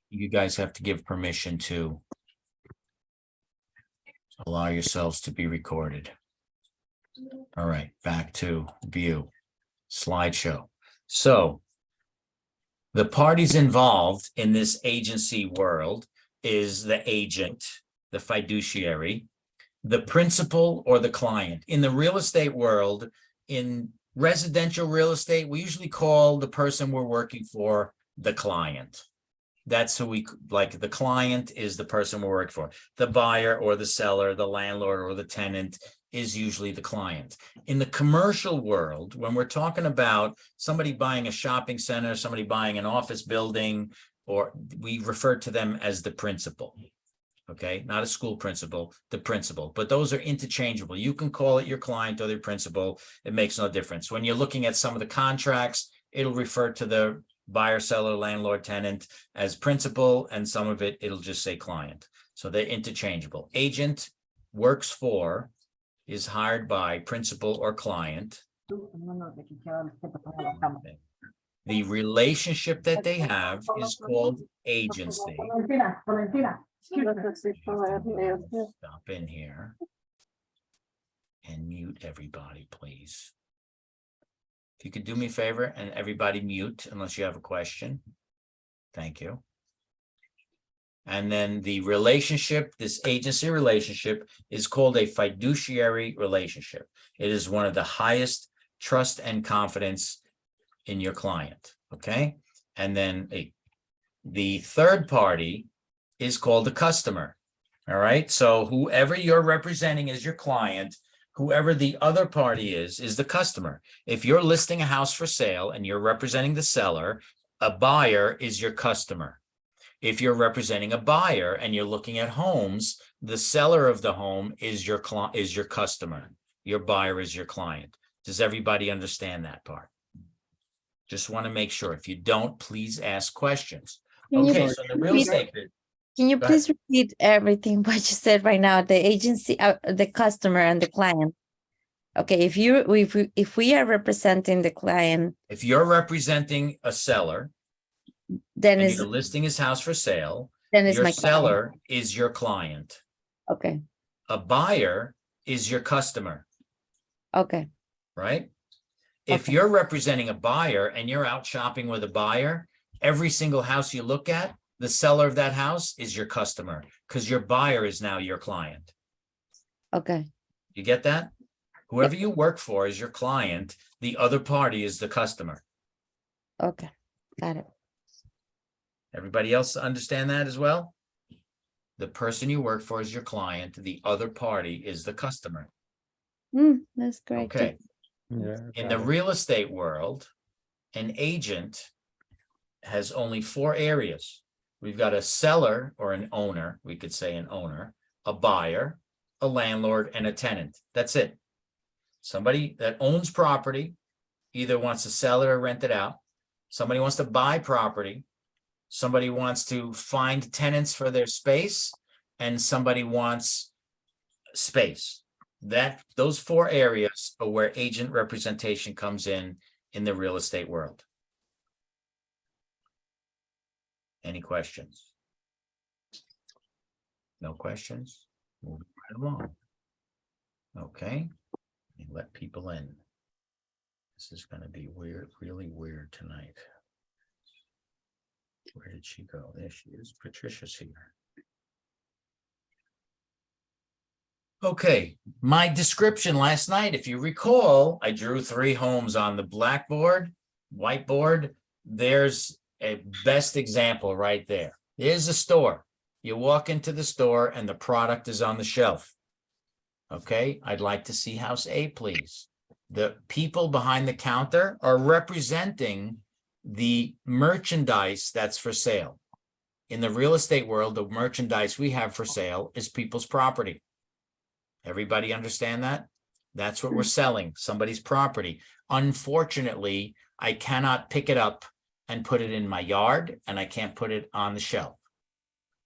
You guys have to give permission to allow yourselves to be recorded. All right, back to view, slideshow. So the parties involved in this agency world is the agent, the fiduciary, the principal, or the client. In the real estate world, in residential real estate, we usually call the person we're working for the client. That's who we like. The client is the person we're working for. The buyer or the seller, the landlord or the tenant is usually the client. In the commercial world, when we're talking about somebody buying a shopping center, somebody buying an office building, or we refer to them as the principal. Okay, not a school principal, the principal, but those are interchangeable. You can call it your client or their principal. It makes no difference. When you're looking at some of the contracts, it'll refer to the buyer, seller, landlord, tenant as principal, and some of it, it'll just say client. So they're interchangeable. Agent works for, is hired by principal or client. The relationship that they have is called agency. Stop in here and mute everybody, please. If you could do me a favor and everybody mute unless you have a question. Thank you. And then the relationship, this agency relationship, is called a fiduciary relationship. It is one of the highest trust and confidence in your client. Okay. And then the third party is called the customer. All right. So whoever you're representing as your client, whoever the other party is the customer. If you're listing a house for sale and you're representing the seller, a buyer is your customer. If you're representing a buyer and you're looking at homes, the seller of the home is your customer. Your buyer is your client. Does everybody understand that part? Just want to make sure. If you don't, please ask questions. Okay, so the real estate bit. Can you please repeat everything what you said right now? The agency, the customer, and the client. Okay, if we are representing the client, if you're representing a seller, then and you're listing his house for sale, your my seller is your client. Okay. A buyer is your customer. Okay. Right? If you're representing a buyer and you're out shopping with a buyer, every single house you look at, the seller of that house is your customer because your buyer is now your client. Okay. You get that? Whoever you work for is your client. The other party is the customer. Okay. Got it. Everybody else understand that as well? The person you work for is your client. The other party is the customer. That's great. Okay. Yeah, in the real estate world, an agent has only 4 areas. We've got a seller or an owner, we could say an owner, a buyer, a landlord, and a tenant. That's it. Somebody that owns property either wants to sell it or rent it out. Somebody wants to buy property. Somebody wants to find tenants for their space, and somebody wants space. Those 4 areas are where agent representation comes in the real estate world. Any questions? No questions? Moving right along. Okay. Let people in. This is going to be weird, really weird tonight. Where did she go? There she is. Patricia's here. Okay, my description last night, if you recall, I drew 3 homes on the whiteboard. There's a best example right there. There's a store. You walk into the store and the product is on the shelf. Okay, I'd like to see house A, please. The people behind the counter are representing the merchandise that's for sale. In the real estate world, the merchandise we have for sale is people's property. Everybody understand that? That's what we're selling, somebody's property. Unfortunately, I cannot pick it up and put it in my yard, and I can't put it on the shelf.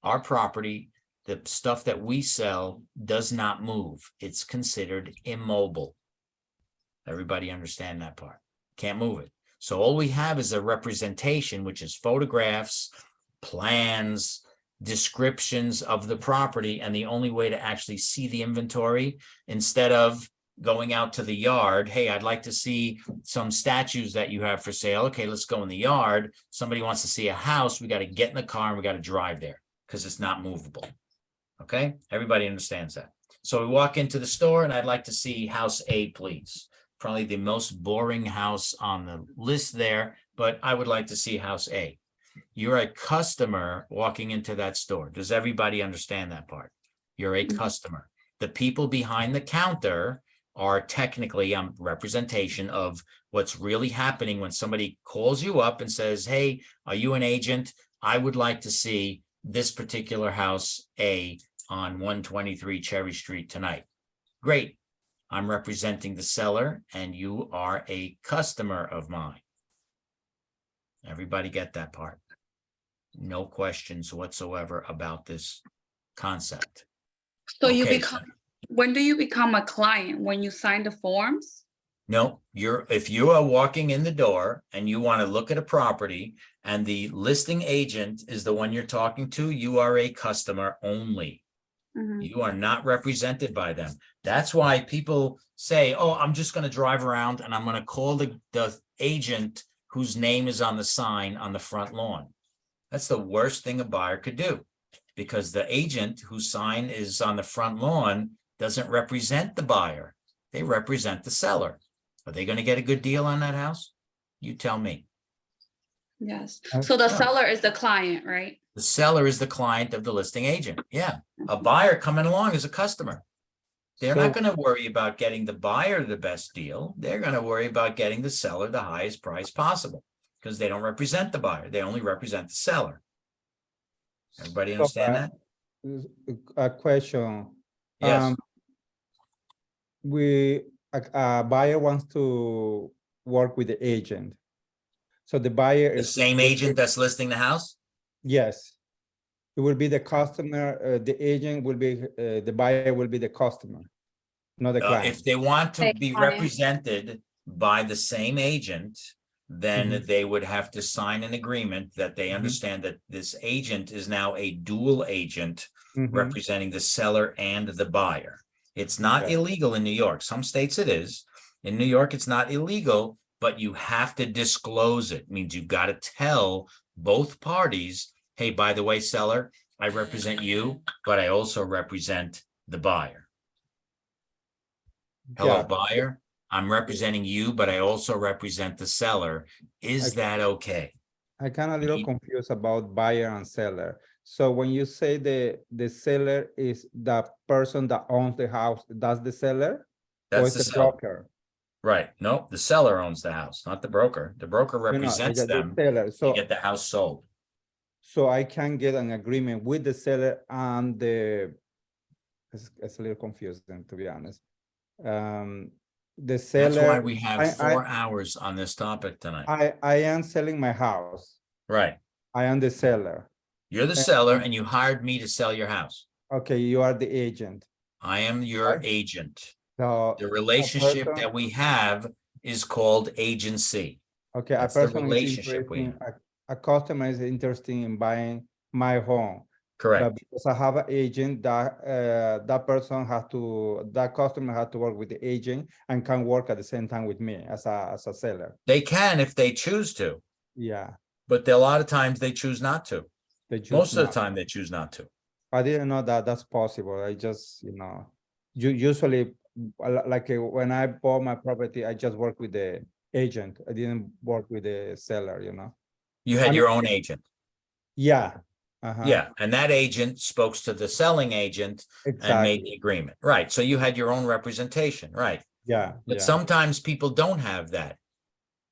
Our property, the stuff that we sell, does not move. It's considered immobile. Everybody understand that part? Can't move it. So all we have is a representation, which is photographs plans, descriptions of the property, and the only way to actually see the inventory, instead of going out to the yard, hey, I'd like to see some statues that you have for sale. Okay, let's go in the yard. Somebody wants to see a house. We got to get in the car and we got to drive there because it's not movable. Okay, everybody understands that. So we walk into the store and I'd like to see house A, please. Probably the most boring house on the list there, but I would like to see house A. You're a customer walking into that store. Does everybody understand that part? You're a customer. The people behind the counter are technically a representation of what's really happening when somebody calls you up and says, hey, are you an agent? I would like to see this particular house A on 123 Cherry Street tonight. Great. I'm representing the seller and you are a customer of mine. Everybody get that part? No questions whatsoever about this concept. So you Okay, become, when do you become a client? When you sign the forms? no, if you are walking in the door and you want to look at a property and the listing agent is the one you're talking to, you are a customer only. You are not represented by them. That's why people say, oh, I'm just going to drive around and I'm going to call the agent whose name is on the sign on the front lawn. That's the worst thing a buyer could do, because the agent whose sign is on the front lawn doesn't represent the buyer. They represent the seller. Are they going to get a good deal on that house? You tell me. Yes. So the seller is the client, right? The seller is the client of the listing agent. Yeah. A buyer coming along is a customer. They're not going to worry about getting the buyer the best deal. They're going to worry about getting the seller the highest price possible, because they don't represent the buyer. They only represent the seller. Everybody understand that? A question. Yes. A buyer wants to work with the agent. So the buyer The is same agent that's listing the house? Yes. It will be the customer, the agent will be, the buyer will be the customer, not the client. If they want to The be client. represented by the same agent, then they would have to sign an agreement that they understand that this agent is now a dual agent representing the seller and the buyer. It's not illegal in New York. Some states it is. In New York, it's not illegal, but you have to disclose it. It means you've got to tell both parties, hey, by the way, seller, I represent you, but I also represent the buyer. Hello, buyer. I'm representing you, but I also represent the seller. Is that okay? I kind of a little confused about buyer and seller. So when you say the seller is the person that owns the house, that's the seller? That's or the it's the seller. broker? Right. No, the seller owns the house, not the broker. The broker represents them seller. to So, get the house sold. so I can get an agreement with the seller and the, it's a little confusing, to be honest. The seller. That's why we have 4 hours on this topic tonight. I am selling my house. Right. I am the seller. You're the seller and you hired me to sell your house. Okay, you are the agent. I am your agent. So The relationship that we have is called agency. okay, That's a the person relationship we is a customer is interested in buying my home. Correct. But because I have an agent, that that customer has to work with the agent and can work at the same time with me as a seller. They can if they choose to, Yeah. but a lot of times they choose not to. Most of the not. time they choose not to. I didn't know that that's possible. I just, usually like when I bought my property, I just work with the agent. I didn't work with the seller, You had your own agent. Yeah. Yeah, and that agent spoke to the selling agent and made the agreement. Right, so you had your own representation, right? Yeah. But sometimes people don't have that.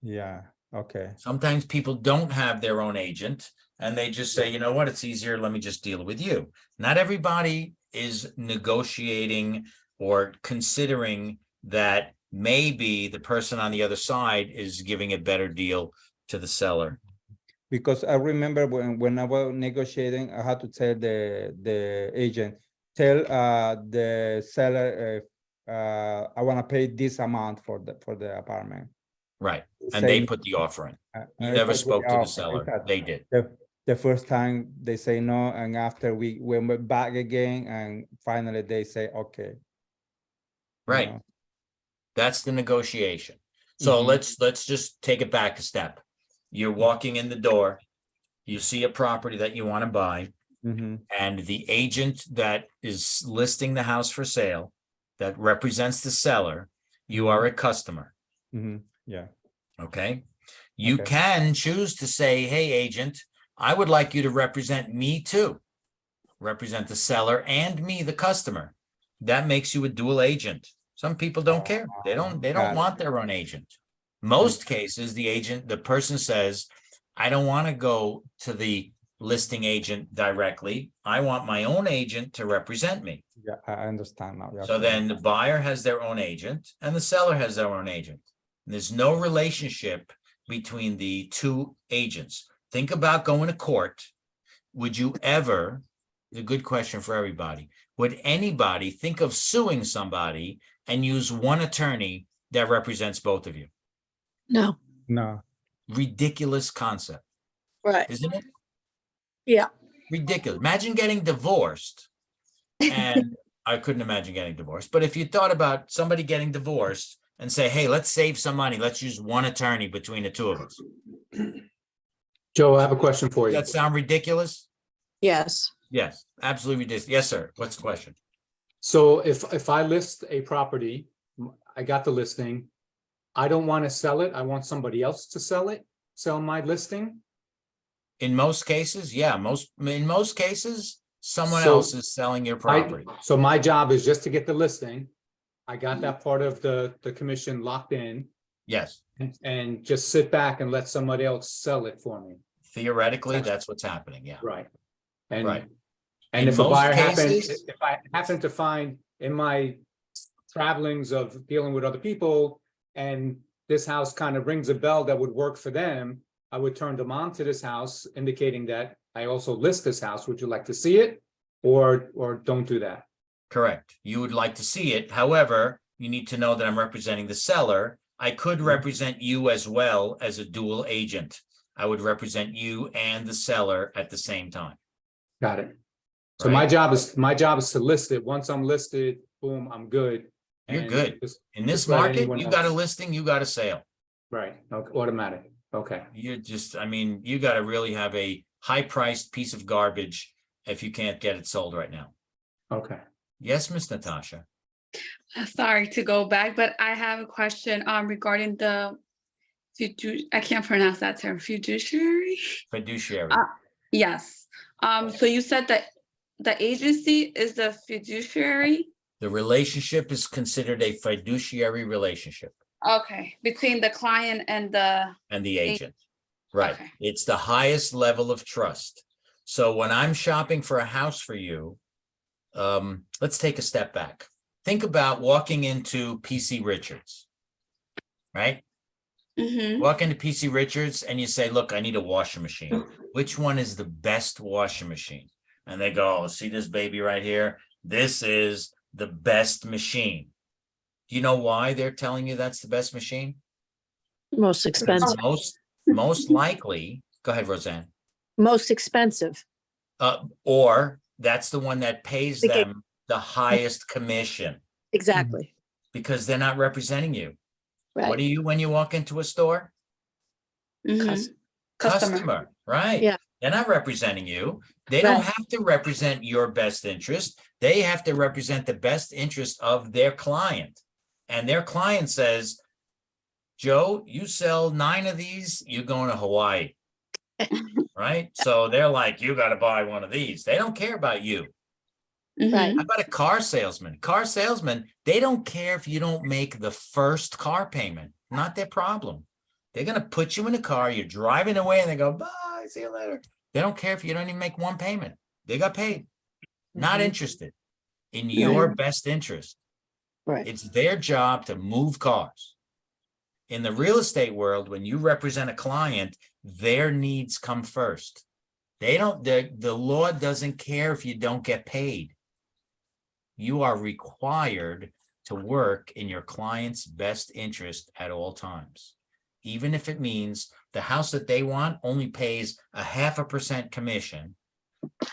Yeah, okay. Sometimes people don't have their own agent and they just say, you know what, it's easier, let me just deal with you. Not everybody is negotiating or considering that maybe the person on the other side is giving a better deal to the seller. Because I remember when I was negotiating, I had to tell the agent, tell the seller I want to pay this amount for the apartment. Right, and they put the offer in. You never spoke to the seller. They did. the first time they say no, and after we went back again, and finally they say, okay. you Right. know. That's the negotiation. So Mhm. let's just take it back a step. You're walking in the door, you see a property that you want to buy, Mhm. and the agent that is listing the house for sale, that represents the seller, you are a customer, Mhm. Yeah. okay? You Okay. can choose to say, hey, agent, I would like you to represent me too. Represent the seller and me, the customer. That makes you a dual agent. Some people don't care. They don't Got it. want their own agent. Most cases, the person says, I don't want to go to the listing agent directly. I want my own agent to represent me. Yeah, I understand now. Yeah, So okay. then the buyer has their own agent and the seller has their own agent. And there's no relationship between the two agents. Think about going to court. Would you ever, it's a good question for everybody, would anybody think of suing somebody and use one attorney that represents both of you? No, No. Ridiculous concept, right. isn't it? Yeah. Ridiculous. Imagine getting divorced. And I couldn't imagine getting divorced. But if you thought about somebody getting divorced and say, hey, let's save some money. Let's use one attorney between the two of us. Joe, I have a question for Does you. that sound ridiculous? Yes. Yes, absolutely ridiculous. Yes, sir. What's the question? So if I list a property, I got the listing. I don't want to sell it. I want somebody else to sell my listing. In most cases, yeah, in most cases, someone So else is selling your property. So my job is just to get the listing. I got that part of the commission locked in Yes, and just sit back and let somebody else sell it for me. theoretically, that's what's happening. Yeah, Right. And, right. and In if a most buyer cases- if I happen to find in my travelings of dealing with other people, and this house kind of rings a bell that would work for them, I would turn them on to this house, indicating that I also list this house. Would you like to see it? Or don't do that? Correct. You would like to see it. However, you need to know that I'm representing the seller. I could represent you as well as a dual agent. I would represent you and the seller at the same time. Got it. So Right? my job is to list it. Once I'm listed, boom, I'm good. You're And good. just- In this just let market, anyone you got a else- listing, you got a sale. Right, okay, automatic, okay. You're just, I mean, you got to really have a high-priced piece of garbage if you can't get it sold right now. Okay. Yes, Miss Natasha. Sorry to go back, but I have a question regarding the I can't pronounce that term, fiduciary? Fiduciary. Yes. So you said that the agency is the fiduciary? The relationship is considered a fiduciary relationship Okay, between the client and the, and the agent. Right. Okay. It's the highest level of trust. So when I'm shopping for a house for you, let's take a step back. Think about walking into PC Richards, right? Mhm. Walk into PC Richards and you say, look, I need a washing machine. Which one is the best washing machine? And they go, oh, see this baby right here? This is the best machine. Do you know why they're telling you that's the best machine? Most expensive. Most likely, go ahead, Roseanne. Most expensive. Or that's the one that pays Okay. them the highest commission Exactly. because they're not representing you. What Right. are you when you walk into a store? Mhm. Cus- Customer, right? Yeah. They're not representing you. They don't Right. have to represent your best interest. They have to represent the best interest of their client. And their client says, Joe, you sell 9 of these, you're going to Hawaii. Right? So they're like, you got to buy one of these. They don't care about you. Right. How about a car salesman? Car salesman, they don't care if you don't make the first car payment. Not their problem. They're going to put you in a car, you're driving away, and they go, bye, see you later. They don't care if you don't even make one payment. They got paid. Not Mhm. interested in your Right. best interest. Right. It's their job to move cars. In the real estate world, when you represent a client, their needs come first. They don't, the law doesn't care if you don't get paid. You are required to work in your client's best interest at all times. even if it means the house that they want only pays 0.5% commission.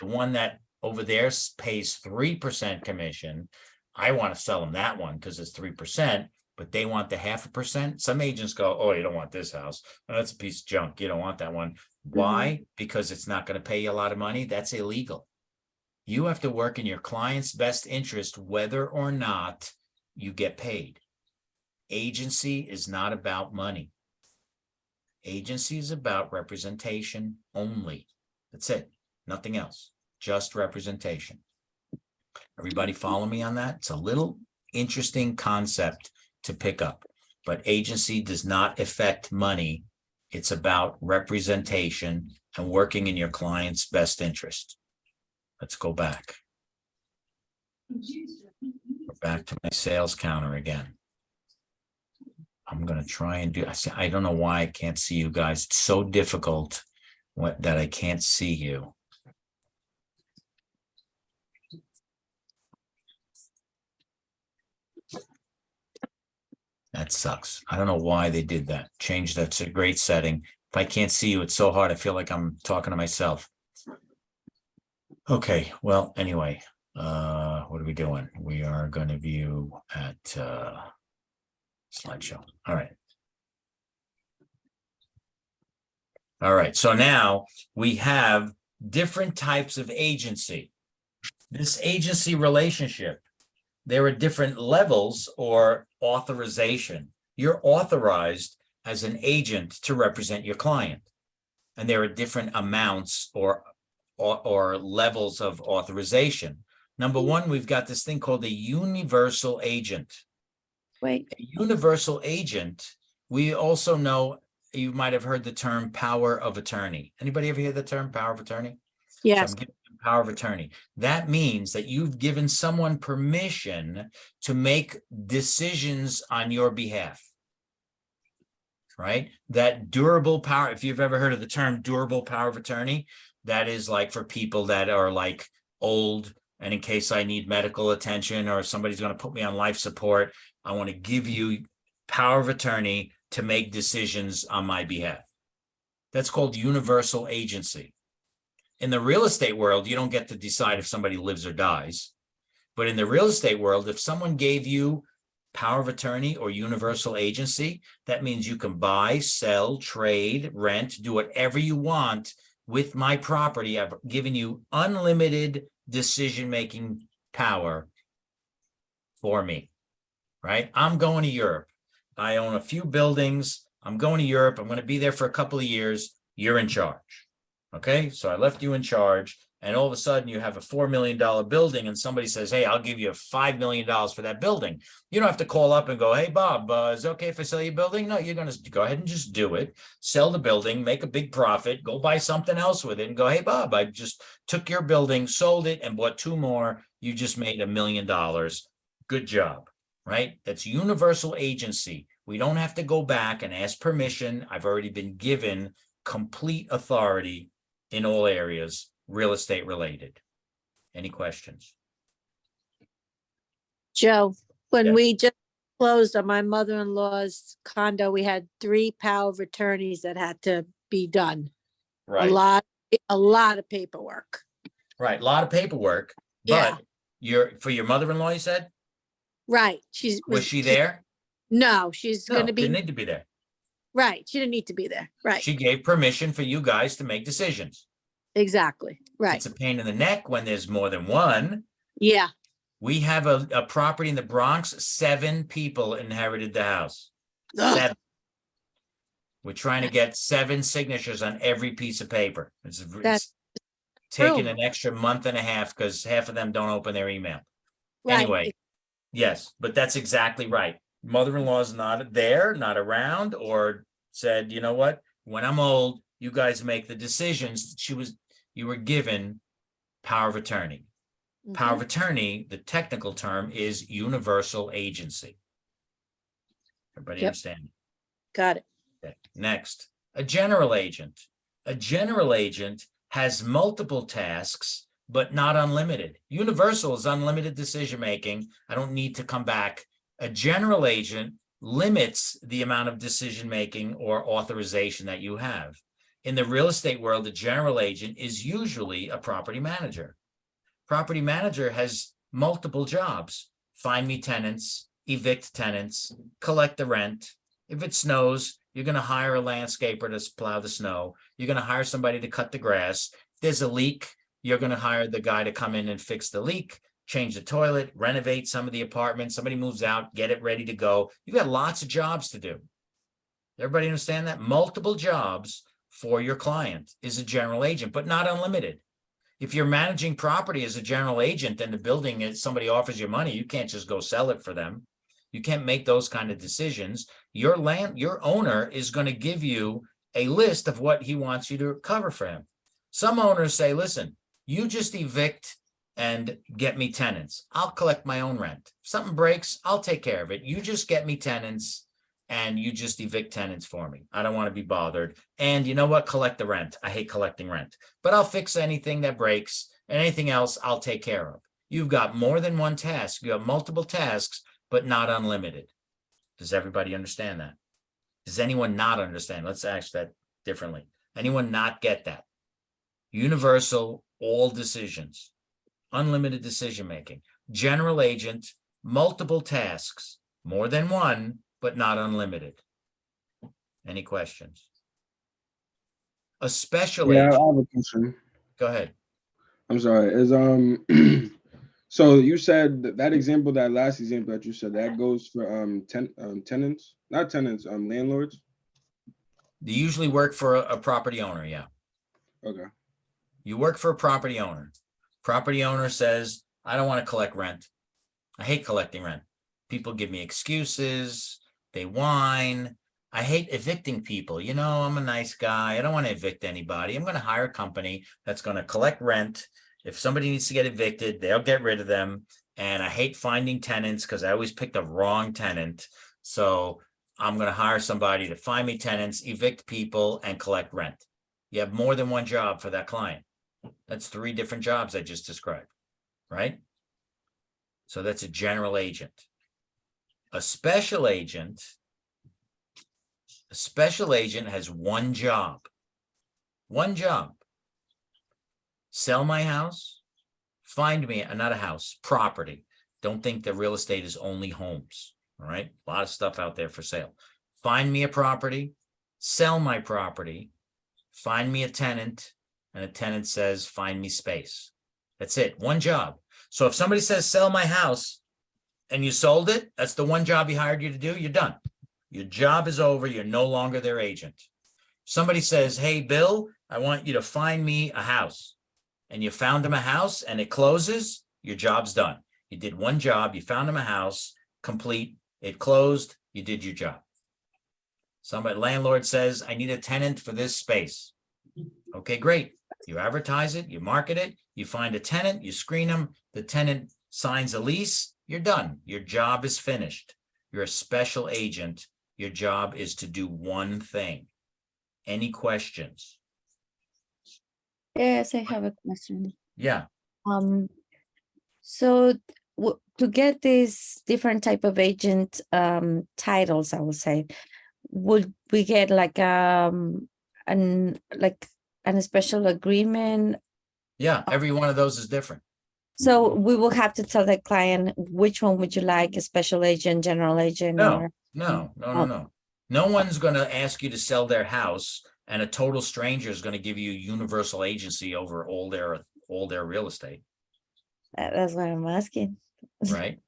The one that over there pays 3% commission. I want to sell them that one because it's 3%, but they want the 0.5%. Some agents go, oh, you don't want this house. Oh, that's a piece of junk. You don't want that one. Why? Because it's not going to pay you a lot of money. That's illegal. You have to work in your client's best interest, whether or not you get paid. Agency is not about money. Agency is about representation only. That's it. Nothing else. Just representation. Everybody follow me on that? It's a little interesting concept to pick up, but agency does not affect money. It's about representation and working in your client's best interest. Let's go back. We're back to my sales counter again. I'm going to try and do, I don't know why I can't see you guys. It's so difficult that I can't see you. That sucks. I don't know why they did that. Change that's a great setting. If I can't see you, it's so hard. I feel like I'm talking to myself. Okay, well, anyway, what are we doing? We are going to view at slideshow. All right. All right, so now we have different types of agency. This agency relationship, there are different levels or authorization. You're authorized as an agent to represent your client. And there are different amounts or levels of authorization. Number one, we've got this thing called a universal agent. Wait, A universal agent, we also know, you might have heard the term power of attorney. Anybody ever hear the term power of attorney? So Yes, I'm giving you power of attorney. That means that you've given someone permission to make decisions on your behalf. Right? That durable power, if you've ever heard of the term durable power of attorney, that is like for people that are like old, and in case I need medical attention or somebody's going to put me on life support, I want to give you power of attorney to make decisions on my behalf. That's called universal agency. In the real estate world, you don't get to decide if somebody lives or dies. But in the real estate world, if someone gave you power of attorney or universal agency, that means you can buy, sell, trade, rent, do whatever you want with my property. I've given you unlimited decision-making power for me, right? I'm going to Europe. I own a few buildings. I'm going to Europe. I'm going to be there for a couple of years. You're in charge. Okay, so I left you in charge, and all of a sudden you have a $4 million building, and somebody says, hey, I'll give you $5 million for that building. You don't have to call up and go, hey, Bob, is it okay if I sell your building? No, you're going to go ahead and just do it. Sell the building, make a big profit, go buy something else with it, and go, hey, Bob, I just took your building, sold it, and bought 2 more. You just made $1 million. Good job, right? That's universal agency. We don't have to go back and ask permission. I've already been given complete authority in all areas, real estate related. Any questions? Joe, when Yes. we just closed on my mother-in-law's condo, we had 3 power of attorneys that had to be done. A lot of paperwork. Right. A lot of paperwork, Yeah. but for your mother-in-law, you said? Right. Was she there? No, she's No, gonna be, didn't need to be there. right. She didn't need to be there. Right. She gave permission for you guys to make decisions. Exactly. Right. It's a pain in the neck when there's more than one. Yeah. We have a property in the Bronx, 7 people inherited the house. Ugh. 7. We're trying to get 7 signatures on every piece of paper. It's taking true. an extra month and a half because half of them don't open their email. Right. Anyway, yes, but that's exactly right. Mother-in-law's not there, not around, or said, you know what, when I'm old, you guys make the decisions. You were given power of attorney. Power Mhm. of attorney, the technical term is universal agency. Everybody Yep. understand? Got it. Okay. Next, a general agent. A general agent has multiple tasks, but not unlimited. Universal is unlimited decision-making. I don't need to come back. A general agent limits the amount of decision-making or authorization that you have. In the real estate world, the general agent is usually a property manager. Property manager has multiple jobs: find me tenants, evict tenants, collect the rent. If it snows, you're going to hire a landscaper to plow the snow. You're going to hire somebody to cut the grass. If there's a leak, you're going to hire the guy to come in and fix the leak, change the toilet, renovate some of the apartments. Somebody moves out, get it ready to go. You've got lots of jobs to do. Everybody understand that? Multiple jobs for your client is a general agent, but not unlimited. If you're managing property as a general agent and the building is somebody offers you money, you can't just go sell it for them. You can't make those kind of decisions. Your owner is going to give you a list of what he wants you to cover for him. Some owners say, listen, you just evict and get me tenants. I'll collect my own rent. If something breaks, I'll take care of it. You just get me tenants and you just evict tenants for me. I don't want to be bothered. And you know what? Collect the rent. I hate collecting rent, but I'll fix anything that breaks, and anything else I'll take care of. You've got more than one task. You have multiple tasks, but not unlimited. Does everybody understand that? Does anyone not understand? Let's ask that differently. Anyone not get that? Universal, all decisions, unlimited decision-making, general agent, multiple tasks, more than one, but not unlimited. Any questions? A special Yeah, I agent. have a question. Go ahead. I'm sorry. Is so you said that example, that last example that you said, that goes for tenants, not tenants, landlords. They usually work for a property owner. Yeah. Okay. You work for a property owner. Property owner says, I don't want to collect rent. I hate collecting rent. People give me excuses. They whine. I hate evicting people. You know, I'm a nice guy. I don't want to evict anybody. I'm going to hire a company that's going to collect rent. If somebody needs to get evicted, they'll get rid of them. And I hate finding tenants because I always pick the wrong tenant. So I'm going to hire somebody to find me tenants, evict people, and collect rent. You have more than one job for that client. That's 3 different jobs I just described, right? So that's a general agent. A special agent has one job. One job. Sell my house, find me, not a house, property. Don't think that real estate is only homes, all right? A lot of stuff out there for sale. Find me a property, sell my property, find me a tenant, and a tenant says, find me space. That's it, one job. So if somebody says, sell my house, and you sold it, that's the one job he hired you to do, you're done. Your job is over, you're no longer their agent. Somebody says, hey, Bill, I want you to find me a house. And you found him a house and it closes, your job's done. You did one job, you found him a house, complete, it closed, you did your job. Somebody, landlord says, I need a tenant for this space. Okay, great. You advertise it, you market it, you find a tenant, you screen them, the tenant signs a lease, you're done. Your job is finished. You're a special agent. Your job is to do one thing. Any questions? Yes, I have a question. Yeah. So to get these different type of agent titles, I would say, would we get like a special agreement? Yeah, every one of those is different. So we will have to tell the client which one would you like, a special agent, general agent, or No. No one's going to ask you to sell their house, and a total stranger is going to give you universal agency over all their real estate. That's what I'm asking. Right.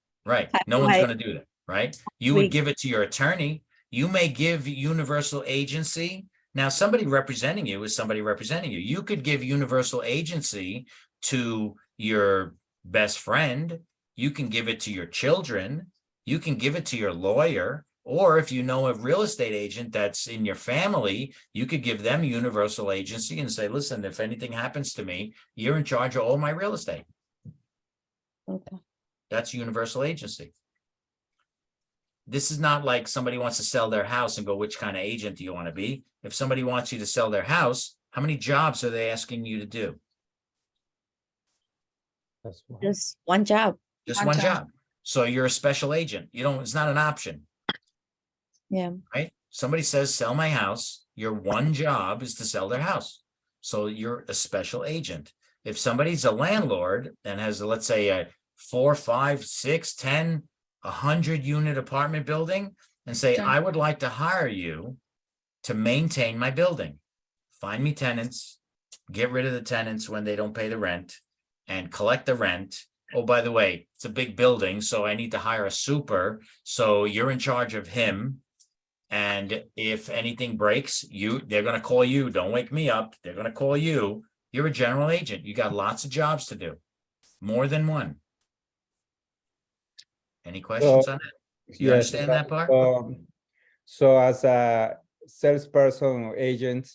No one's going to do that. Right. You would give it to your attorney. You may give universal agency. Now, somebody representing you is somebody representing you. You could give universal agency to your best friend. You can give it to your children. You can give it to your lawyer. Or if you know a real estate agent that's in your family, you could give them universal agency and say, listen, if anything happens to me, you're in charge of all my real estate. Okay. That's universal agency. This is not like somebody wants to sell their house and go, which kind of agent do you want to be? If somebody wants you to sell their house, how many jobs are they asking you to do? Just one job. Just one job. So you're a special agent. It's not an option. Yeah. Right? Somebody says, sell my house. Your one job is to sell their house. So you're a special agent. If somebody's a landlord and has, let's say, a 4, 5, 6, 10, 100 unit apartment building, and say, Sure. I would like to hire you to maintain my building. Find me tenants, get rid of the tenants when they don't pay the rent, and collect the rent. Oh, by the way, it's a big building, so I need to hire a super. So you're in charge of him. And if anything breaks, they're going to call you. Don't wake me up. They're going to call you. You're a general agent. You got lots of jobs to do, more than one. Any questions on that? You Yes, understand that part? So as a salesperson or agent,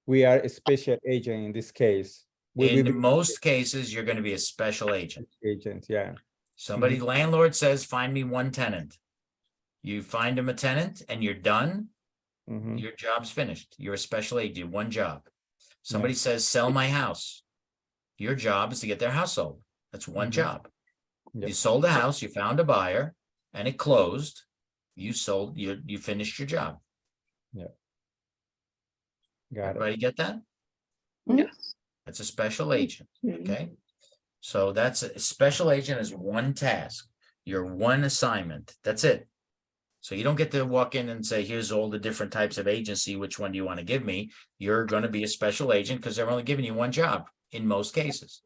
we are a special agent in this case. In most cases, you're going to be a special agent. Agent, yeah. Somebody, landlord says, find me one tenant. You find him a tenant and you're done. Mhm. Your job's finished. You're a special agent, one job. Somebody says, sell my house. Your job is to get their house sold. That's one job. Yep. You sold a house, you found a buyer, and it closed. You finished your job. Got it. Everybody get that? Yes. That's a special agent, okay? So that's a special agent is one task, your one assignment. That's it. So you don't get to walk in and say, here's all the different types of agency. Which one do you want to give me? You're going to be a special agent because they're only giving you one job in most cases,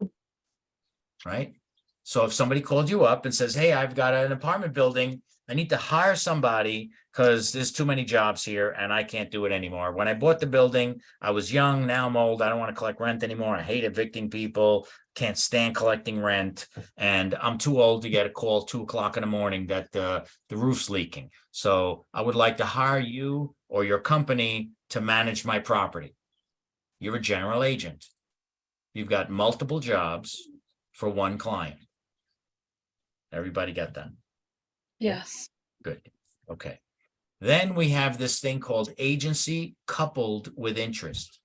right? So if somebody called you up and says, hey, I've got an apartment building, I need to hire somebody because there's too many jobs here and I can't do it anymore. When I bought the building, I was young, now I'm old, I don't want to collect rent anymore. I hate evicting people, can't stand collecting rent, and I'm too old to get a call 2 o'clock in the morning that the roof's leaking. So I would like to hire you or your company to manage my property. You're a general agent. You've got multiple jobs for one client. Everybody got that? Yes. Good. Okay. Then we have this thing called agency coupled with interest.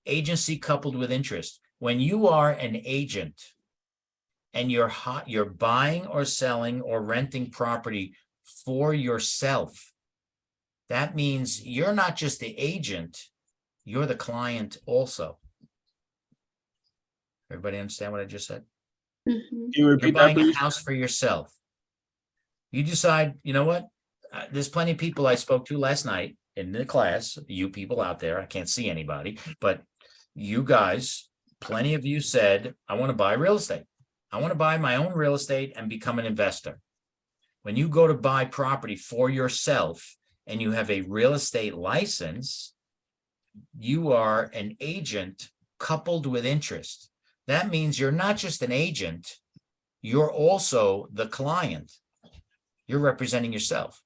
Agency coupled with interest. When you are an agent and you're buying or selling or renting property for yourself, that means you're not just the agent, you're the client also. Everybody understand what I just said? Mhm. Can you You're repeat that, buying a please? house for yourself. You decide, you know what? There's plenty of people I spoke to last night in the class, you people out there, I can't see anybody, but you guys, plenty of you said, I want to buy real estate. I want to buy my own real estate and become an investor. When you go to buy property for yourself and you have a real estate license, you are an agent coupled with interest. That means you're not just an agent, you're also the client. You're representing yourself.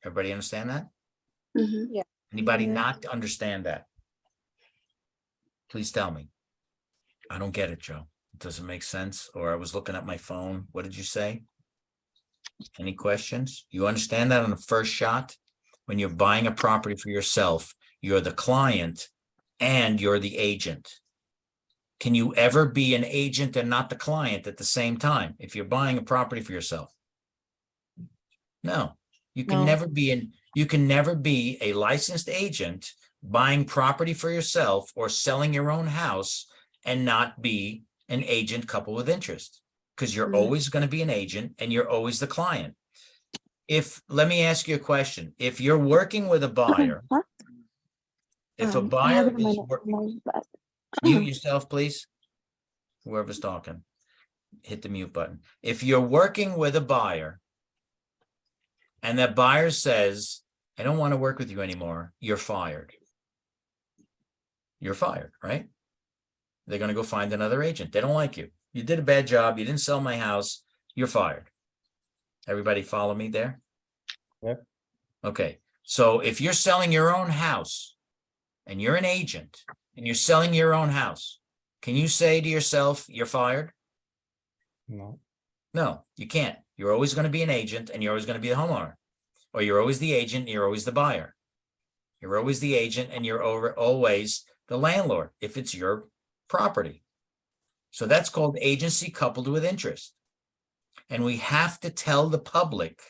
Everybody understand that? Mhm. Anybody Yeah. not understand that? Please tell me. I don't get it, Joe. It doesn't make sense. Or I was looking at my phone. What did you say? Any questions? You understand that on the first shot? When you're buying a property for yourself, you're the client and you're the agent. Can you ever be an agent and not the client at the same time if you're buying a property for yourself? No, you can No. never be a licensed agent buying property for yourself or selling your own house and not be an agent coupled with interest, because you're always going to be an agent and you're always the client. Let me ask you a question. If you're working with a buyer, if a buyer is mute yourself, please. Whoever's talking, hit the mute button. If you're working with a buyer and that buyer says, I don't want to work with you anymore, you're fired. You're fired, right? They're going to go find another agent. They don't like you. You did a bad job. You didn't sell my house. You're fired. Everybody follow me there? Yep. Okay. So if you're selling your own house and you're an agent and you're selling your own house, can you say to yourself, you're fired? No. No, you can't. You're always going to be an agent and you're always going to be the homeowner. Or you're always the agent and you're always the buyer. You're always the agent and you're always the landlord if it's your property. So that's called agency coupled with interest. And we have to tell the public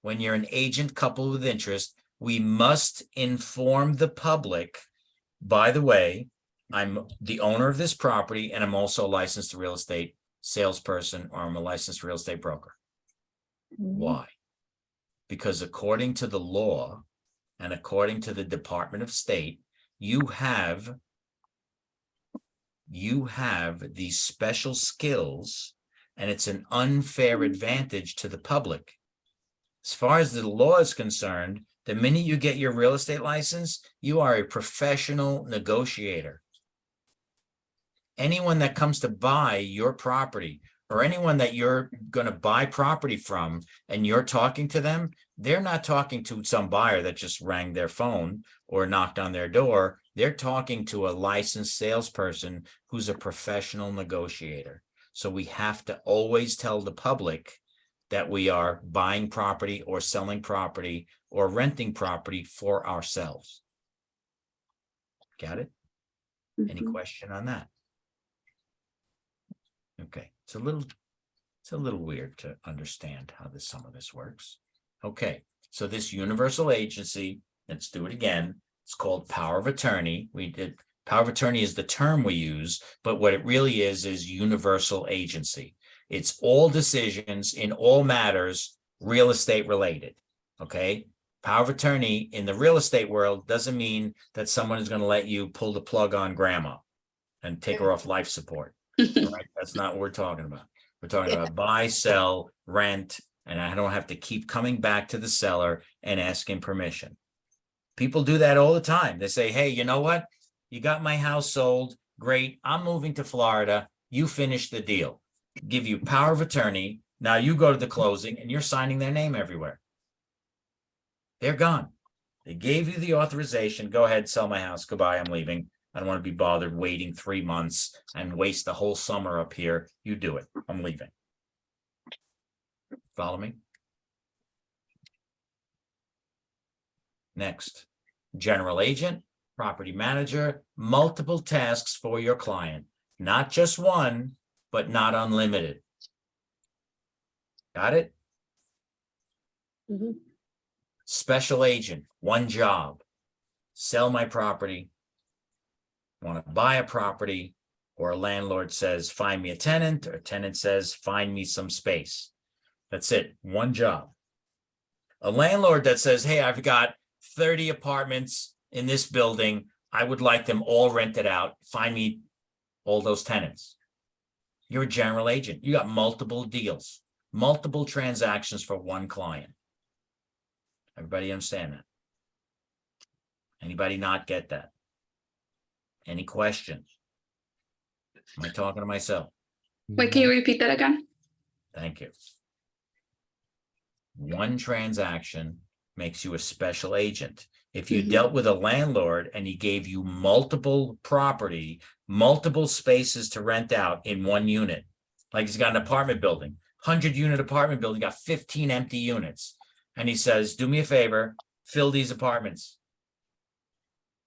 when you're an agent coupled with interest, we must inform the public, by the way, I'm the owner of this property and I'm also a licensed real estate salesperson, or I'm a licensed real estate broker. Why? Because according to the law and according to the Department of State, you have these special skills, and it's an unfair advantage to the public. As far as the law is concerned, the minute you get your real estate license, you are a professional negotiator. Anyone that comes to buy your property, or anyone that you're going to buy property from, and you're talking to them, they're not talking to some buyer that just rang their phone or knocked on their door. They're talking to a licensed salesperson who's a professional negotiator. So we have to always tell the public that we are buying property or selling property or renting property for ourselves. Got it? Any question on that? Okay, it's a little weird to understand how some of this works. Okay, so this universal agency, let's do it again. It's called power of attorney. Power of attorney is the term we use, but what it really is universal agency. It's all decisions in all matters real estate related. Okay, power of attorney in the real estate world doesn't mean that someone is going to let you pull the plug on grandma and take her off life support. Right? That's not what we're talking about. We're talking about buy, sell, rent, and I don't have to keep coming back to the seller and asking permission. People do that all the time. They say, hey, you know what? You got my house sold. Great. I'm moving to Florida. You finish the deal. Give you power of attorney. Now you go to the closing and you're signing their name everywhere. They're gone. They gave you the authorization. Go ahead, sell my house. Goodbye. I'm leaving. I don't want to be bothered waiting 3 months and waste the whole summer up here. You do it. I'm leaving. Follow me? Next, general agent, property manager, multiple tasks for your client. Not just one, but not unlimited. Got it? Special agent, one job. Sell my property. Want to buy a property, or a landlord says, find me a tenant, or a tenant says, find me some space. That's it. One job. A landlord that says, hey, I've got 30 apartments in this building. I would like them all rented out. Find me all those tenants. You're a general agent. You got multiple deals, multiple transactions for one client. Everybody understand that? Anybody not get that? Any questions? Am I talking to myself? Wait, can you repeat that again? Thank you. One transaction makes you a special agent. If you dealt with a landlord and he gave you multiple property, multiple spaces to rent out in one unit, like he's got an apartment building, 100-unit apartment building, got 15 empty units. And he says, do me a favor, fill these apartments.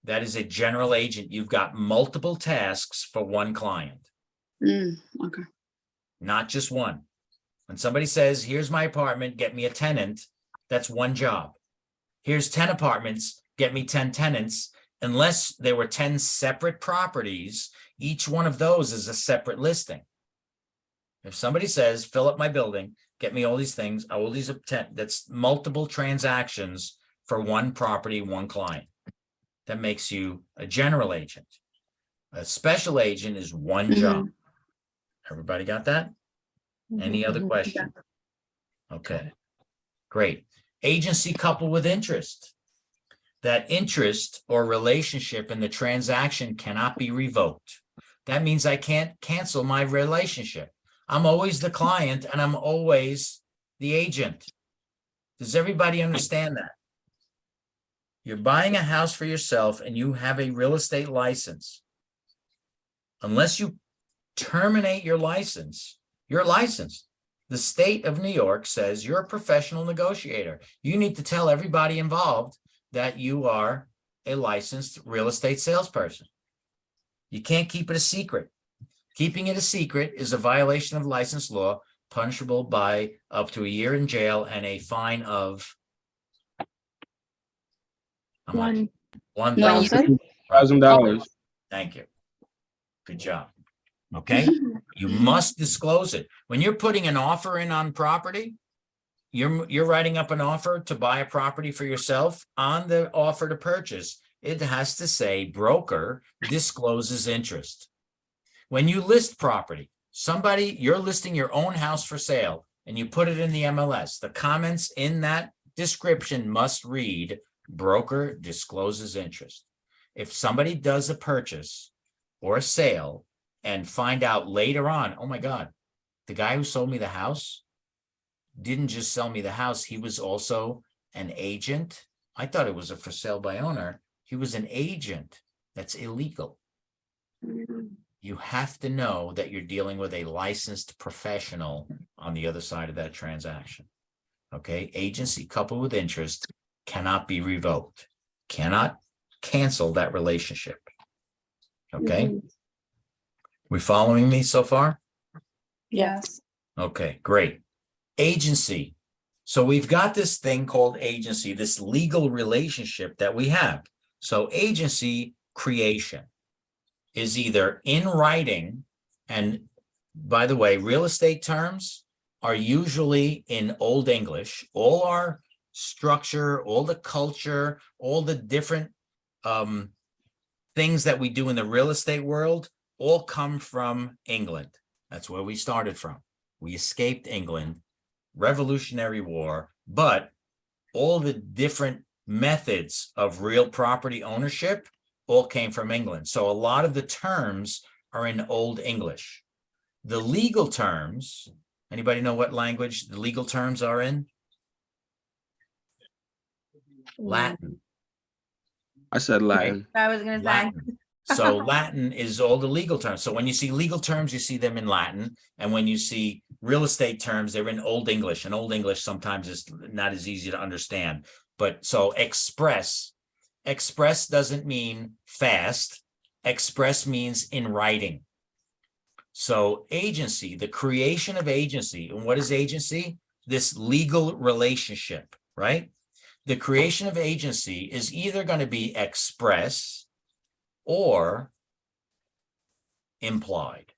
That is a general agent. You've got multiple tasks for one client. Okay. Not just one. When somebody says, here's my apartment, get me a tenant, that's one job. Here's 10 apartments, get me 10 tenants. Unless there were 10 separate properties, each one of those is a separate listing. If somebody says, fill up my building, get me all these things, all these, that's multiple transactions for one property, one client. That makes you a general agent. A special agent is one job. Everybody got that? Any other question? Okay, great. Agency coupled with interest. That interest or relationship in the transaction cannot be revoked. That means I can't cancel my relationship. I'm always the client and I'm always the agent. Does everybody understand that? You're buying a house for yourself and you have a real estate license. Unless you terminate your license, you're licensed. The state of New York says you're a professional negotiator. You need to tell everybody involved that you are a licensed real estate salesperson. You can't keep it a secret. Keeping it a secret is a violation of license law, punishable by up to a year in jail and a fine of how much? $1,000. $1,000. Thank you. Good job. Okay, you must disclose it. When you're putting an offer in on property, you're writing up an offer to buy a property for yourself. On the offer to purchase, it has to say broker discloses interest. When you list property, you're listing your own house for sale and you put it in the MLS, the comments in that description must read broker discloses interest. If somebody does a purchase or a sale and find out later on, oh my God, the guy who sold me the house didn't just sell me the house, he was also an agent. I thought it was a for sale by owner. He was an agent. That's illegal. You have to know that you're dealing with a licensed professional on the other side of that transaction. Okay, agency coupled with interest cannot be revoked, cannot cancel that relationship. Okay, we following me so far? Yes. Okay, great. Agency. So we've got this thing called agency, this legal relationship that we have. So agency creation is either in writing, and by the way, real estate terms are usually in Old English. All our structure, all the culture, all the different things that we do in the real estate world all come from England. That's where we started from. We escaped England, Revolutionary War, but all the different methods of real property ownership all came from England. So a lot of the terms are in Old English. The legal terms, anybody know what language the legal terms are in? Latin. I said Latin. I was gonna say. Latin. So Latin is all the legal terms. So when you see legal terms, you see them in Latin. And when you see real estate terms, they're in Old English. And Old English sometimes is not as easy to understand. But so express doesn't mean fast. Express means in writing. So agency, the creation of agency. And what is agency? This legal relationship, right? The creation of agency is either going to be express or implied.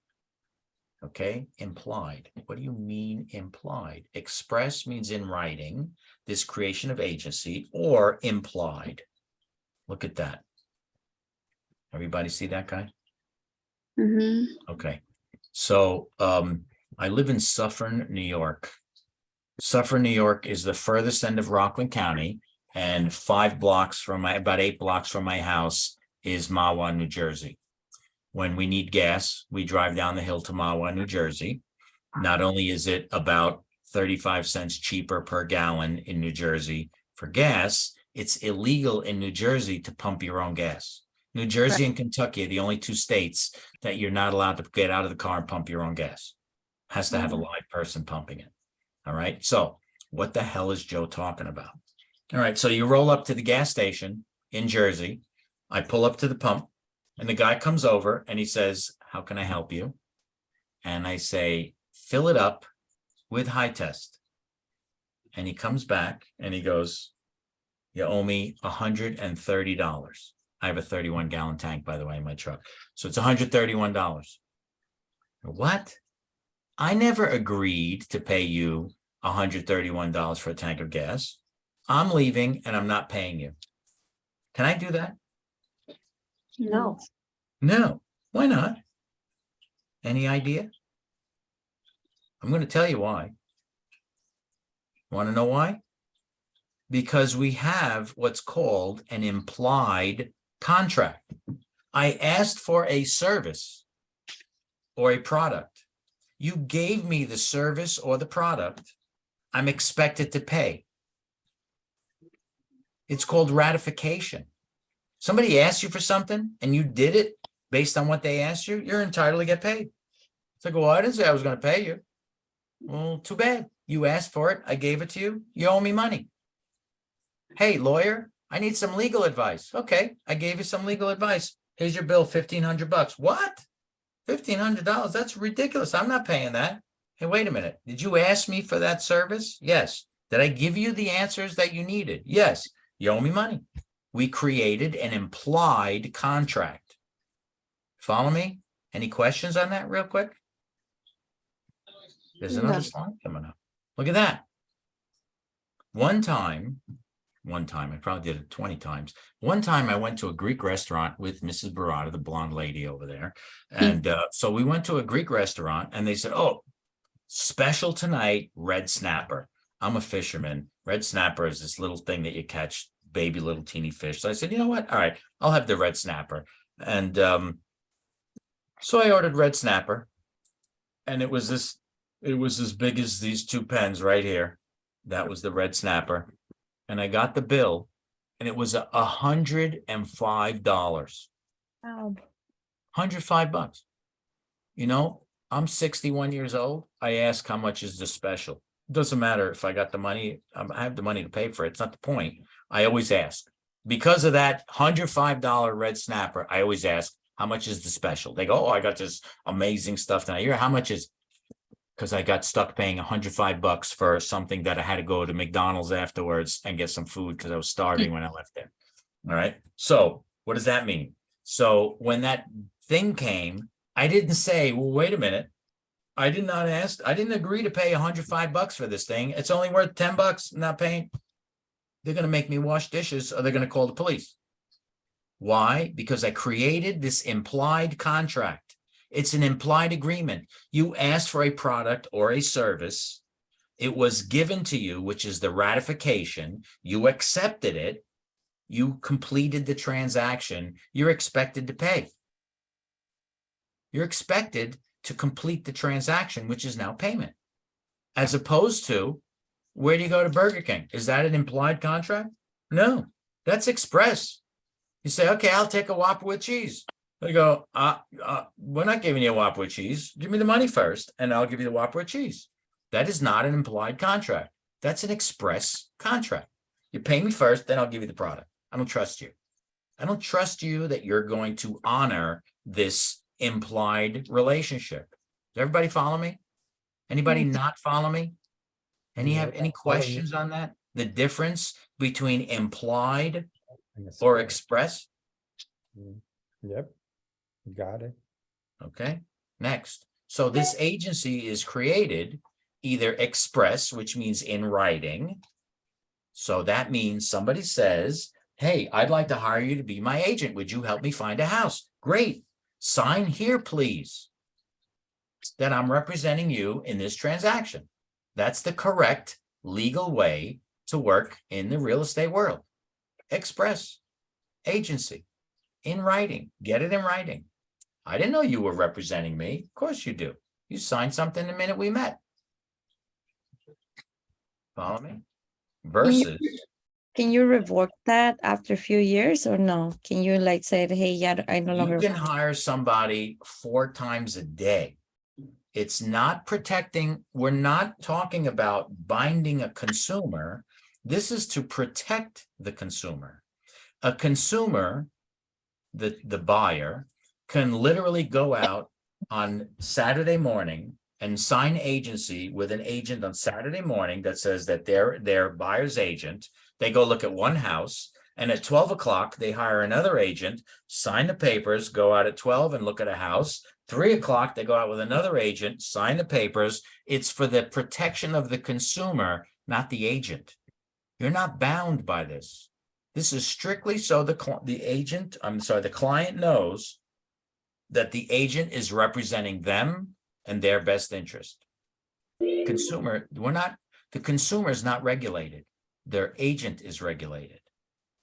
Okay, implied. What do you mean implied? Express means in writing, this creation of agency, or implied. Look at that. Everybody see that guy? Okay. So I live in Suffern, New York. Suffern, New York is the furthest end of Rockland County, and about 8 blocks from my house is Mahwah, New Jersey. When we need gas, we drive down the hill to Mahwah, New Jersey. Not only is it about 35 cents cheaper per gallon in New Jersey for gas, it's illegal in New Jersey to pump your own gas. New Jersey and Kentucky are the only 2 states that you're not allowed to get out of the car and pump your own gas. Has to have a live person pumping it. All right. So what the hell is Joe talking about? All right. So you roll up to the gas station in Jersey. I pull up to the pump and the guy comes over and he says, "How can I help you?" And I say, "Fill it up with high test." And he comes back and he goes, "You owe me $130. I have a 31-gallon tank, by the way, in my truck. So it's $131. What? I never agreed to pay you $131 for a tank of gas. I'm leaving and I'm not paying you. Can I do that? No. No. Why not? Any idea? I'm going to tell you why. Want to know why? Because we have what's called an implied contract. I asked for a service or a product. You gave me the service or the product. I'm expected to pay. It's called ratification. Somebody asked you for something and you did it based on what they asked you, you're entitled to get paid. It's like, well, I didn't say I was going to pay you. Well, too bad. You asked for it. I gave it to you. You owe me money. Hey, lawyer, I need some legal advice. Okay, I gave you some legal advice. Here's your bill, $1,500. What? $1,500? That's ridiculous. I'm not paying that. Hey, wait a minute. Did you ask me for that service? Yes. Did I give you the answers that you needed? Yes. You owe me money. We created an implied contract. Follow me? Any questions on that real quick? There's another No. slide coming up. Look at that. One time, I probably did it 20 times. One time I went to a Greek restaurant with Mrs. Baratta, the blonde lady over there. And so we went to a Greek restaurant and they said, oh, special tonight, red snapper. I'm a fisherman. Red snapper is this little thing that you catch, baby little teeny fish. So I said, you know what? All right, I'll have the red snapper. And so I ordered red snapper. And it was as big as these two pens right here. That was the red snapper. And I got the bill and it was $105. Wow. $105. You know, I'm 61 years old. I ask how much is the special. It doesn't matter if I got the money. I have the money to pay for it. It's not the point. I always ask. Because of that $105 red snapper, I always ask, how much is the special? They go, oh, I got this amazing stuff tonight. Here, how much is? Because I got stuck paying $105 for something that I had to go to McDonald's afterwards and get some food because I was starving when I left there. All right. So what does that mean? So when that thing came, I didn't say, well, wait a minute. I did not ask. I didn't agree to pay $105 for this thing. It's only worth $10. I'm not paying. They're going to make me wash dishes or they're going to call the police. Why? Because I created this implied contract. It's an implied agreement. You asked for a product or a service. It was given to you, which is the ratification. You accepted it. You completed the transaction. You're expected to pay. You're expected to complete the transaction, which is now payment. As opposed to, where do you go to Burger King? Is that an implied contract? No, that's express. You say, okay, I'll take a Whopper with cheese. They go, we're not giving you a Whopper with cheese. Give me the money first, and I'll give you the Whopper with cheese. That is not an implied contract. That's an express contract. You pay me first, then I'll give you the product. I don't trust you. I don't trust you that you're going to honor this implied relationship. Does everybody follow me? Anybody not follow me? Have any questions on that? The difference between implied or express? Yep. Got it. Okay, next. So this agency is created either express, which means in writing. So that means somebody says, hey, I'd like to hire you to be my agent. Would you help me find a house? Great. Sign here, please, that I'm representing you in this transaction. That's the correct legal way to work in the real estate world. Express, agency, in writing. Get it in writing. I didn't know you were representing me. Of course you do. You signed something the minute we met. Follow me? Versus. Can you revoke that after a few years or no? Can you like say, hey, yeah, I no longer. You can hire somebody 4 times a day. It's not protecting. We're not talking about binding a consumer. This is to protect the consumer. A consumer, the buyer, can literally go out on Saturday morning and sign agency with an agent on Saturday morning that says that they're their buyer's agent. They go look at one house, and at 12 o'clock, they hire another agent, sign the papers, go out at 12 and look at a house. 3 o'clock, they go out with another agent, sign the papers. It's for the protection of the consumer, not the agent. You're not bound by this. This is strictly so the client knows that the agent is representing them and their best interest. The consumer is not regulated. Their agent is regulated.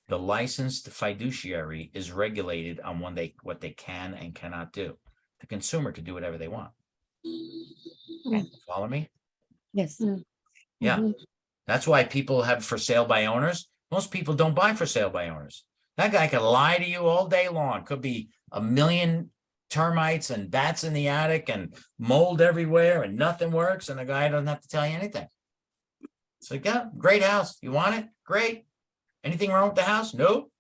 The licensed fiduciary is regulated on what they can and cannot do. The consumer can do whatever they want. Follow me? Yes. Yeah. That's why people have for sale by owners. Most people don't buy for sale by owners. That guy could lie to you all day long. Could be a million termites and bats in the attic and mold everywhere and nothing works, and the guy doesn't have to tell you anything. It's like, yeah, great house. You want it? Great. Anything wrong with the house? Nope.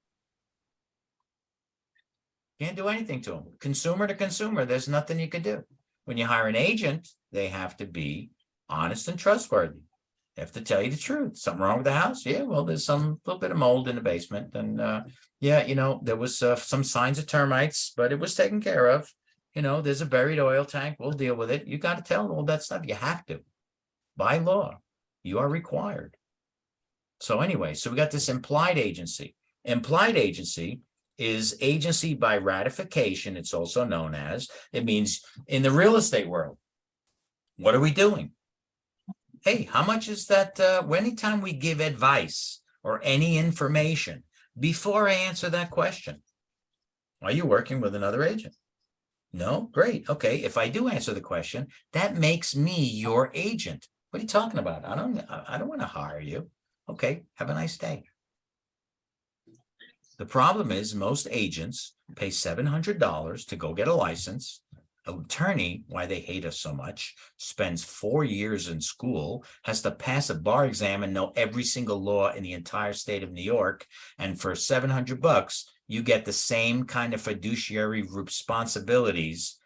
Can't do anything to them. Consumer to consumer, there's nothing you can do. When you hire an agent, they have to be honest and trustworthy. They have to tell you the truth. Something wrong with the house? Yeah, well, there's some little bit of mold in the basement. And yeah, there was some signs of termites, but it was taken care of. There's a buried oil tank. We'll deal with it. You got to tell all that stuff. You have to. By law, you are required. So anyway, so we got this implied agency. Implied agency is agency by ratification. It's also known as. It means in the real estate world, what are we doing? Hey, how much is that? Anytime we give advice or any information, before I answer that question, are you working with another agent? No? Great. Okay. If I do answer the question, that makes me your agent. What are you talking about? I don't want to hire you. Okay. Have a nice day. The problem is most agents pay $700 to go get a license. An attorney, why they hate us so much, spends 4 years in school, has to pass a bar exam and know every single law in the entire state of New York. And for $700, you get the same kind of fiduciary responsibilities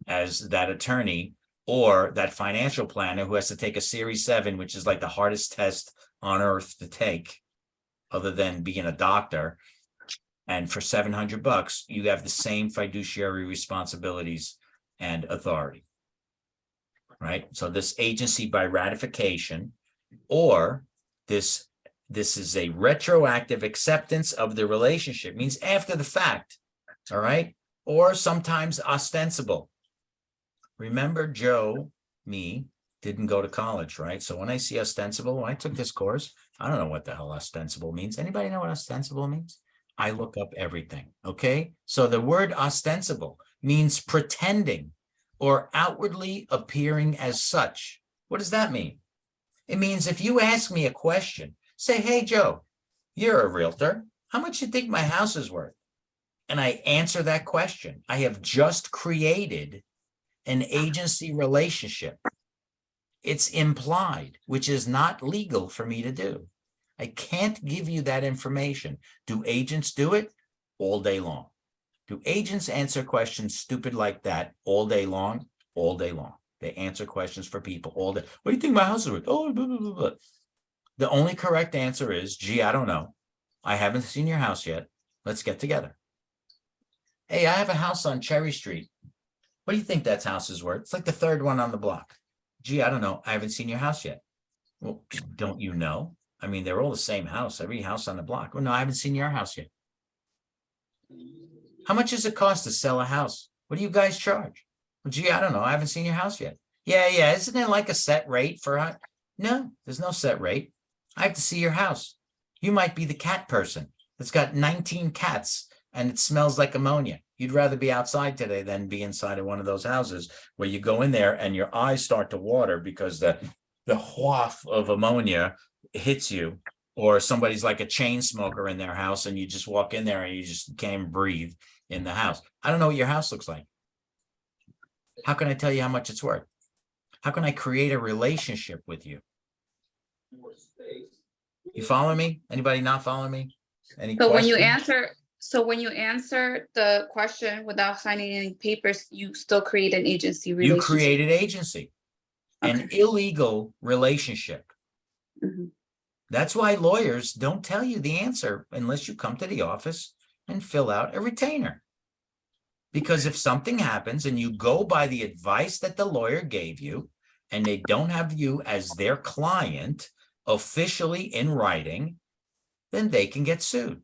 as that attorney or that financial planner who has to take a Series 7, which is like the hardest test on earth to take, other than being a doctor. And for $700, you have the same fiduciary responsibilities and authority, right? So this agency by ratification, or this is a retroactive acceptance of the relationship, means after the fact, all right? Or sometimes ostensible. Remember, Joe, me, didn't go to college, right? So when I see ostensible, when I took this course, I don't know what the hell ostensible means. Anybody know what ostensible means? I look up everything, okay? So the word ostensible means pretending or outwardly appearing as such. What does that mean? It means if you ask me a question, say, hey, Joe, you're a realtor. How much you think my house is worth? And I answer that question. I have just created an agency relationship. It's implied, which is not legal for me to do. I can't give you that information. Do agents do it? All day long. Do agents answer questions stupid like that all day long? All day long. They answer questions for people all day. What do you think my house is worth? Oh, blah, blah, blah, blah. The only correct answer is, gee, I don't know. I haven't seen your house yet. Let's get together. Hey, I have a house on Cherry Street. What do you think that house is worth? It's like the third one on the block. Gee, I don't know. I haven't seen your house yet. Well, don't you know? I mean, they're all the same house, every house on the block. Well, no, I haven't seen your house yet. How much does it cost to sell a house? What do you guys charge? Well, gee, I don't know. I haven't seen your house yet. Yeah. Isn't it like a set rate for? No, there's no set rate. I have to see your house. You might be the cat person that's got 19 cats and it smells like ammonia. You'd rather be outside today than be inside of one of those houses where you go in there and your eyes start to water because the whiff of ammonia hits you, or somebody's like a chain smoker in their house and you just walk in there and you just can't breathe in the house. I don't know what your house looks like. How can I tell you how much it's worth? How can I create a relationship with you? You follow me? Anybody not follow me? Any So when you questions? answer the question without signing any papers, you still create an agency You relationship. created agency, an illegal relationship. Mhm. That's why lawyers don't tell you the answer unless you come to the office and fill out a retainer. Because if something happens and you go by the advice that the lawyer gave you and they don't have you as their client officially in writing, then they can get sued.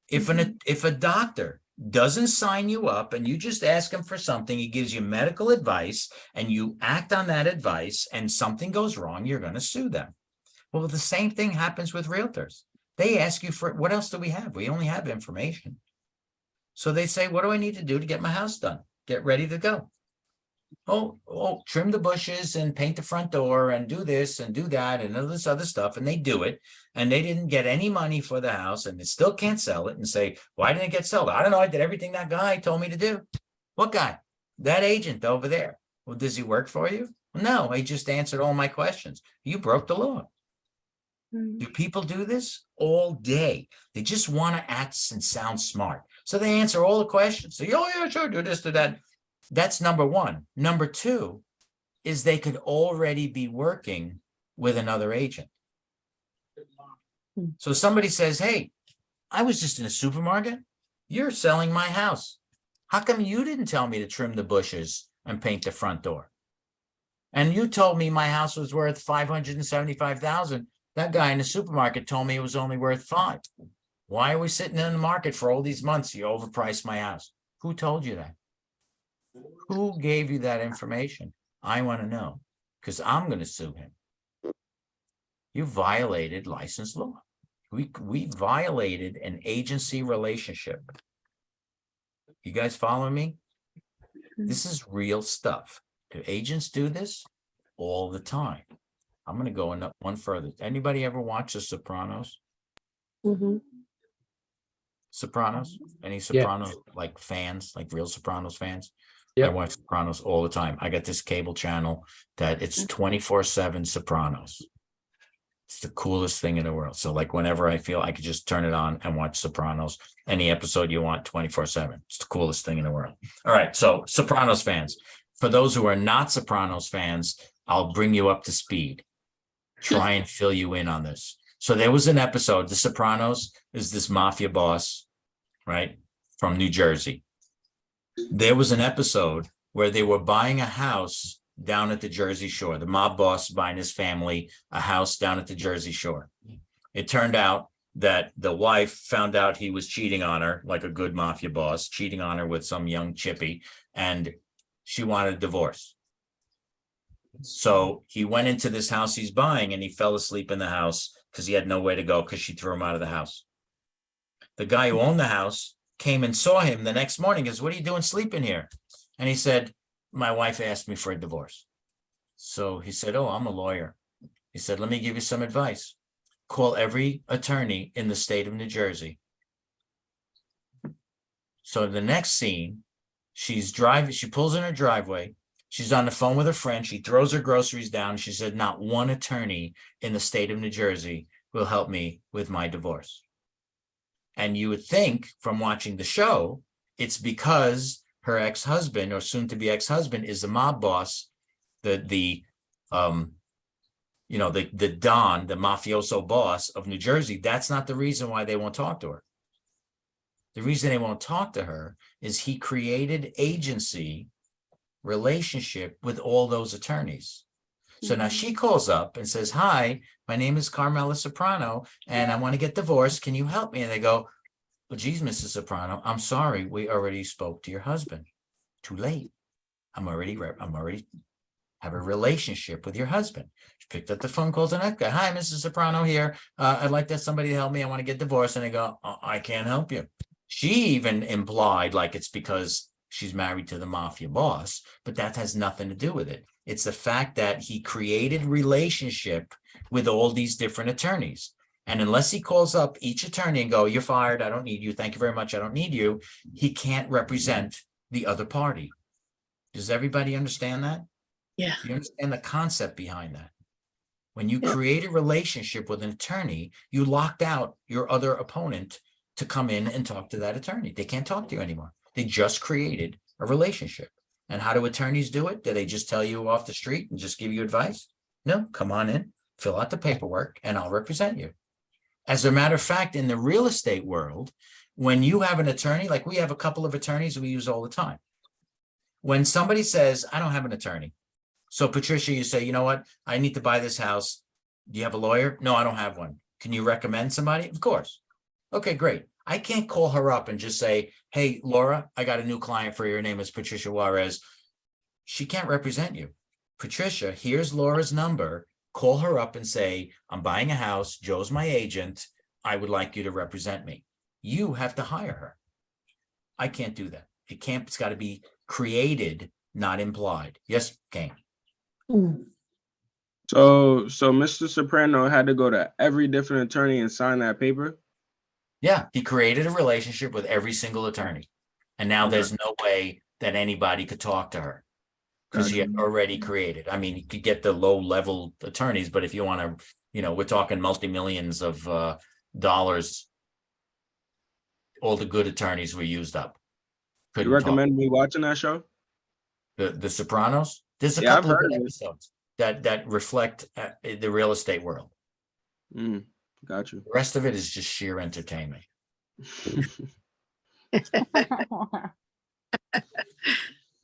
If a doctor doesn't sign you up and you just ask him for something, he gives you medical advice and you act on that advice and something goes wrong, you're going to sue them. Well, the same thing happens with realtors. They ask you for, what else do we have? We only have information. So they say, what do I need to do to get my house done? Get ready to go. Oh, trim the bushes and paint the front door and do this and do that and all this other stuff. And they do it. And they didn't get any money for the house and they still can't sell it and say, why didn't it get sold? I don't know. I did everything that guy told me to do. What guy? That agent over there. Well, does he work for you? No, he just answered all my questions. You broke the law. Mhm. Do people do this all day? They just want to act and sound smart. So they answer all the questions. So, oh, yeah, sure, do this, do that. That's number one. Number two is they could already be working with another agent. So somebody says, hey, I was just in a supermarket. You're selling my house. How come you didn't tell me to trim the bushes and paint the front door? And you told me my house was worth $575,000. That guy in the supermarket told me it was only worth $5. Why are we sitting in the market for all these months? You overpriced my house. Who told you that? Who gave you that information? I want to know, because I'm going to sue him. You violated license law. We violated an agency relationship. You guys follow me? This is real stuff. Do agents do this? All the time. I'm going to go one further. Anybody ever watch The Sopranos? Mhm. Sopranos? Any Sopranos like fans, like real Sopranos fans? I Yeah. watch Sopranos all the time. I got this cable channel that it's 24/7 Sopranos. It's the coolest thing in the world. So like whenever I feel I could just turn it on and watch Sopranos, any episode you want 24/7. It's the coolest thing in the world. All right. So Sopranos fans, for those who are not Sopranos fans, I'll bring you up to speed. Try and fill you in on this. So there was an episode, The Sopranos is this mafia boss, right, from New Jersey. There was an episode where they were buying a house down at the Jersey Shore. The mob boss buying his family a house down at the Jersey Shore. It turned out that the wife found out he was cheating on her, like a good mafia boss, cheating on her with some young chippy, and she wanted a divorce. So he went into this house he's buying and he fell asleep in the house because he had nowhere to go because she threw him out of the house. The guy who owned the house came and saw him the next morning. Goes, what are you doing sleeping here? And he said, my wife asked me for a divorce. So he said, oh, I'm a lawyer. He said, let me give you some advice. Call every attorney in the state of New Jersey. So the next scene, she's driving, she pulls in her driveway. She's on the phone with her friend. She throws her groceries down. She said, not one attorney in the state of New Jersey will help me with my divorce. And you would think from watching the show, it's because her ex-husband or soon to be ex-husband is the mob boss, the Don, the mafioso boss of New Jersey. That's not the reason why they won't talk to her. The reason they won't talk to her is he created agency relationship with all those attorneys. So now she calls up and says, hi, my name is Carmela Soprano, and I want to get divorced. Can you help me? And they go, well, geez, Mrs. Soprano, I'm sorry. We already spoke to your husband. Too late. I'm already have a relationship with your husband. She picked up the phone call to that guy. Hi, Mrs. Soprano here. I'd like to somebody to help me. I want to get divorced. And they go, oh, I can't help you. She even implied like it's because she's married to the mafia boss, but that has nothing to do with it. It's the fact that he created relationship with all these different attorneys. And unless he calls up each attorney and go, you're fired, I don't need you, thank you very much, I don't need you, he can't represent the other party. Does everybody understand that? Yeah. You understand the concept behind that? When you create a relationship with an attorney, you locked out your other opponent to come in and talk to that attorney. They can't talk to you anymore. They just created a relationship. And how do attorneys do it? Do they just tell you off the street and just give you advice? No, come on in, fill out the paperwork, and I'll represent you. As a matter of fact, in the real estate world, when you have an attorney, like we have a couple of attorneys we use all the time. When somebody says, I don't have an attorney. So Patricia, you say, you know what? I need to buy this house. Do you have a lawyer? No, I don't have one. Can you recommend somebody? Of course. Okay, great. I can't call her up and just say, hey, Laura, I got a new client for you. Her name is Patricia Juarez. She can't represent you. Patricia, here's Laura's number. Call her up and say, I'm buying a house. Joe's my agent. I would like you to represent me. You have to hire her. I can't do that. It can't, it's got to be created, not implied. Yes, Kane. So Mr. Soprano had to go to every different attorney and sign that paper? Yeah, he created a relationship with every single attorney. And now there's no way that anybody could talk to her because he had already created. I mean, you could get the low level attorneys, but if you want to, we're talking multi-millions of dollars. All the good attorneys were used up. You recommend me watching that show? The Sopranos. There's a Yeah, I've couple of heard good of it. episodes that reflect the real estate world. Got you. The rest of it is just sheer entertainment.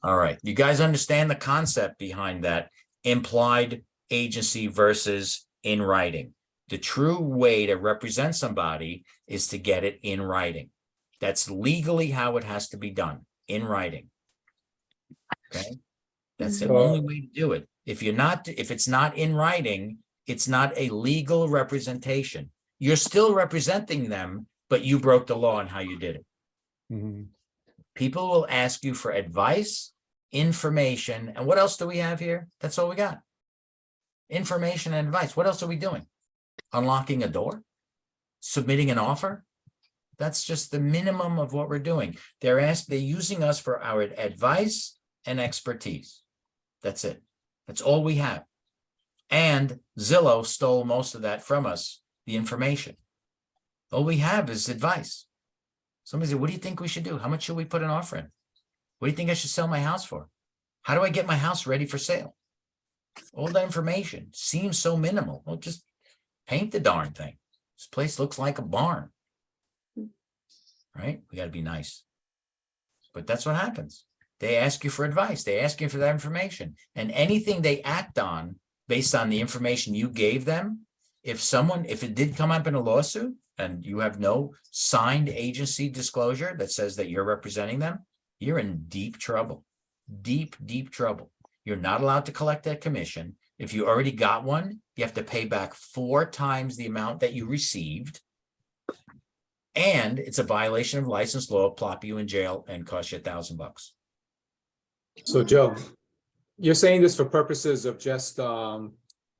All right. You guys understand the concept behind that implied agency versus in writing. The true way to represent somebody is to get it in writing. That's legally how it has to be done, in writing. Okay. That's the only way to do it. If it's not in writing, it's not a legal representation. You're still representing them, but you broke the law on how you did it. Mhm. People will ask you for advice, information, and what else do we have here? That's all we got. Information and advice. What else are we doing? Unlocking a door? Submitting an offer? That's just the minimum of what we're doing. They're using us for our advice and expertise. That's it. That's all we have. And Zillow stole most of that from us, the information. All we have is advice. Somebody said, what do you think we should do? How much should we put an offer in? What do you think I should sell my house for? How do I get my house ready for sale? All that information seems so minimal. Well, just paint the darn thing. This place looks like a barn. Right? We got to be nice. But that's what happens. They ask you for advice. They ask you for that information. And anything they act on based on the information you gave them, if it did come up in a lawsuit and you have no signed agency disclosure that says that you're representing them, you're in deep trouble. Deep, deep trouble. You're not allowed to collect that commission. If you already got one, you have to pay back 4 times the amount that you received. And it's a violation of license law, plop you in jail and cost you $1,000. So Joe, you're saying this for purposes of just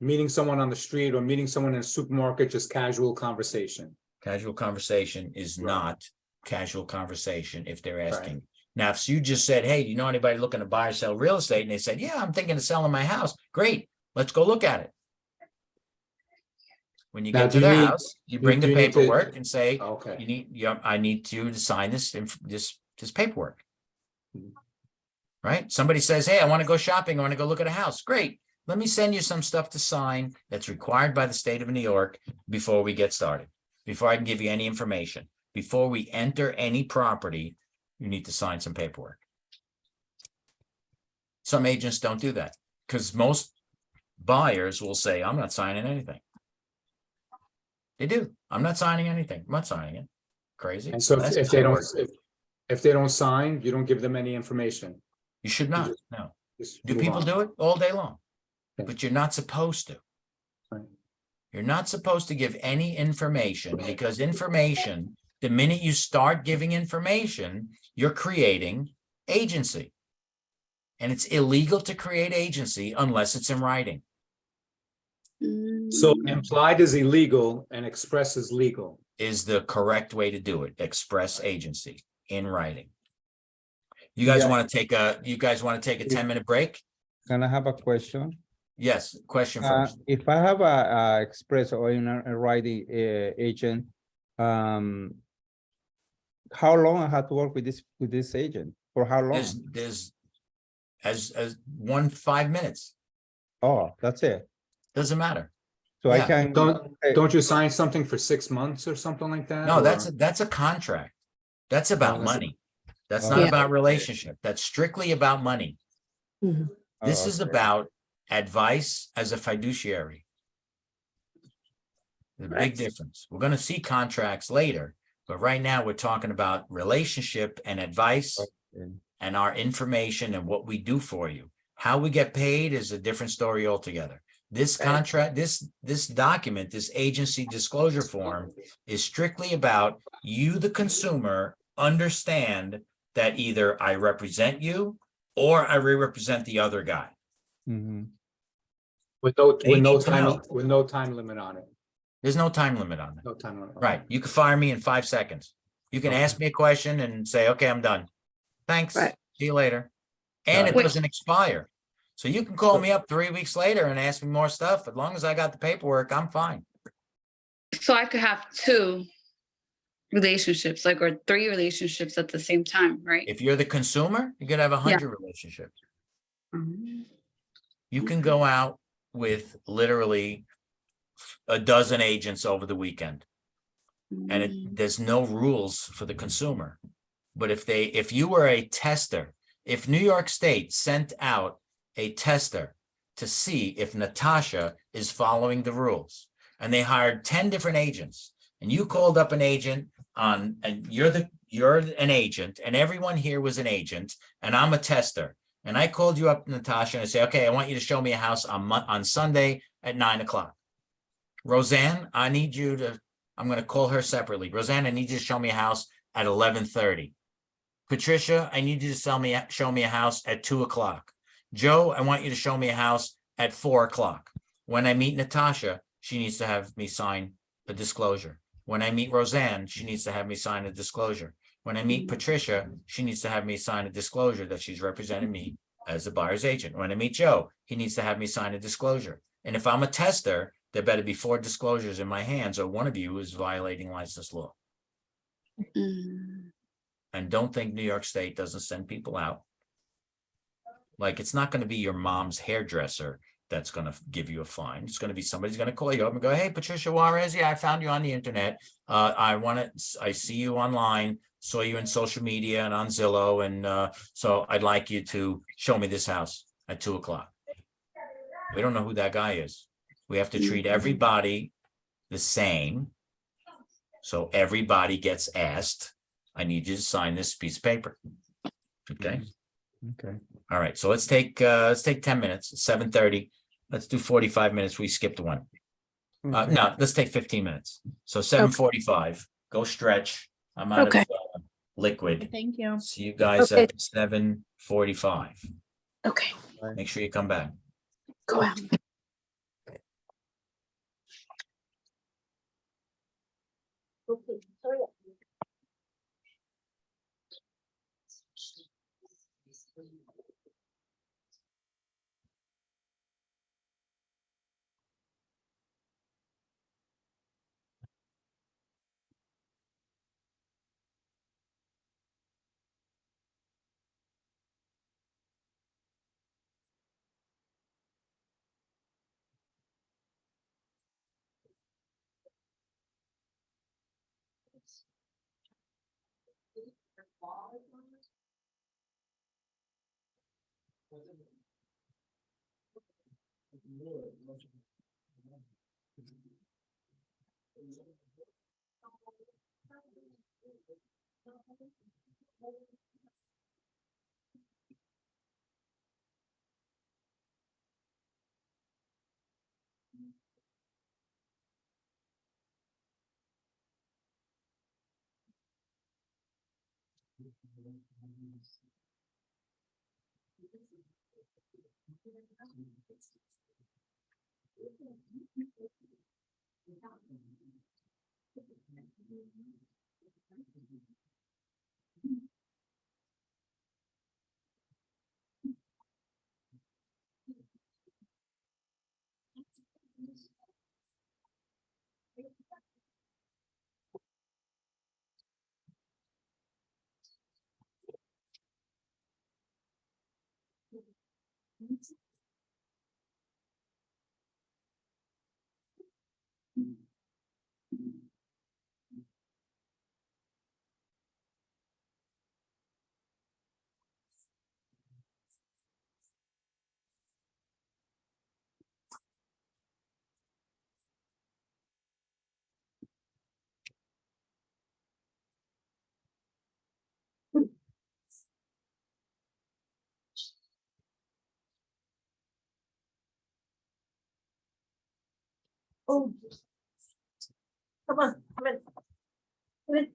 meeting someone on the street or meeting someone in a supermarket, just casual conversation. Casual conversation is Right. not casual conversation if they're Right. asking. Now, if you just said, hey, do you know anybody looking to buy or sell real estate? And they said, yeah, I'm thinking of selling my house. Great. Let's go look at it. When you Now, get do to you their need- house, you bring do the you need to- paperwork and say, Okay. I need you to sign this paperwork. Mhm. Right? Somebody says, hey, I want to go shopping. I want to go look at a house. Great. Let me send you some stuff to sign that's required by the state of New York before we get started, before I can give you any information. Before we enter any property, you need to sign some paperwork. Some agents don't do that because most buyers will say, I'm not signing anything. They do. I'm not signing anything. I'm not signing it. Crazy. And so That's if how they it don't, works. if they don't sign, you don't give them any information. You should not. No. Just Do move people on. do it all day long? Yeah. But you're not supposed to. Right. You're not supposed to give any information because information, the minute you start giving information, you're creating agency. And it's illegal to create agency unless it's in writing. So implied is illegal and express is legal. Is the correct way to do it. Express agency in writing. You guys Yeah. want to take a 10-minute break? Can I have a question? Yes, question first. If I have a express or in a writing agent, how long I have to work with this agent? For how long? There's as 5 minutes. Oh, that's it. Doesn't matter. So I Yeah. can. Don't you sign something for 6 months or something like that? No, or- that's a contract. That's about that's- money. That's Oh, not Yeah. about relationship. That's strictly about money. Mhm. This Oh, is okay. about advice as a fiduciary. The big Right. difference. We're going to see contracts later, but right now we're talking about relationship and advice Okay. and our information and what we do for you. How we get paid is a different story altogether. This contract, this document, this agency disclosure form is strictly about you, the consumer, understand that either I represent you or I represent the other guy. Mhm. With no They need to time, know. with no time limit on it. There's no time limit on that. No time limit. Right. You can fire me in 5 seconds. You can Okay. ask me a question and say, okay, I'm done. Thanks. Right. See you later. And Got it it. doesn't expire. So you can call me up 3 weeks later and ask me more stuff. As long as I got the paperwork, I'm fine. So I could have 2 relationships, like, or 3 relationships at the same time, right? If you're the consumer, you're gonna have 100 relationships. You can go out with literally a dozen agents over the weekend. And there's no rules for the consumer. But if you were a tester, if New York State sent out a tester to see if Natasha is following the rules, and they hired 10 different agents, and you called up an agent and you're an agent, and everyone here was an agent, and I'm a tester, and I called you up, Natasha, and I say, okay, I want you to show me a house on Sunday at 9 o'clock. Roseanne, I'm going to call her separately. Roseanne, I need you to show me a house at 11:30. Patricia, I need you to show me a house at 2 o'clock. Joe, I want you to show me a house at 4 o'clock. When I meet Natasha, she needs to have me sign a disclosure. When I meet Roseanne, she needs to have me sign a disclosure. When I meet Patricia, she needs to have me sign a disclosure that she's representing me as a buyer's agent. When I meet Joe, he needs to have me sign a disclosure. And if I'm a tester, there better be 4 disclosures in my hands, or one of you is violating license law. And don't think New York State doesn't send people out. Like, it's not going to be your mom's hairdresser that's going to give you a fine. It's going to be somebody's going to call you up and go, hey, Patricia Juarez, yeah, I found you on the internet. I see you online, saw you in social media and on Zillow. And so I'd like you to show me this house at 2 o'clock. We don't know who that guy is. We have to treat everybody the same. So everybody gets asked, I need you to sign this piece of paper. Okay. Okay. All right. So let's take 10 minutes, 7:30. Let's do 45 minutes. We skipped one. No, let's take 15 minutes. So 7:45, go stretch. I'm out of liquid. Thank you. See you guys Okay. at 7:45. Okay, Make sure you come back. go out. Oh, come on, come in. Come in.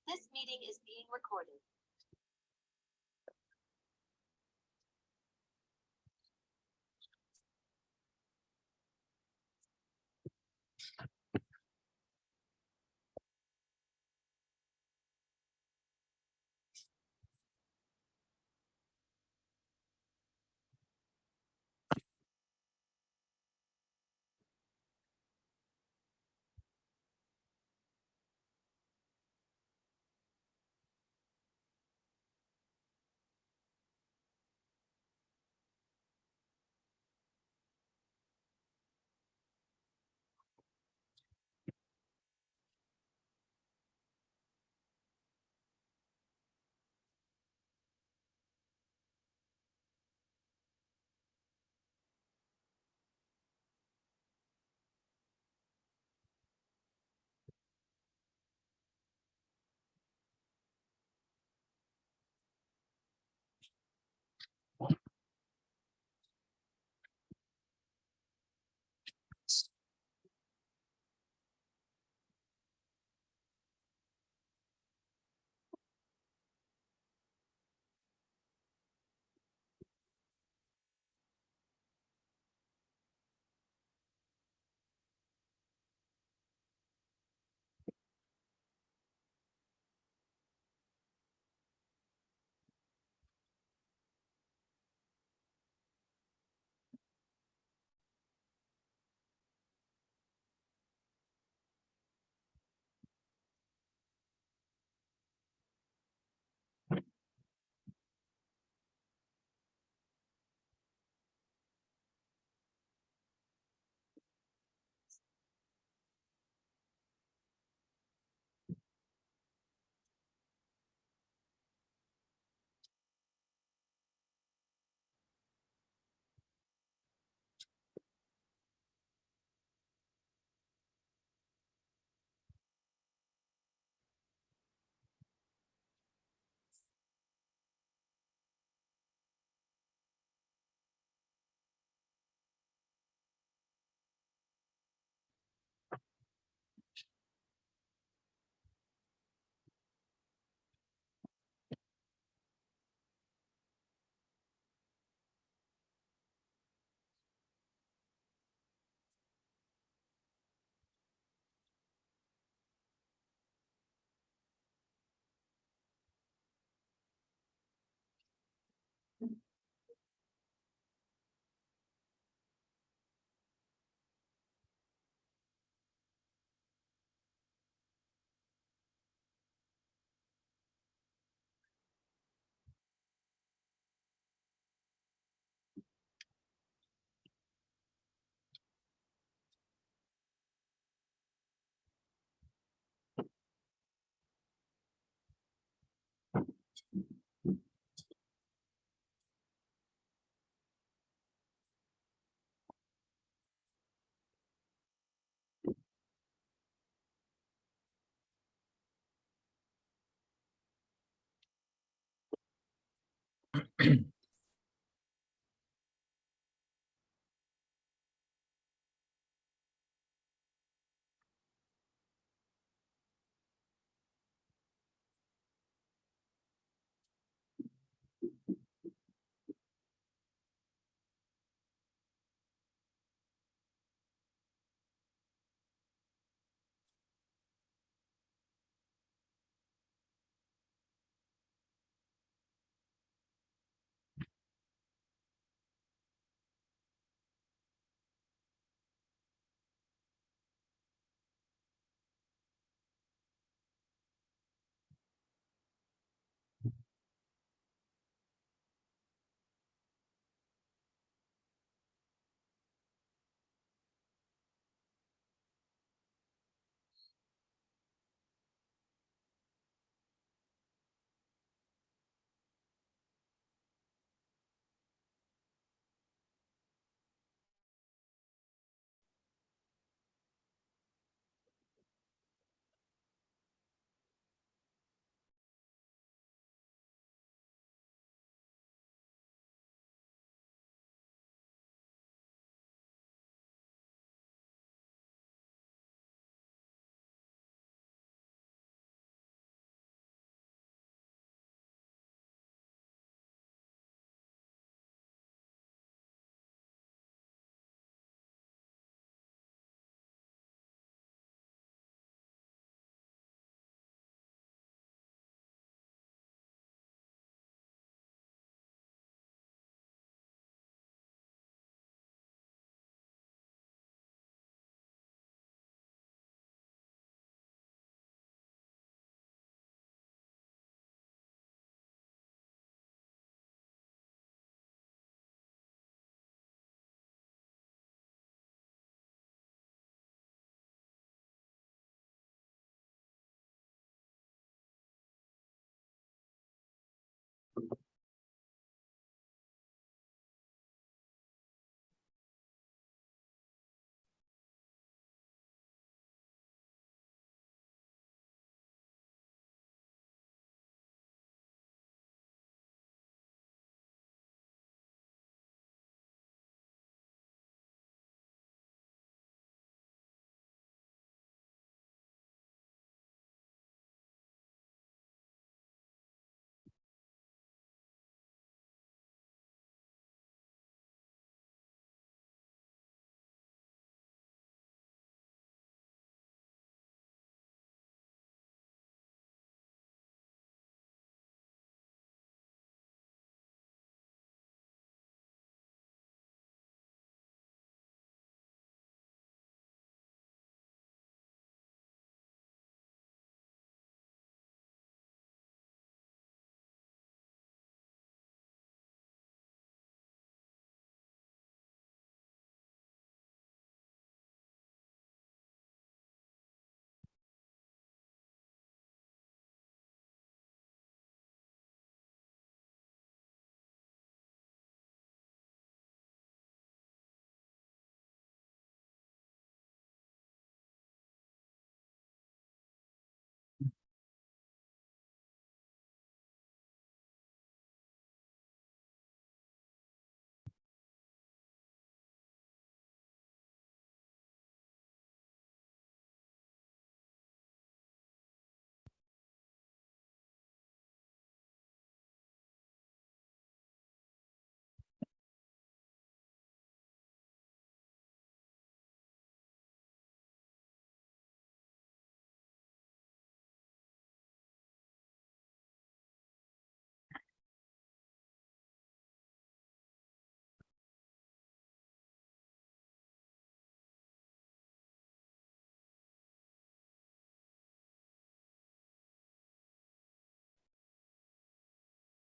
This meeting is being recorded.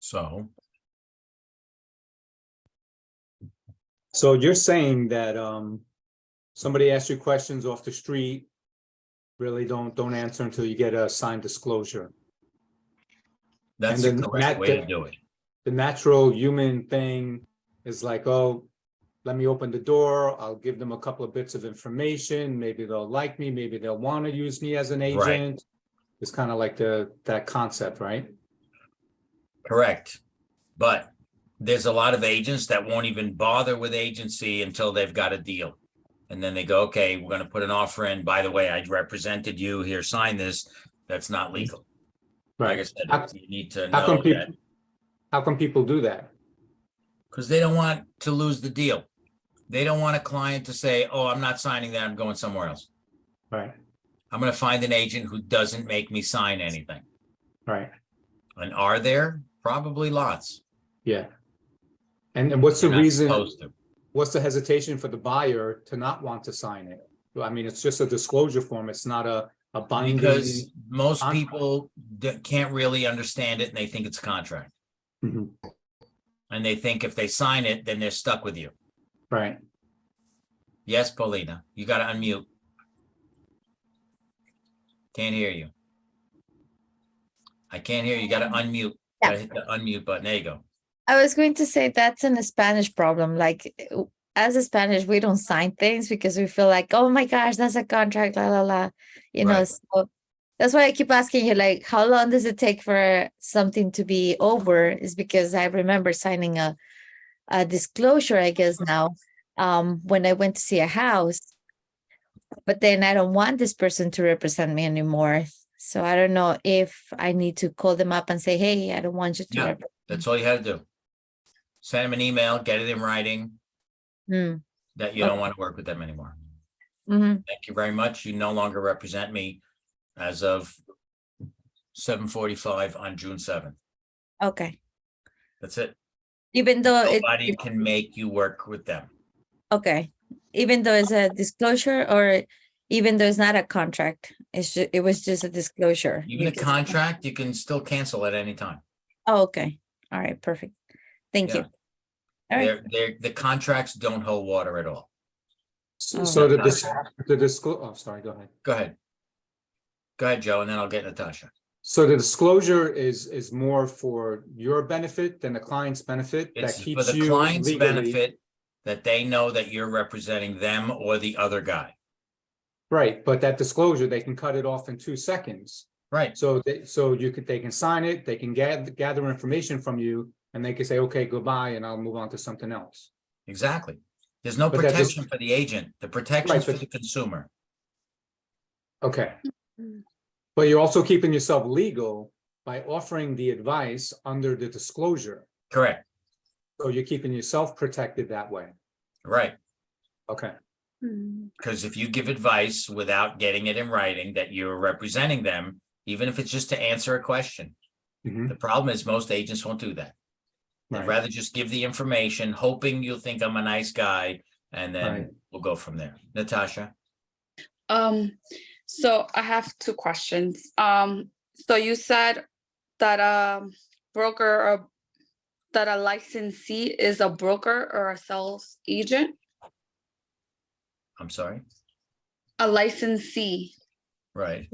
So, So you're saying that somebody asks you questions off the street, really don't answer until you get a signed disclosure. that's And the then correct way to do it. The natural human thing is like, oh, let me open the door. I'll give them a couple of bits of information. Maybe they'll like me. Maybe they'll want to use me as an Right. agent. It's kind of like that concept, right? Correct. But there's a lot of agents that won't even bother with agency until they've got a deal. And then they go, okay, we're going to put an offer in. By the way, I represented you here, sign this. That's not legal. Like I Right. said, you need to How come know people, that how come people do that? because they don't want to lose the deal. They don't want a client to say, oh, I'm not signing that. I'm going somewhere else. Right, I'm going to find an agent who doesn't make me sign anything. right, And are there? Probably lots. yeah. And what's the You're not reason, supposed to. what's the hesitation for the buyer to not want to sign it? Well, I mean, it's just a disclosure form. It's not a binding. Because most contract. people can't really understand it and they think it's a contract. Mhm. And they think if they sign it, then they're stuck with you. Right, Yes, Paulina, you got to unmute. Can't hear you. I can't hear you. You got to unmute. Yeah. Got to hit the unmute button. There you go. I was going to say that's a Spanish problem. Like as a Spanish, we don't sign things because we feel like, oh my gosh, that's a contract, la la la. You know, Right. so that's why I keep asking you, like, how long does it take for something to be over? Is because I remember signing a disclosure, I guess now, when I went to see a house. But then I don't want this person to represent me anymore. So I don't know if I need to call them up and say, hey, I don't want you to Yeah. represent. That's all you had to do. Send them an email, get it in writing Mm, that you don't Okay. want to work with them anymore. mhm. Thank you very much. You no longer represent me as of 7:45 on June 7th. Okay. That's it. Even though Nobody can make you work with them. okay, even though it's a disclosure or even though it's not a contract, it was just a disclosure. Even You a just- contract, you can still cancel at any time. Oh, okay. All right, perfect. Thank you. All right. The contracts don't hold water at all. so Oh. so the disclose, oh, sorry, go ahead. Go ahead. Go ahead, Joe, and then I'll get Natasha. So the disclosure is more for your benefit than the client's benefit that It's for keeps the you client's legally. benefit that they know that you're representing them or the other guy. Right, but that disclosure, they can cut it off in 2 seconds. Right. So they can sign it, they can gather information from you, and they can say, okay, goodbye, and I'll move on to something else. Exactly. There's no But that protection for the agent. The protection's for but- the consumer. Okay. But you're also keeping yourself legal by offering the advice under the disclosure. Correct. So you're keeping yourself protected that way. Right. Okay, Because if you give advice without getting it in writing that you're representing them, even if it's just to answer a question, Mhm. the problem is most agents won't do that. They'd Right. rather just give the information, hoping you'll think I'm a nice guy, and then Right. we'll go from there. Natasha? So I have 2 questions. So you said that a broker or that a licensee is a broker or a sales agent? I'm sorry? A licensee Right.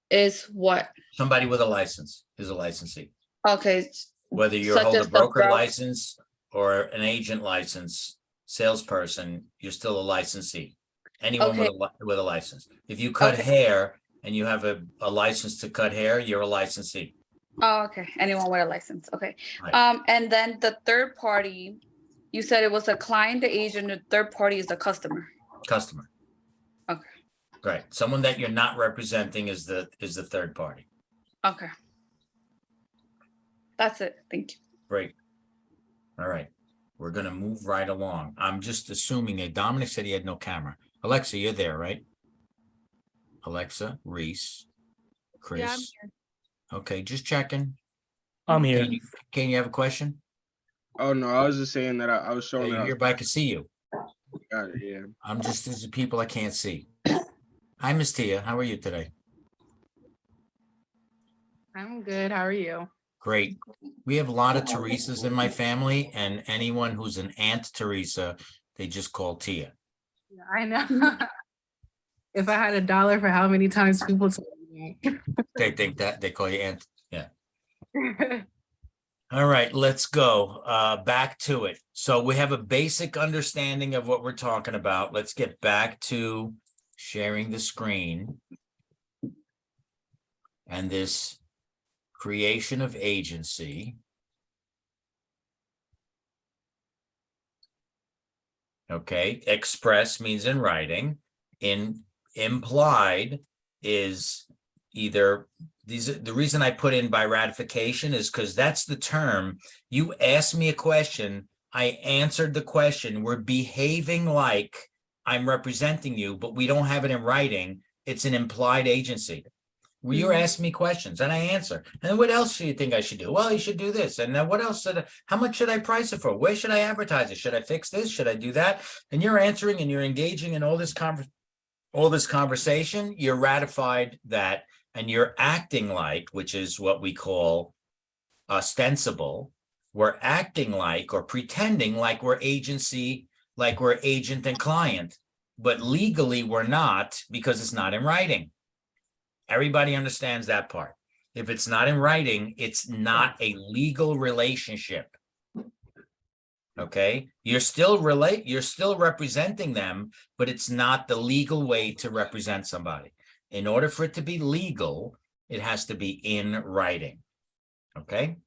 is what? Somebody with a license is a licensee. Okay, Whether you Such hold as a the broker bro- license or an agent license, salesperson, you're still a licensee. Anyone with with a license. If you cut Okay. hair and you have a license to cut hair, you're a licensee. oh, okay, anyone with a license, okay. Right. And then the third party, you said it was a client, the agent, the third party is the customer. Customer. Okay. Right. Someone that you're not representing is the third party. Okay. That's it, thank you. Great. All right. We're gonna move right along. I'm just assuming that Dominic said he had no camera. Alexa, you're there, right? Alexa, Reese, Chris. Okay, just checking. I'm here. Can you have a question? Oh, no, I was just saying that I was Yeah, showing that. Hereby I can see you. Got it, yeah. I'm just, there's people I can't see. Hi, Miss Tia. How are you today? I'm good. How are you? Great. We have a lot of Teresas in my family, and anyone who's an Aunt Teresa, they just call Tia. Yeah, I know. If I had $1 for how many times people told me They think that they call you Aunt. that. All right, let's go. Back to it. So we have a basic understanding of what we're talking about. Let's get back to sharing the screen. And this creation of agency. Okay, express means in writing. Implied is either the reason I put in by ratification is because that's the term. You asked me a question, I answered the question. We're behaving like I'm representing you, but we don't have it in writing. It's an implied agency. Well, you're asking me questions and I answer. And what else do you think I should do? Well, you should do this. And then what else? How much should I price it for? Where should I advertise it? Should I fix this? Should I do that? And you're answering and you're engaging in all this conversation. You're ratified that, and you're acting like, which is what we call ostensible. We're acting like or pretending like we're agency, like we're agent and client, but legally we're not because it's not in writing. Everybody understands that part. If it's not in writing, it's not a legal relationship. Okay, you're still representing them, but it's not the legal way to represent somebody. In order for it to be legal, it has to be in writing. Okay,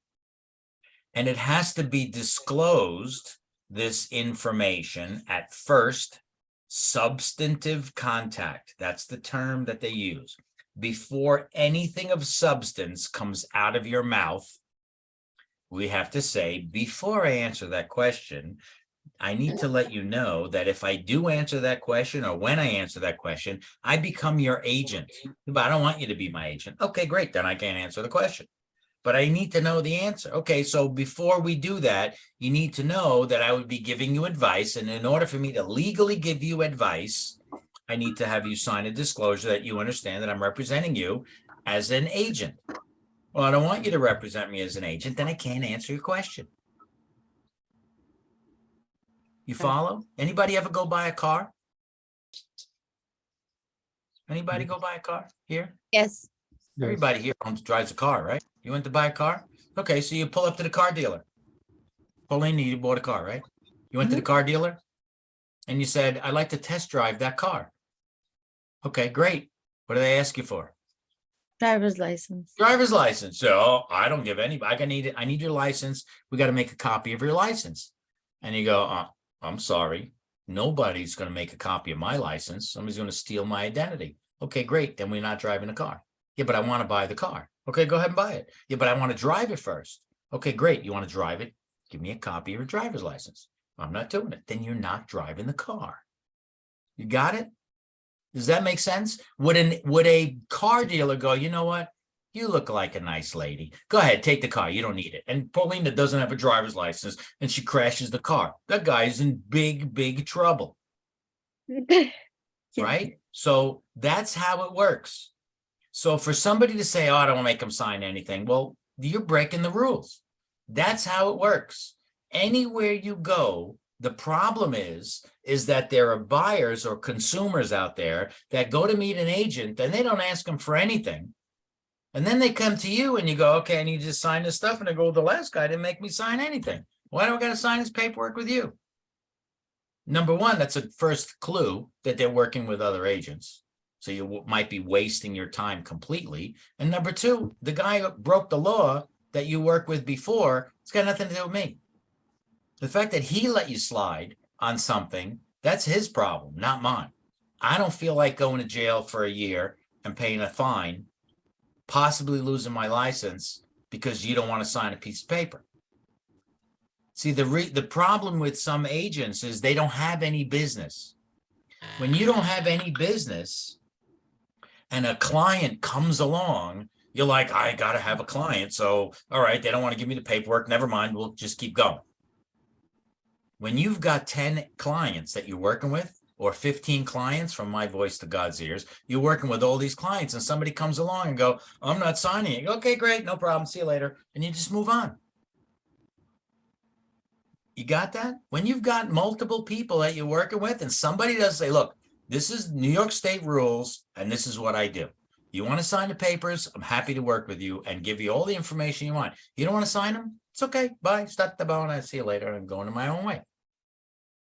and it has to be disclosed, this information, at first substantive contact. That's the term that they use. Before anything of substance comes out of your mouth, we have to say, before I answer that question, I need to let you know that if I do answer that question, or when I answer that question, I become your agent. But I don't want you to be my agent. Okay, great. Then I can't answer the question. But I need to know the answer. Okay, so before we do that, you need to know that I would be giving you advice. And in order for me to legally give you advice, I need to have you sign a disclosure that you understand that I'm representing you as an agent. Well, I don't want you to represent me as an agent, then I can't answer your question. You follow? Anybody ever go buy a car? Anybody go buy a car here? Yes. Everybody here drives a car, right? You went to buy a car? Okay, so you pull up to the car dealer. Pauline, you bought a car, right? You went to the car dealer and you said, I'd like to test drive that car. Okay, great. What do they ask you for? Driver's license. Driver's license. So I don't give anybody. I need your license. We got to make a copy of your license. And you go, I'm sorry. Nobody's going to make a copy of my license. Somebody's going to steal my identity. Okay, great. Then we're not driving the car. Yeah, but I want to buy the car. Okay, go ahead and buy it. Yeah, but I want to drive it first. Okay, great. You want to drive it? Give me a copy of your driver's license. I'm not doing it. Then you're not driving the car. You got it? Does that make sense? Would a car dealer go, you know what? You look like a nice lady. Go ahead, take the car. You don't need it. And Paulina doesn't have a driver's license and she crashes the car. That guy's in big, big trouble. Right? So that's how it works. So for somebody to say, oh, I don't want to make them sign anything. Well, you're breaking the rules. That's how it works. Anywhere you go, the problem is that there are buyers or consumers out there that go to meet an agent and they don't ask them for anything. And then they come to you and you go, okay, I need you to sign this stuff. And they go, the last guy didn't make me sign anything. Why do I got to sign his paperwork with you? Number one, that's a first clue that they're working with other agents. So you might be wasting your time completely. And number two, the guy who broke the law that you worked with before, it's got nothing to do with me. The fact that he let you slide on something, that's his problem, not mine. I don't feel like going to jail for a year and paying a fine, possibly losing my license because you don't want to sign a piece of paper. See, the problem with some agents is they don't have any business. When you don't have any business and a client comes along, you're like, I got to have a client. So, all right, they don't want to give me the paperwork. Never mind. We'll just keep going. When you've got 10 clients that you're working with, or 15 clients, from my voice to God's ears, you're working with all these clients and somebody comes along and go, I'm not signing it. Okay, great. No problem. See you later. And you just move on. You got that? When you've got multiple people that you're working with and somebody does say, look, this is New York State rules and this is what I do. You want to sign the papers? I'm happy to work with you and give you all the information you want. You don't want to sign them? It's okay. Bye. Start the bone. I see you later. I'm going to my own way.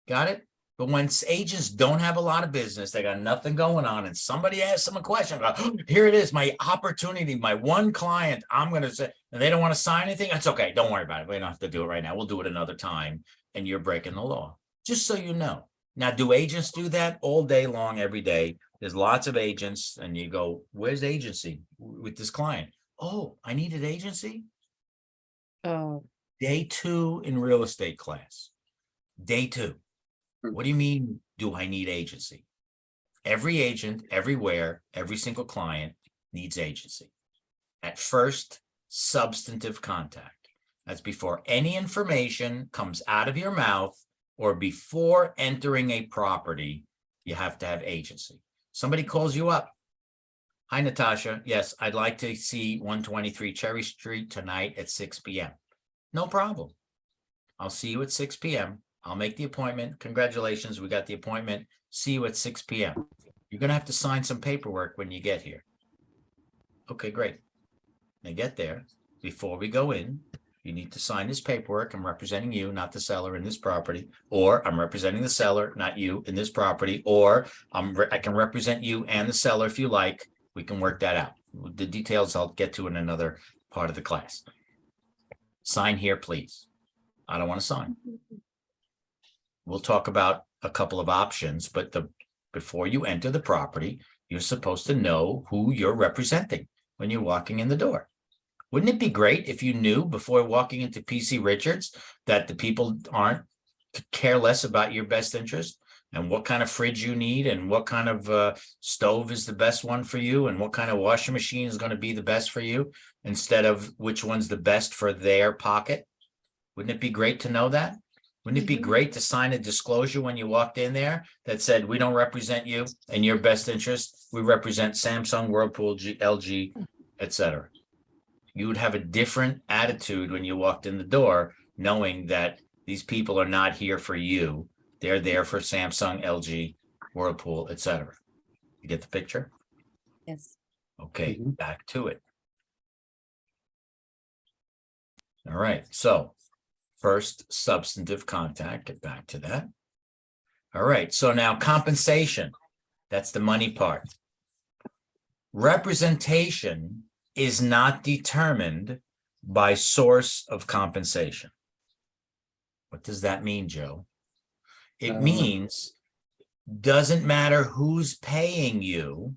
Got it? But when agents don't have a lot of business, they got nothing going on, and somebody asks them a question, about, oh, here it is, my opportunity, my one client, I'm going to say, and they don't want to sign anything, that's okay. Don't worry about it. We don't have to do it right now. We'll do it another time, and you're breaking the law. Just so you know. Now, do agents do that all day long, every day? There's lots of agents and you go, where's agency with this client? Oh, I needed agency? Oh, Day 2 in real estate class. Day 2. What do you mean, do I need agency? Every agent, everywhere, every single client needs agency. At first, substantive contact. That's before any information comes out of your mouth or before entering a property, you have to have agency. Somebody calls you up. Hi, Natasha. Yes, I'd like to see 123 Cherry Street tonight at 6 p.m. No problem. I'll see you at 6 p.m. I'll make the appointment. Congratulations, we got the appointment. See you at 6 p.m. You're going to have to sign some paperwork when you get here. Okay, great. They get there. Before we go in, you need to sign this paperwork. I'm representing you, not the seller in this property, or I'm representing the seller, not you in this property, or I can represent you and the seller if you like. We can work that out. The details I'll get to in another part of the class. Sign here, please. I don't want to sign. We'll talk about a couple of options, but before you enter the property, you're supposed to know who you're representing when you're walking in the door. Wouldn't it be great if you knew before walking into PC Richards that the people care less about your best interest and what kind of fridge you need and what kind of stove is the best one for you and what kind of washing machine is going to be the best for you instead of which one's the best for their pocket? Wouldn't it be great to know that? Wouldn't it be great to sign a disclosure when you walked in there that said, we don't represent you and your best interest. We represent Samsung, Whirlpool, LG, etc. You would have a different attitude when you walked in the door, knowing that these people are not here for you. They're there for Samsung, LG, Whirlpool, etc. You get the picture? yes. Okay, back to it. All right, so first substantive contact, get back to that. All right, so now compensation, that's the money part. Representation is not determined by source of compensation. What does that mean, Joe? It means doesn't matter who's paying you,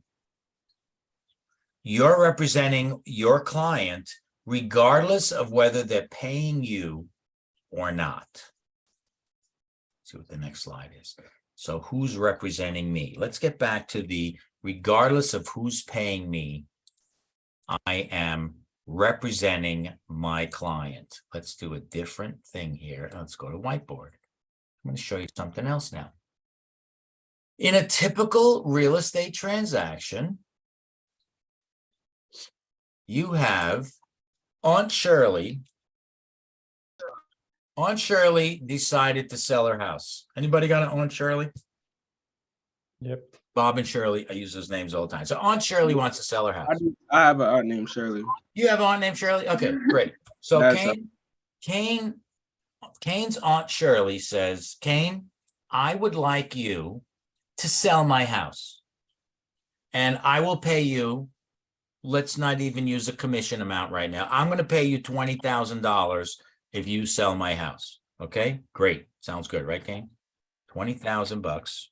you're representing your client regardless of whether they're paying you or not. Let's see what the next slide is. So who's representing me? Let's get back to the regardless of who's paying me, I am representing my client. Let's do a different thing here. Let's go to whiteboard. I'm going to show you something else now. In a typical real estate transaction, you have Aunt Shirley. Aunt Shirley decided to sell her house. Anybody got an Aunt Shirley? Yep. Bob and Shirley, I use those names all the time. So Aunt Shirley wants to sell her house. I have an aunt named Shirley. You have an aunt named Shirley? Okay, great. So Kane's Aunt Shirley says, Kane, I would like you to sell my house. And I will pay you, let's not even use a commission amount right now. I'm going to pay you $20,000 if you sell my house. Okay, great. Sounds good, right, Kane? $20,000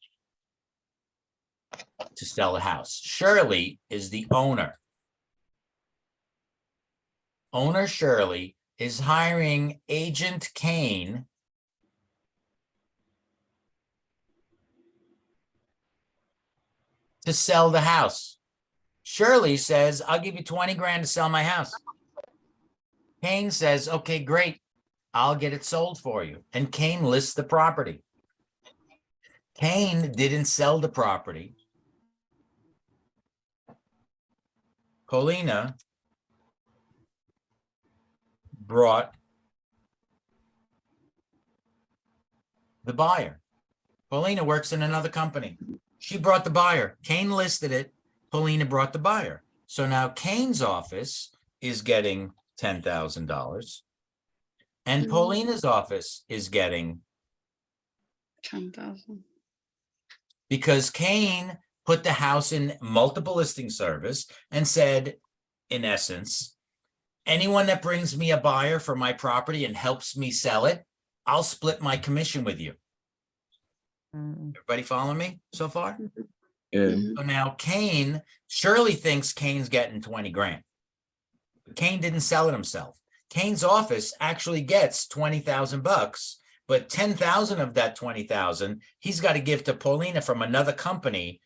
to sell a house. Shirley is the owner. Owner Shirley is hiring Agent Kane to sell the house. Shirley says, I'll give you 20 grand to sell my house. Kane says, okay, great. I'll get it sold for you. And Kane lists the property. Kane didn't sell the property. Paulina brought the buyer. Paulina works in another company. She brought the buyer. Kane listed it. Paulina brought the buyer. So now Kane's office is getting $10,000 and Paulina's office is getting 10,000. because Kane put the house in multiple listing service and said, in essence, anyone that brings me a buyer for my property and helps me sell it, I'll split my commission with you. Mm. Everybody follow me so far? Yeah. So now Kane, Shirley thinks Kane's getting 20 grand. Kane didn't sell it himself. Kane's office actually gets 20,000 bucks, but 10,000 of that 20,000, he's got to give to Paulina from another company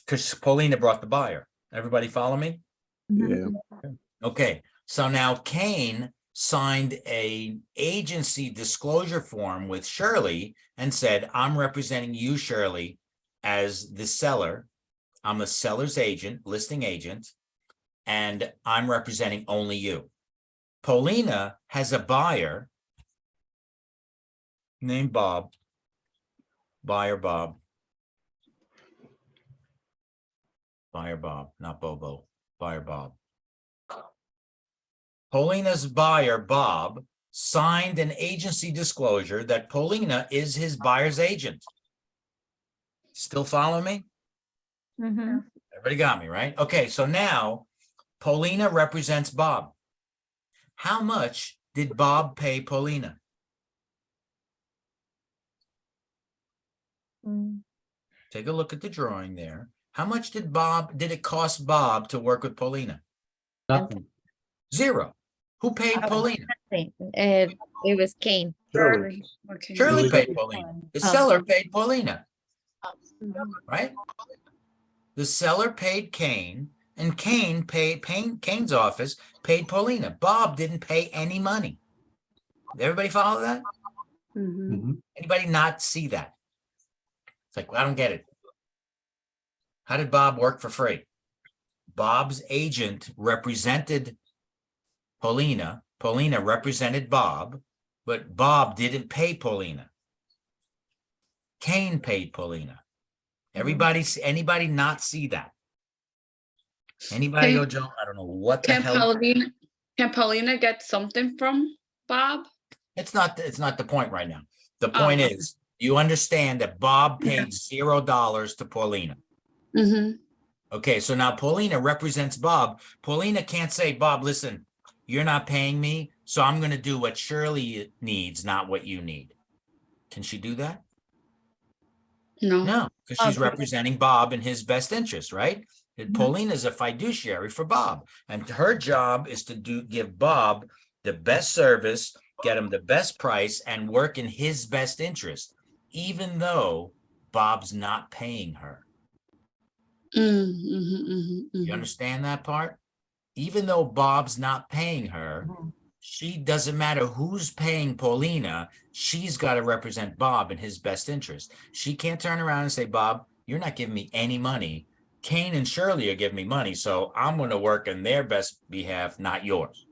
because Paulina brought the buyer. Everybody follow me? Yeah. Okay. So now Kane signed a agency disclosure form with Shirley and said, I'm representing you, Shirley, as the seller. I'm the seller's agent, listing agent, and I'm representing only you. Paulina has a buyer named Bob, buyer Bob, not Bobo, buyer Bob. Paulina's buyer, Bob, signed an agency disclosure that Paulina is his buyer's agent. Still follow me? Mhm. Everybody got me, right? Okay, so now Paulina represents Bob. How much did Bob pay Paulina? Mm. Take a look at the drawing there. How much did it cost Bob to work with Paulina? Nothing. Zero. Who paid Oh. Paulina? It was Kane. Shirley. Okay. Shirley Shirley paid paid Paulina. The Oh. seller paid Paulina, Mhm. right? The seller paid Kane, and Kane's office paid Paulina. Bob didn't pay any money. Everybody follow that? Mhm. Mhm. Anybody not see that? It's like, well, I don't get it. How did Bob work for free? Bob's agent represented Paulina. Paulina represented Bob, but Bob didn't pay Paulina. Kane paid Paulina. Anybody not see that? Anybody Can- go, Joe? I don't know what the hell. Can Paulina get something from Bob? It's not the point right now. The point okay. is, you understand that Bob paid $0 to Paulina. Mm-hmm. Okay, so now Paulina represents Bob. Paulina can't say, Bob, listen, you're not paying me, so I'm going to do what Shirley needs, not what you need. Can she do that? No. No, because she's Okay. representing Bob in his best interest, right? Paulina is a fiduciary for Bob, and her job is to give Bob the best service, get him the best price, and work in his best interest, even though Bob's not paying her. You understand that part? Even though Bob's not paying her, she doesn't matter who's paying Paulina. She's got to represent Bob in his best interest. She can't turn around and say, Bob, you're not giving me any money. Kane and Shirley are giving me money, so I'm going to work on their best behalf, not yours.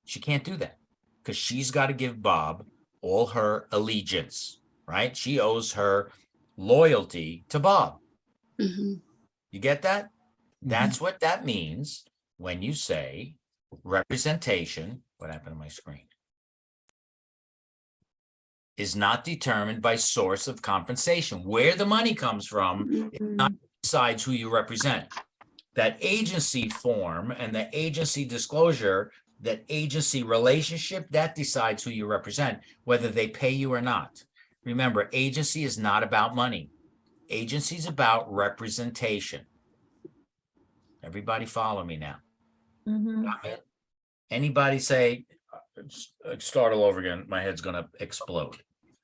She can't do that because she's got to give Bob all her allegiance, right? She owes her loyalty to Bob. Mm-hmm. You get that? That's what that means when you say representation. What happened to my screen? Is not determined by source of compensation. Where the money comes from, it not decides who you represent. That agency form and the agency disclosure, that agency relationship, that decides who you represent, whether they pay you or not. Remember, agency is not about money. Agency is about representation. Everybody follow me now. Mhm. Got it? Anybody say, start all over again? My head's going to explode.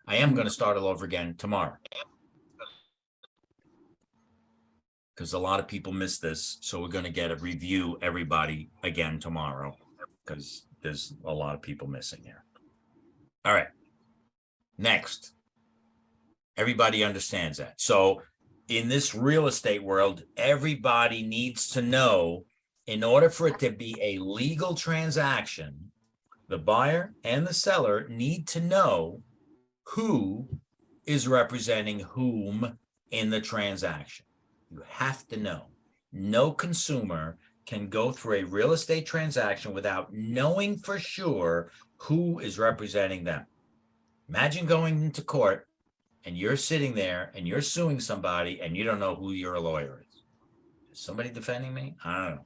I am going to start all over again tomorrow. Because a lot of people miss this. So we're going to get a review everybody again tomorrow. Because there's a lot of people missing here. All right. Next. Everybody understands that. So in this real estate world, everybody needs to know, in order for it to be a legal transaction, the buyer and the seller need to know who is representing whom in the transaction. You have to know. No consumer can go through a real estate transaction without knowing for sure who is representing them. Imagine going into court and you're sitting there and you're suing somebody and you don't know who your lawyer is. Is somebody defending me? I don't know.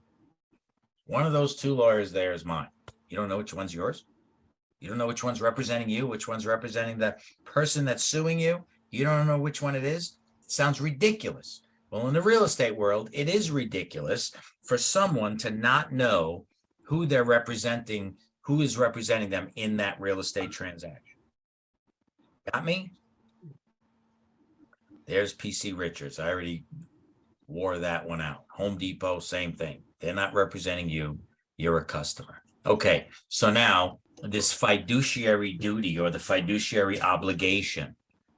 One of those two lawyers there is mine. You don't know which one's yours? You don't know which one's representing you, which one's representing the person that's suing you? You don't know which one it is? It sounds ridiculous. Well, in the real estate world, it is ridiculous for someone to not know who they're representing, who is representing them in that real estate transaction. Got me? There's PC Richards. I already wore that one out. Home Depot, same thing. They're not representing you. You're a customer. Okay, so now this fiduciary duty or the fiduciary obligation,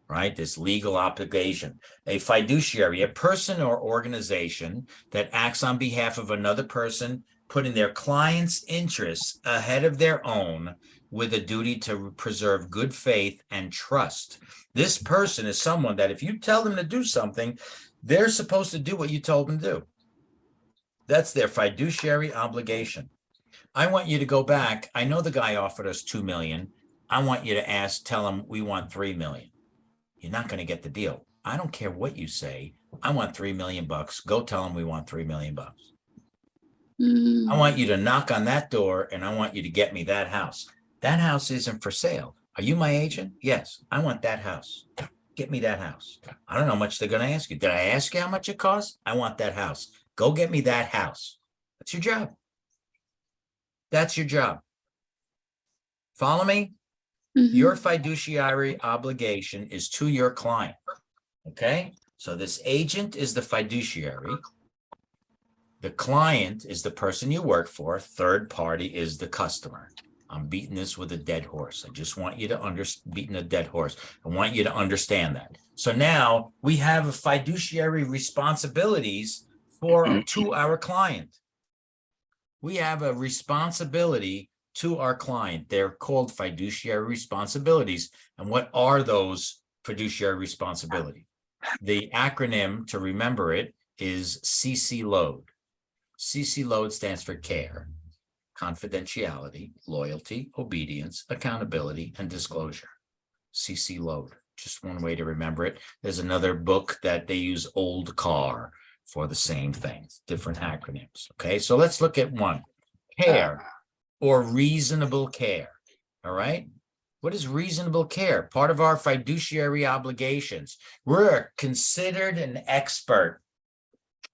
right? This legal obligation. A fiduciary, a person or organization that acts on behalf of another person, putting their client's interests ahead of their own with a duty to preserve good faith and trust. This person is someone that if you tell them to do something, they're supposed to do what you told them to do. That's their fiduciary obligation. I want you to go back. I know the guy offered us 2 million. I want you to tell him we want 3 million. You're not going to get the deal. I don't care what you say. I want 3 million bucks. Go tell him we want 3 million bucks. I want you to knock on that door and I want you to get me that house. That house isn't for sale. Are you my agent? Yes. I want that house. Get me that house. I don't know how much they're going to ask you. Did I ask you how much it costs? I want that house. Go get me that house. That's your job. That's your job. Follow me? Your fiduciary obligation is to your client. Okay? So this agent is the fiduciary. The client is the person you work for. Third party is the customer. I'm beating this with a dead horse. I just want you to beating a dead horse. I want you to understand that. So now we have fiduciary responsibilities to our client. We have a responsibility to our client. They're called fiduciary responsibilities. And what are those fiduciary responsibilities? The acronym to remember it is CC LOAD. CC LOAD stands for care, confidentiality, loyalty, obedience, accountability, and disclosure. CC LOAD, just one way to remember it. There's another book that they use, Old Car, for the same things, different acronyms. Okay, so let's look at one. Care or reasonable care. All right. What is reasonable care? Part of our fiduciary obligations. We're considered an expert.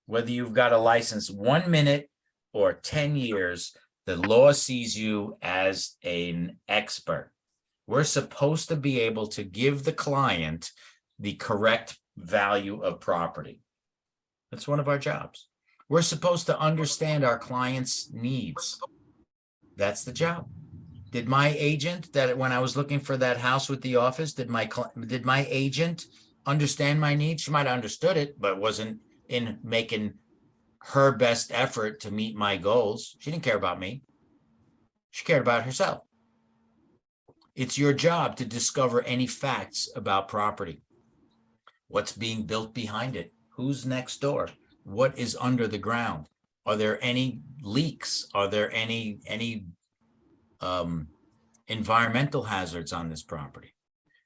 Whether you've got a license 1 minute or 10 years, the law sees you as an expert. We're supposed to be able to give the client the correct value of property. That's one of our jobs. We're supposed to understand our client's needs. That's the job. Did my agent, that when I was looking for that house with the office, did my agent understand my needs? She might have understood it, but wasn't in making her best effort to meet my goals. She didn't care about me. She cared about herself. It's your job to discover any facts about property. What's being built behind it? Who's next door? What is under the ground? Are there any leaks? Are there any environmental hazards on this property?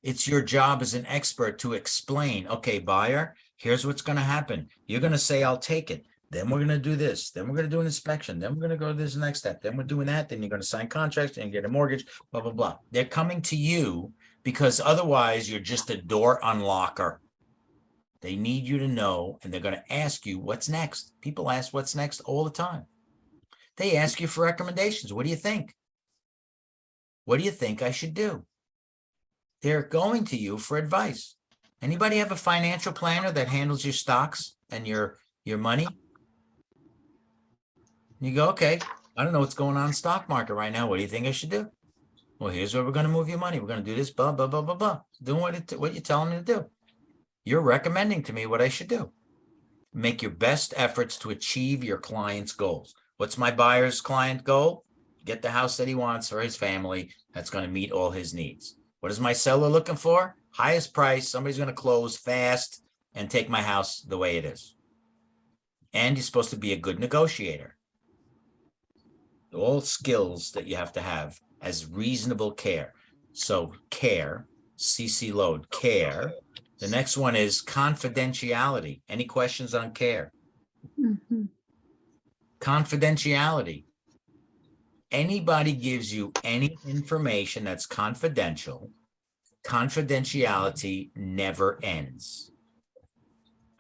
It's your job as an expert to explain, okay, buyer, here's what's going to happen. You're going to say, I'll take it. Then we're going to do this. Then we're going to do an inspection. Then we're going to go to this next step. Then we're doing that. Then you're going to sign contracts and get a mortgage, blah, blah, blah. They're coming to you because otherwise you're just a door unlocker. They need you to know, and they're going to ask you what's next. People ask what's next all the time. They ask you for recommendations. What do you think? What do you think I should do? They're going to you for advice. Anybody have a financial planner that handles your stocks and your money? You go, okay, I don't know what's going on in the stock market right now. What do you think I should do? Well, here's where we're going to move your money. We're going to do this, blah, blah, blah, blah, blah. Doing what you're telling me to do. You're recommending to me what I should do. Make your best efforts to achieve your client's goals. What's my buyer's client goal? Get the house that he wants for his family that's going to meet all his needs. What is my seller looking for? Highest price. Somebody's going to close fast and take my house the way it is. And you're supposed to be a good negotiator. All skills that you have to have as reasonable care. So care, CC LOAD, care. The next one is confidentiality. Any questions on care? Confidentiality. Anybody gives you any information that's confidential, confidentiality never ends.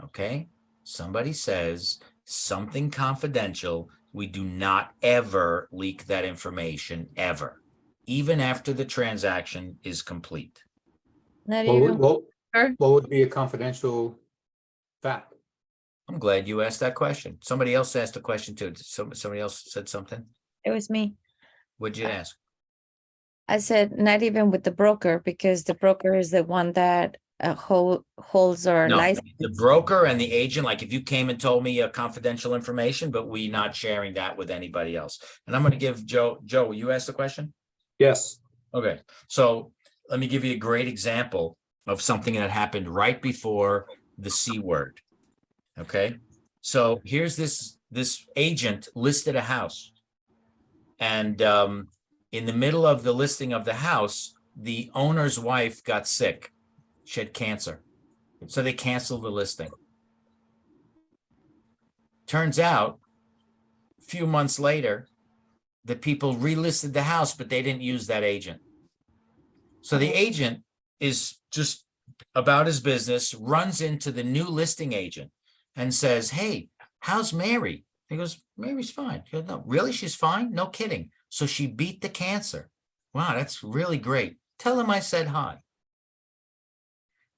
Okay? Somebody says something confidential, we do not ever leak that information ever, even after the transaction is complete. Not What even would, her. what would be a confidential fact? I'm glad you asked that question. Somebody else asked a question too. Somebody else said something. It was me. What'd you ask? I said not even with the broker, because the broker is the one that holds our No, license. the broker and the agent, like if you came and told me confidential information, but we not sharing that with anybody else. And I'm going to give Joe, you asked the question? Yes. Okay, so let me give you a great example of something that happened right before the C word. Okay, so here's this agent listed a house, and in the middle of the listing of the house, the owner's wife got sick. She had cancer, so they canceled the listing. Turns out, a few months later, the people relisted the house, but they didn't use that agent. So the agent is just about his business, runs into the new listing agent and says, "Hey, how's Mary?" He goes, "Mary's fine." He goes, "No, really? She's fine? No kidding." So she beat the cancer. Wow, that's really great. Tell him I said hi.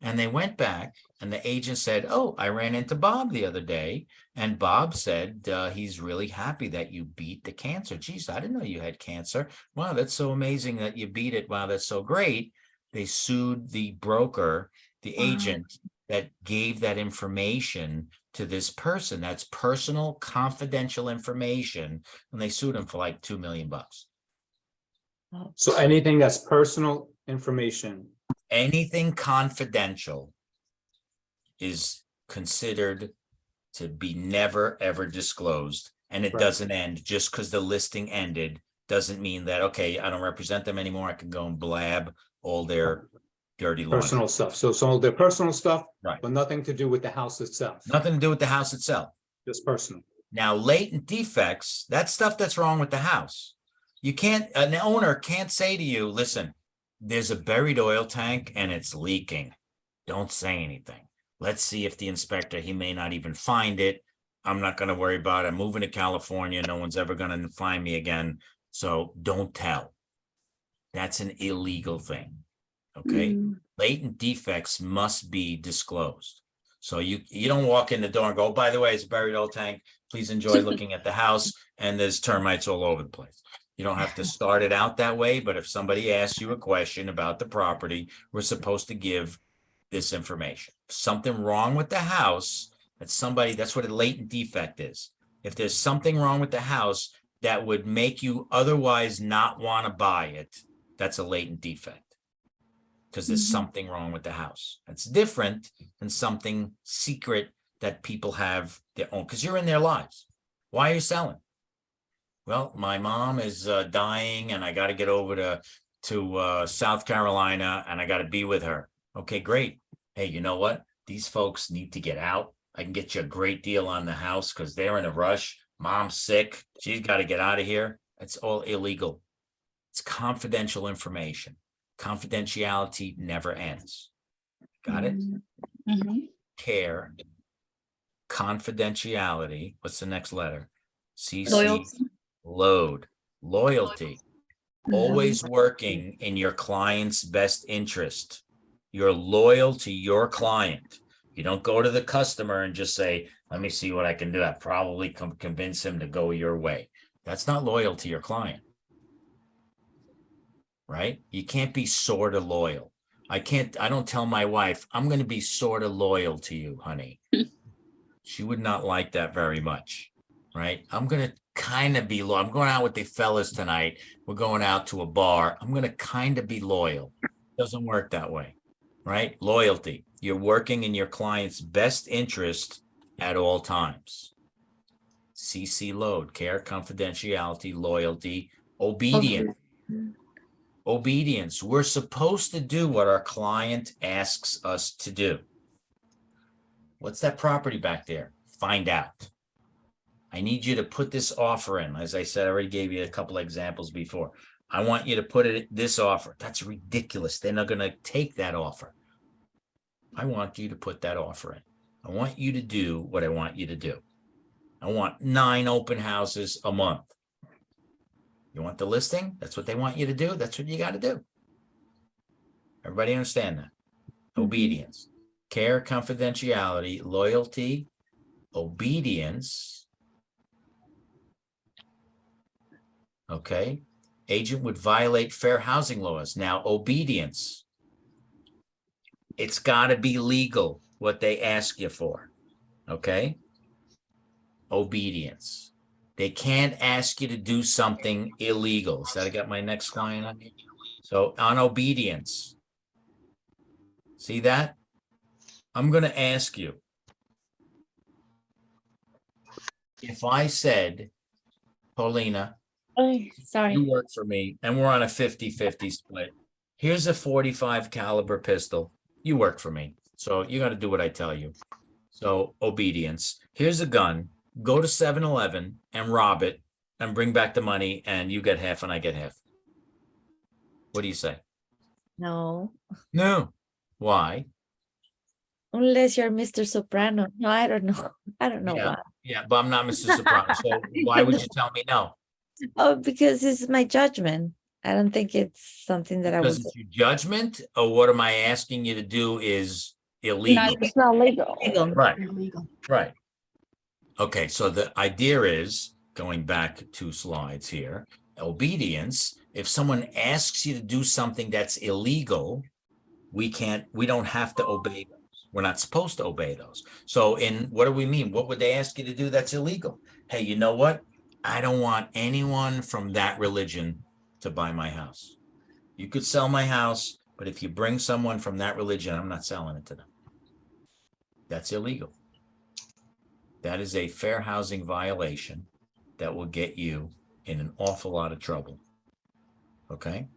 And they went back and the agent said, "Oh, I ran into Bob the other day. And Bob said he's really happy that you beat the cancer." "Geez, I didn't know you had cancer. Wow, that's so amazing that you beat it. Wow, that's so great." They sued the broker, the agent that gave that information to this person. That's personal, confidential information. And they sued him for like $2 million. So anything that's personal information. Anything confidential is considered to be never, ever disclosed. And it Right. doesn't end just because the listing ended. Doesn't mean that, okay, I don't represent them anymore. I can go and blab all their dirty laundry. Personal stuff. So some of their personal stuff, Right. but nothing to do with the house itself. Nothing to do with the house itself. Just personal. Now, latent defects, that's stuff that's wrong with the house. You can't, an owner can't say to you, "Listen, there's a buried oil tank and it's leaking. Don't say anything. Let's see if the inspector, he may not even find it. I'm not going to worry about it. I'm moving to California. No one's ever going to find me again. So don't tell." That's an illegal thing. Okay. Latent defects must be disclosed. So you don't walk in the door and go, "Oh, by the way, it's a buried oil tank. Please enjoy looking at the house. And there's termites all over the place." You don't have to start it out that way. But if somebody asks you a question about the property, we're supposed to give this information. If something wrong with the house, that's what a latent defect is. If there's something wrong with the house that would make you otherwise not want to buy it, that's a latent defect. Because there's something wrong with the house. That's different than something secret that people have their own, because you're in their lives. Why are you selling? "Well, my mom is dying and I got to get over to South Carolina and I got to be with her." "Okay, great. Hey, you know what? These folks need to get out. I can get you a great deal on the house because they're in a rush. Mom's sick. She's got to get out of here." It's all illegal. It's confidential information. Confidentiality never ends. Got it? Care, confidentiality. What's the next letter? CC. Loyalty. Load, loyalty. Always working in your client's best interest. You're loyal to your client. You don't go to the customer and just say, "Let me see what I can do. I probably convince him to go your way." That's not loyal to your client. Right? You can't be sort of loyal. I don't tell my wife, "I'm going to be sort of loyal to you, honey." She would not like that very much. Right? "I'm going to kind of be loyal. I'm going out with the fellas tonight. We're going out to a bar. I'm going to kind of be loyal." Doesn't work that way. Right? Loyalty. You're working in your client's best interest at all times. CC load, care, confidentiality, loyalty, obedience. Obedience. We're supposed to do what our client asks us to do. "What's that property back there?" "Find out. I need you to put this offer in." As I said, I already gave you a couple of examples before. I want you to put it this offer. That's ridiculous. They're not going to take that offer. I want you to put that offer in. I want you to do what I want you to do. I want 9 open houses a month. You want the listing? That's what they want you to do. That's what you got to do. Everybody understand that? Obedience, care, confidentiality, loyalty, obedience. Okay. Agent would violate fair housing laws. Now, obedience. It's got to be legal what they ask you for. Okay. Obedience. They can't ask you to do something illegal. So I got my next client on here. So on obedience. See that? I'm going to ask you. If I said, Paulina, Oh, sorry. you work for me, and we're on a 50-50 split. Here's a 45 caliber pistol. You work for me. So you got to do what I tell you. So obedience. Here's a gun. Go to 7-Eleven and rob it and bring back the money, and you get half and I get half. What do you say? No, No. Why? unless you're Mr. Soprano. No, I don't know. I don't know Yeah. why. Yeah, but I'm not Mr. Soprano. So why would you tell me no? Oh, because it's my judgment. I don't think it's something that I would Because do. it's your judgment, or what am I asking you to do is illegal? It's not legal. Legal. Right, Illegal. right. Okay, so the idea is, going back 2 slides here, obedience. If someone asks you to do something that's illegal, we don't have to obey those. We're not supposed to obey those. So what do we mean? What would they ask you to do that's illegal? Hey, you know what? I don't want anyone from that religion to buy my house. You could sell my house, but if you bring someone from that religion, I'm not selling it to them. That's illegal. That is a fair housing violation that will get you in an awful lot of trouble. Okay?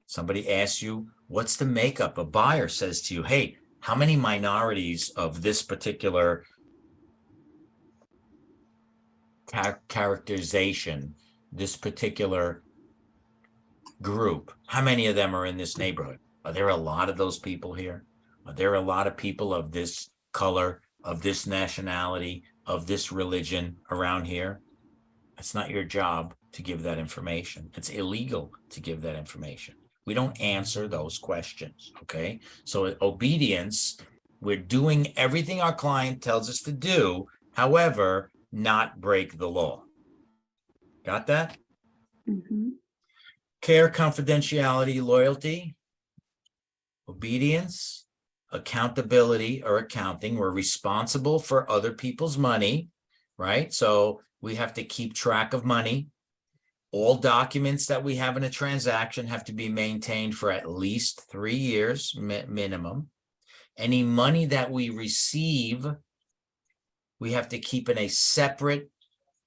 Somebody asks you, what's the makeup? A buyer says to you, hey, how many minorities of this particular characterization, this particular group, how many of them are in this neighborhood? Are there a lot of those people here? Are there a lot of people of this color, of this nationality, of this religion around here? It's not your job to give that information. It's illegal to give that information. We don't answer those questions, okay? So obedience, we're doing everything our client tells us to do, however, not break the law. Got that? Care, confidentiality, loyalty, obedience, accountability or accounting. We're responsible for other people's money, right? So we have to keep track of money. All documents that we have in a transaction have to be maintained for at least 3 years minimum. Any money that we receive, we have to keep in a separate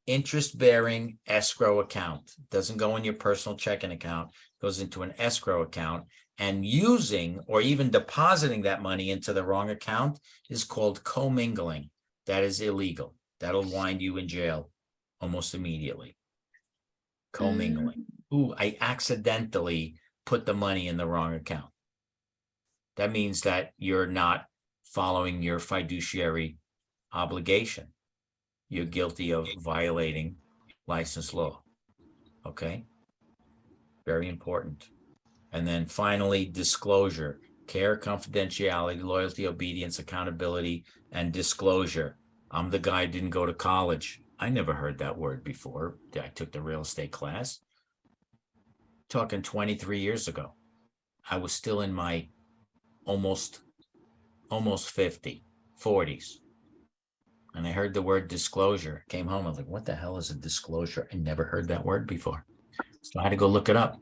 interest-bearing escrow account. It doesn't go in your personal checking account, it goes into an escrow account. And using or even depositing that money into the wrong account is called commingling. That is illegal. That'll wind you in jail almost immediately. Commingling. Ooh, I accidentally put the money in the wrong account. That means that you're not following your fiduciary obligation. You're guilty of violating license law. Okay? Very important. And then finally, disclosure, care, confidentiality, loyalty, obedience, accountability, and disclosure. I'm the guy who didn't go to college. I never heard that word before. I took the real estate class. Talking 23 years ago. I was still in my almost 50, 40s. And I heard the word disclosure. Came home, I was like, what the hell is a disclosure? I never heard that word before. So I had to go look it up.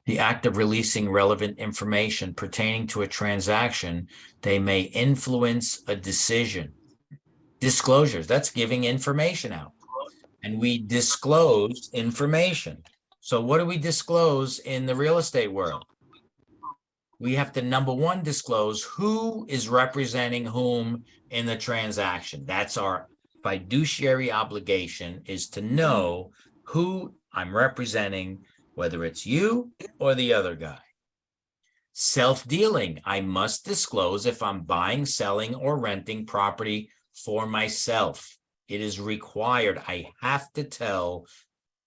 The act of releasing relevant information pertaining to a transaction, they may influence a decision. Disclosures, that's giving information out. And we disclose information. So what do we disclose in the real estate world? We have to, number one, disclose who is representing whom in the transaction. That's our fiduciary obligation, is to know who I'm representing whether it's you or the other guy. Self-dealing, I must disclose if I'm buying, selling, or renting property for myself. It is required. I have to tell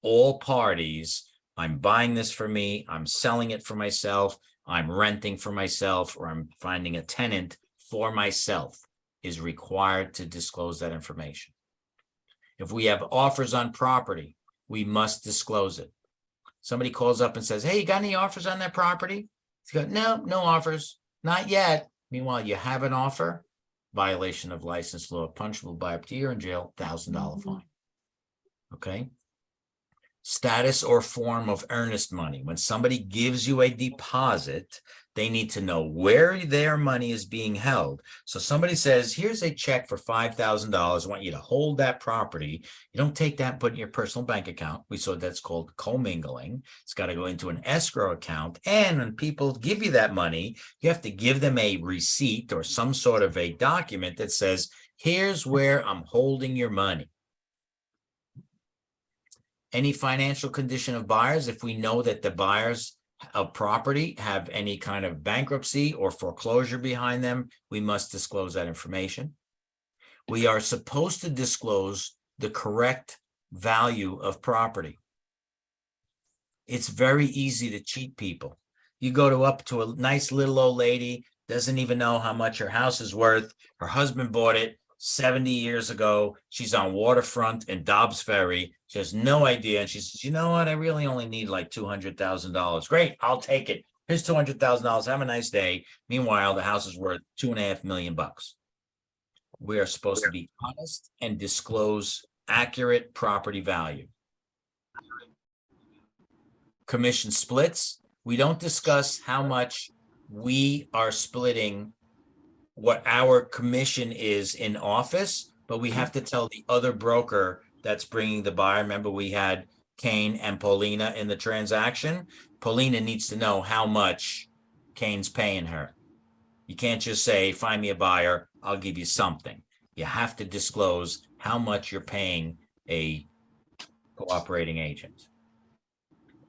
all parties, I'm buying this for me, I'm selling it for myself, I'm renting for myself, or I'm finding a tenant for myself, is required to disclose that information. If we have offers on property, we must disclose it. Somebody calls up and says, hey, you got any offers on that property? You go, no, no offers, not yet. Meanwhile, you have an offer, violation of license law, punishable by up to a year in jail, $1,000 fine. Okay. Status or form of earnest money. When somebody gives you a deposit, they need to know where their money is being held. So somebody says, here's a check for $5,000. I want you to hold that property. You don't take that and put it in your personal bank account. We saw that's called commingling. It's got to go into an escrow account. And when people give you that money, you have to give them a receipt or some sort of a document that says, here's where I'm holding your money. Any financial condition of buyers, if we know that the buyers of property have any kind of bankruptcy or foreclosure behind them, we must disclose that information. We are supposed to disclose the correct value of property. It's very easy to cheat people. You go up to a nice little old lady, doesn't even know how much her house is worth. Her husband bought it 70 years ago. She's on waterfront in Dobbs Ferry. She has no idea. And she says, you know what? I really only need like $200,000. Great. I'll take it. Here's $200,000. Have a nice day. Meanwhile, the house is worth $2.5 million. We are supposed to be honest and disclose accurate property value. Commission splits. We don't discuss how much we are splitting what our commission is in office, but we have to tell the other broker that's bringing the buyer. Remember, we had Kane and Paulina in the transaction. Paulina needs to know how much Kane's paying her. You can't just say, find me a buyer, I'll give you something. You have to disclose how much you're paying a cooperating agent.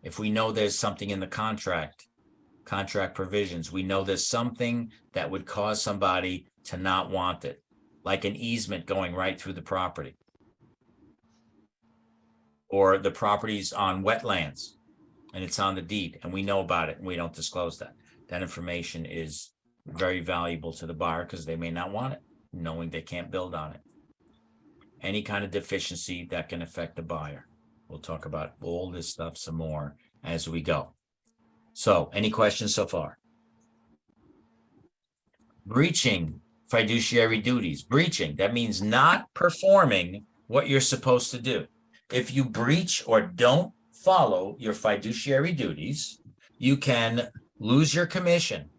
If we know there's something in the contract provisions, we know there's something that would cause somebody to not want it, like an easement going right through the property, or the property's on wetlands and it's on the deed and we know about it and we don't disclose that. That information is very valuable to the buyer because they may not want it, knowing they can't build on it. Any kind of deficiency that can affect the buyer. We'll talk about all this stuff some more as we go. So, any questions so far? Breaching fiduciary duties. Breaching, that means not performing what you're supposed to do. If you breach or don't follow your fiduciary duties, you can lose your commission.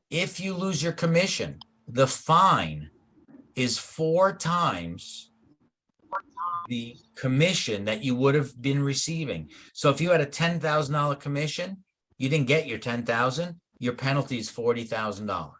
If you lose your commission, the fine is 4 times the commission that you would have been receiving. So if you had a $10,000 commission, you didn't get your $10,000, your penalty is $40,000.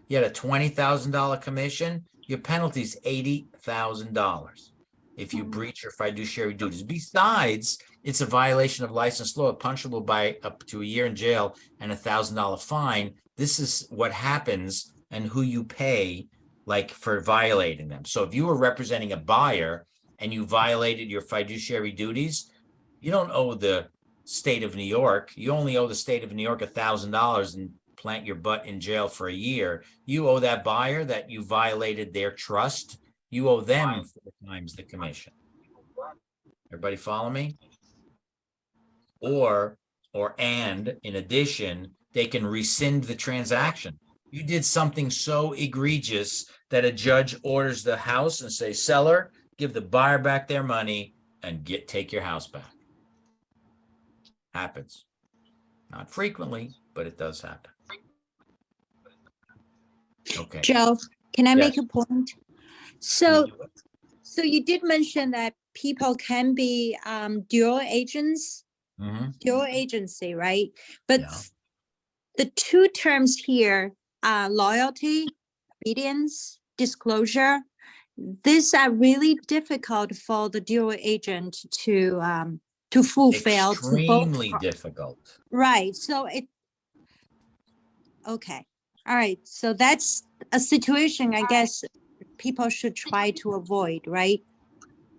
You had a $20,000 commission, your penalty is $80,000 if you breach your fiduciary duties. Besides, it's a violation of license law, punishable by up to a year in jail and $1,000 fine. This is what happens and who you pay, like, for violating them. So if you were representing a buyer and you violated your fiduciary duties, you don't owe the state of New York. You only owe the state of New York $1,000 and plant your butt in jail for a year. You owe that buyer that you violated their trust. You owe them 4 times the commission. Everybody follow me? And in addition, they can rescind the transaction. You did something so egregious that a judge orders the house and say, seller, give the buyer back their money and take your house back. Happens. Not frequently, but it does happen. Okay. Joe, can I Yes. make a point? So you did mention that people can be dual agents, dual agency, right? But Yeah. the 2 terms here, loyalty, obedience, disclosure, these are really difficult for the dual agent to to fulfill. Extremely difficult. Right, so okay, all right, so that's a situation, I guess, people should try to avoid, right?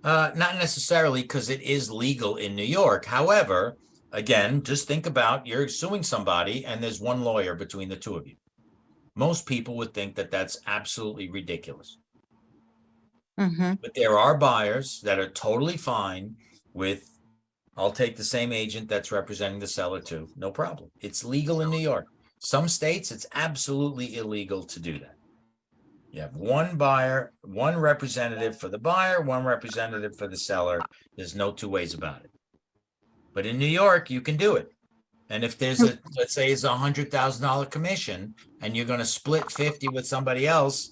Not necessarily, because it is legal in New York. However, again, just think about you're suing somebody and there's one lawyer between the two of you. Most people would think that that's absolutely ridiculous. Mm-hmm. But there are buyers that are totally fine with, I'll take the same agent that's representing the seller too. No problem. It's legal in New York. Some states, it's absolutely illegal to do that. You have one buyer, one representative for the buyer, one representative for the seller. There's no two ways about it. But in New York, you can do it. And if there's let's say it's $100,000 commission and you're going to split 50 with somebody else,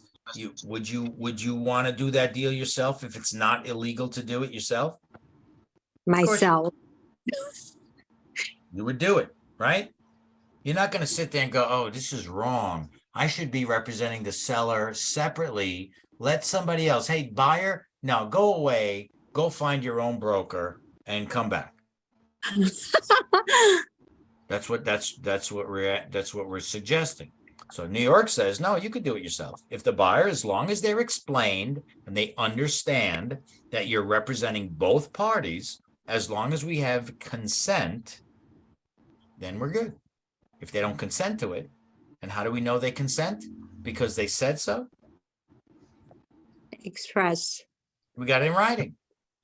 would you want to do that deal yourself if it's not illegal to do it yourself? Myself. You would do it, right? You're not going to sit there and go, oh, this is wrong. I should be representing the seller separately. Let somebody else, hey, buyer, no, go away, go find your own broker and come back. That's what we're suggesting. So New York says, no, you could do it yourself. If the buyer, as long as they're explained and they understand that you're representing both parties, as long as we have consent, then we're good. If they don't consent to it, and how do we know they consent? Because they said so? Express. We got it in writing.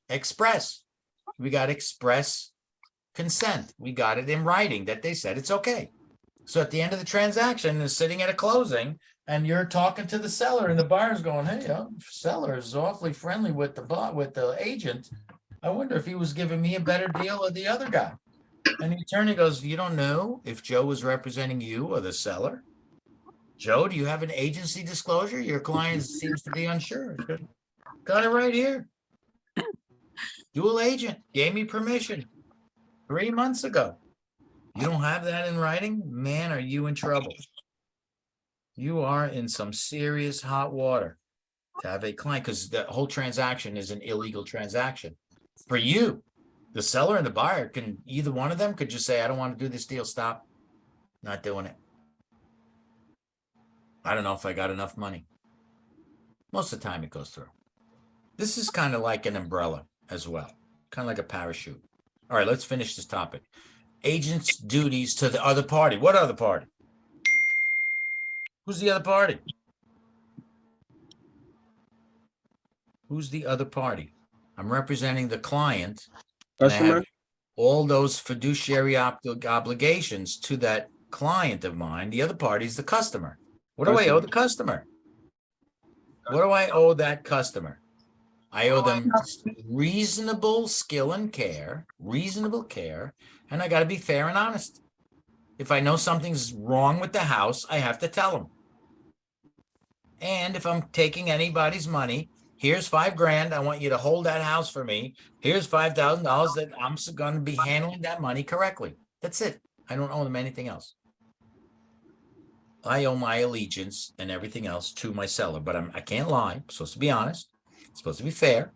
Express. We got express consent. We got it in writing that they said it's okay. So at the end of the transaction, they're sitting at a closing, and you're talking to the seller, and the buyer's going, hey, seller is awfully friendly with the agent. I wonder if he was giving me a better deal or the other guy. And the attorney goes, you don't know if Joe was representing you or the seller? Joe, do you have an agency disclosure? Your client seems to be unsure. Got it right here. Dual agent gave me permission 3 months ago. You don't have that in writing? Man, are you in trouble? You are in some serious hot water to have a client, because the whole transaction is an illegal transaction. For you, the seller and the buyer can, either one of them could just say, I don't want to do this deal. Stop. Not doing it. I don't know if I got enough money. Most of the time it goes through. This is kind of like an umbrella as well. Kind of like a parachute. All right, let's finish this topic. Agent's duties to the other party. What other party? Who's the other party? Who's the other party? I'm representing the client. And I have all those fiduciary obligations to that client of mine. The other party is the customer. What do I owe the customer? What do I owe that customer? I owe them reasonable skill and care, reasonable care, and I got to be fair and honest. If I know something's wrong with the house, I have to tell them. And if I'm taking anybody's money, here's $5,000. I want you to hold that house for me. Here's $5,000 that I'm going to be handling that money correctly. That's it. I don't owe them anything else. I owe my allegiance and everything else to my seller, but I can't lie. I'm supposed to be honest. I'm supposed to be fair.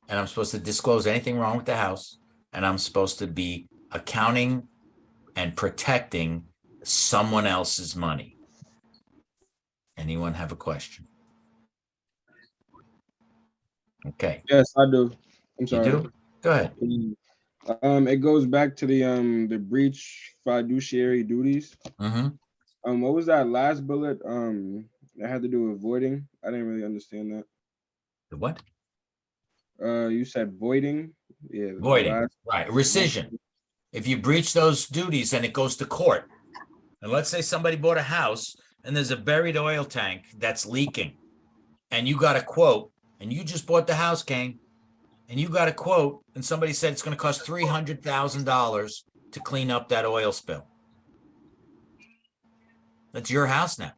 And I'm supposed to disclose anything wrong with the house. And I'm supposed to be accounting and protecting someone else's money. Anyone have a question? Okay. Yes, I do. I'm sorry. You do? Go ahead. It goes back to the breach fiduciary duties. Mm-hmm. What was that last bullet? That had to do with voiding. I didn't really understand that. The what? You said voiding. Yeah. Voiding. Right. Rescission. If you breach those duties and it goes to court, and let's say somebody bought a house and there's a buried oil tank that's leaking, and you got a quote, and you just bought the house, Kane, and you got a quote, and somebody said it's going to cost $300,000 to clean up that oil spill. That's your house now.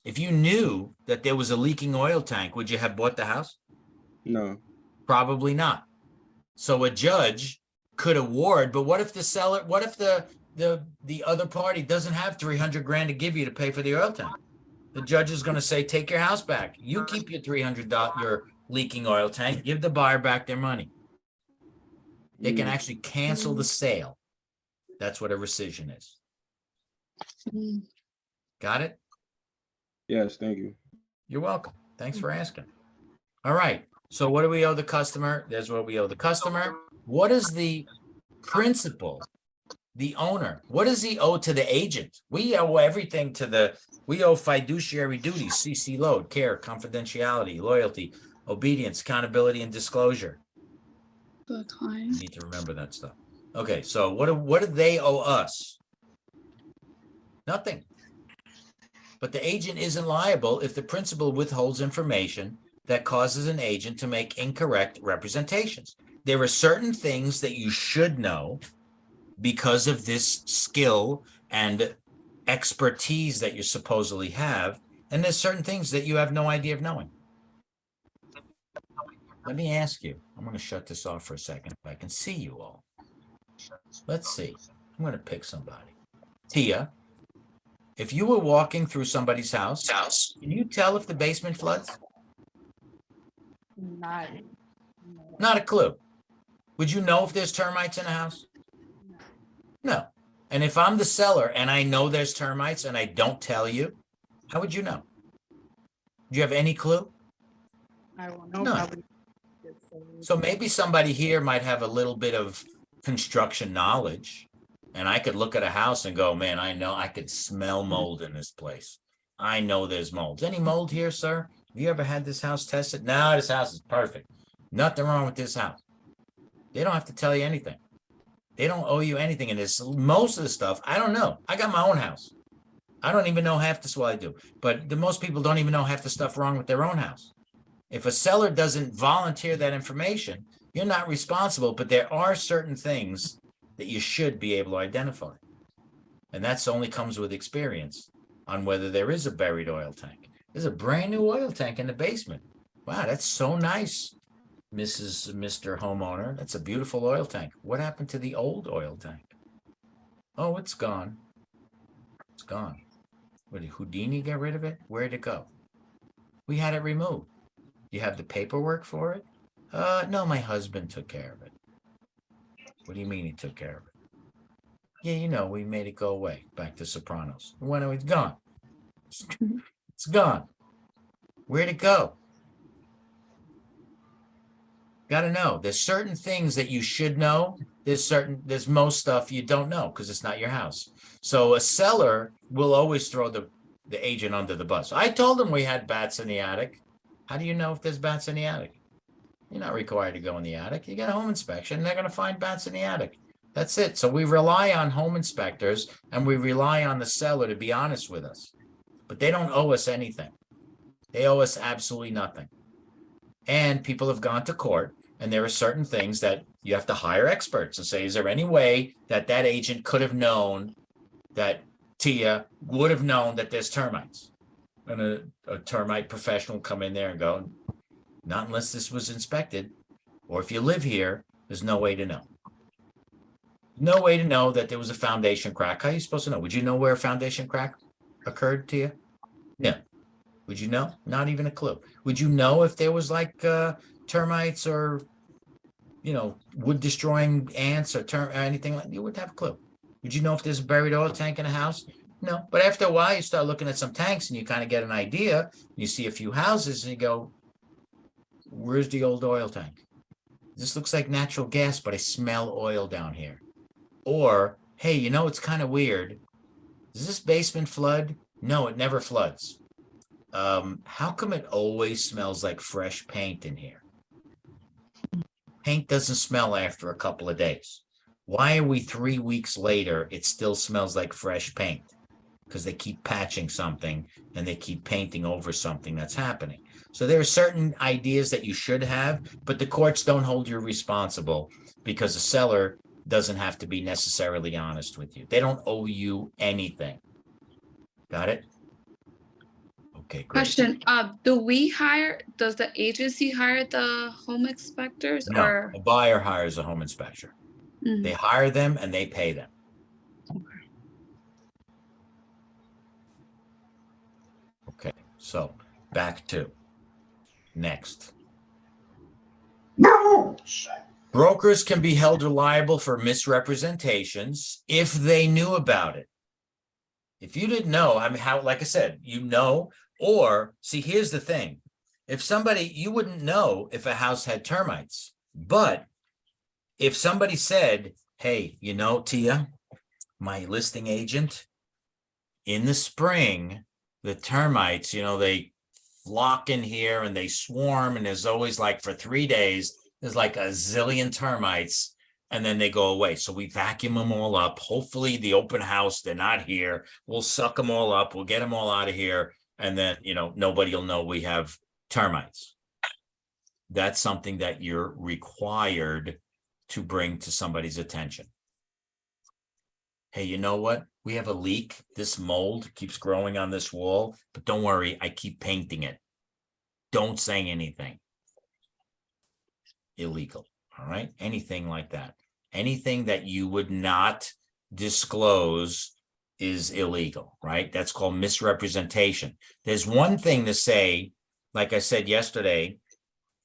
If you knew that there was a leaking oil tank, would you have bought the house? No. Probably not. So a judge could award, but what if the seller, what if the other party doesn't have $300,000 to give you to pay for the oil tank? The judge is going to say, take your house back. You keep your $300, your leaking oil tank, give the buyer back their money. It can actually cancel the sale. That's what a rescission is. Mm. Got it? Yes, thank you. You're welcome. Thanks for asking. All right. So what do we owe the customer? There's what we owe the customer. What is the principal, the owner? What does he owe to the agent? We owe everything to we owe fiduciary duties, CC load, care, confidentiality, loyalty, obedience, accountability, and disclosure. The You client. need to remember that stuff. Okay. So what do they owe us? Nothing. But the agent isn't liable if the principal withholds information that causes an agent to make incorrect representations. There are certain things that you should know because of this skill and expertise that you supposedly have. And there's certain things that you have no idea of knowing. Let me ask you, I'm going to shut this off for a second if I can see you all. Let's see. I'm going to pick somebody. Tia, if you were walking through somebody's house, can you tell if the basement floods? Not a clue. Would you know if there's termites in a house? No. And if I'm the seller and I know there's termites and I don't tell you, how would you know? Do you have any clue? I won't know. None. Probably. So maybe somebody here might have a little bit of construction knowledge, and I could look at a house and go, man, I know I could smell mold in this place. I know there's mold. Any mold here, sir? Have you ever had this house tested? No, this house is perfect. Nothing wrong with this house. They don't have to tell you anything. They don't owe you anything. And this most of the stuff, I don't know. I got my own house. I don't even know half this. Well, I do. But most people don't even know half the stuff wrong with their own house. If a seller doesn't volunteer that information, you're not responsible. But there are certain things that you should be able to identify. And that's only comes with experience on whether there is a buried oil tank. There's a brand new oil tank in the basement. Wow, that's so nice, Mr. Homeowner. That's a beautiful oil tank. What happened to the old oil tank? Oh, it's gone. It's gone. What, did Houdini get rid of it? Where'd it go? We had it removed. You have the paperwork for it? No, my husband took care of it. What do you mean he took care of it? Yeah, you know, we made it go away. Back to Sopranos. When it's gone. It's gone. Where'd it go? Got to know. There's certain things that you should know. There's most stuff you don't know because it's not your house. So a seller will always throw the agent under the bus. I told him we had bats in the attic. How do you know if there's bats in the attic? You're not required to go in the attic. You get a home inspection, they're going to find bats in the attic. That's it. So we rely on home inspectors and we rely on the seller to be honest with us. But they don't owe us anything. They owe us absolutely nothing. And people have gone to court, and there are certain things that you have to hire experts and say, is there any way that that agent could have known that Tia would have known that there's termites? And a termite professional come in there and go, not unless this was inspected, or if you live here, there's no way to know. No way to know that there was a foundation crack. How are you supposed to know? Would you know where a foundation crack occurred to you? No. Would you know? Not even a clue. Would you know if there was like termites or, you know, wood destroying ants or anything like that? You wouldn't have a clue. Would you know if there's a buried oil tank in a house? No. But after a while, you start looking at some tanks and you kind of get an idea. You see a few houses and you go, where's the old oil tank? This looks like natural gas, but I smell oil down here. Or, hey, you know, it's kind of weird. Does this basement flood? No, it never floods. How come it always smells like fresh paint in here? Paint doesn't smell after a couple of days. Why are we 3 weeks later, it still smells like fresh paint? Because they keep patching something and they keep painting over something that's happening. So there are certain ideas that you should have, but the courts don't hold you responsible because the seller doesn't have to be necessarily honest with you. They don't owe you anything. Got it? Okay, great. Question, does the agency hire the home inspectors No, or? a buyer hires a home inspector. Mhm. They hire them and they pay them. Okay, so back to next. Brokers can be held liable for misrepresentations if they knew about it. If you didn't know, I mean, how, like I said, or see, here's the thing. If you wouldn't know if a house had termites, but if somebody said, hey, Tia, my listing agent, in the spring, the termites, they flock in here and they swarm, and there's always like for 3 days, there's like a zillion termites, and then they go away. So we vacuum them all up. Hopefully the open house, they're not here. We'll suck them all up. We'll get them all out of here. And then, nobody will know we have termites. That's something that you're required to bring to somebody's attention. Hey, you know what? We have a leak. This mold keeps growing on this wall, but don't worry, I keep painting it. Don't say anything. Illegal. All right. Anything like that. Anything that you would not disclose is illegal, right? That's called misrepresentation. There's one thing to say, like I said yesterday,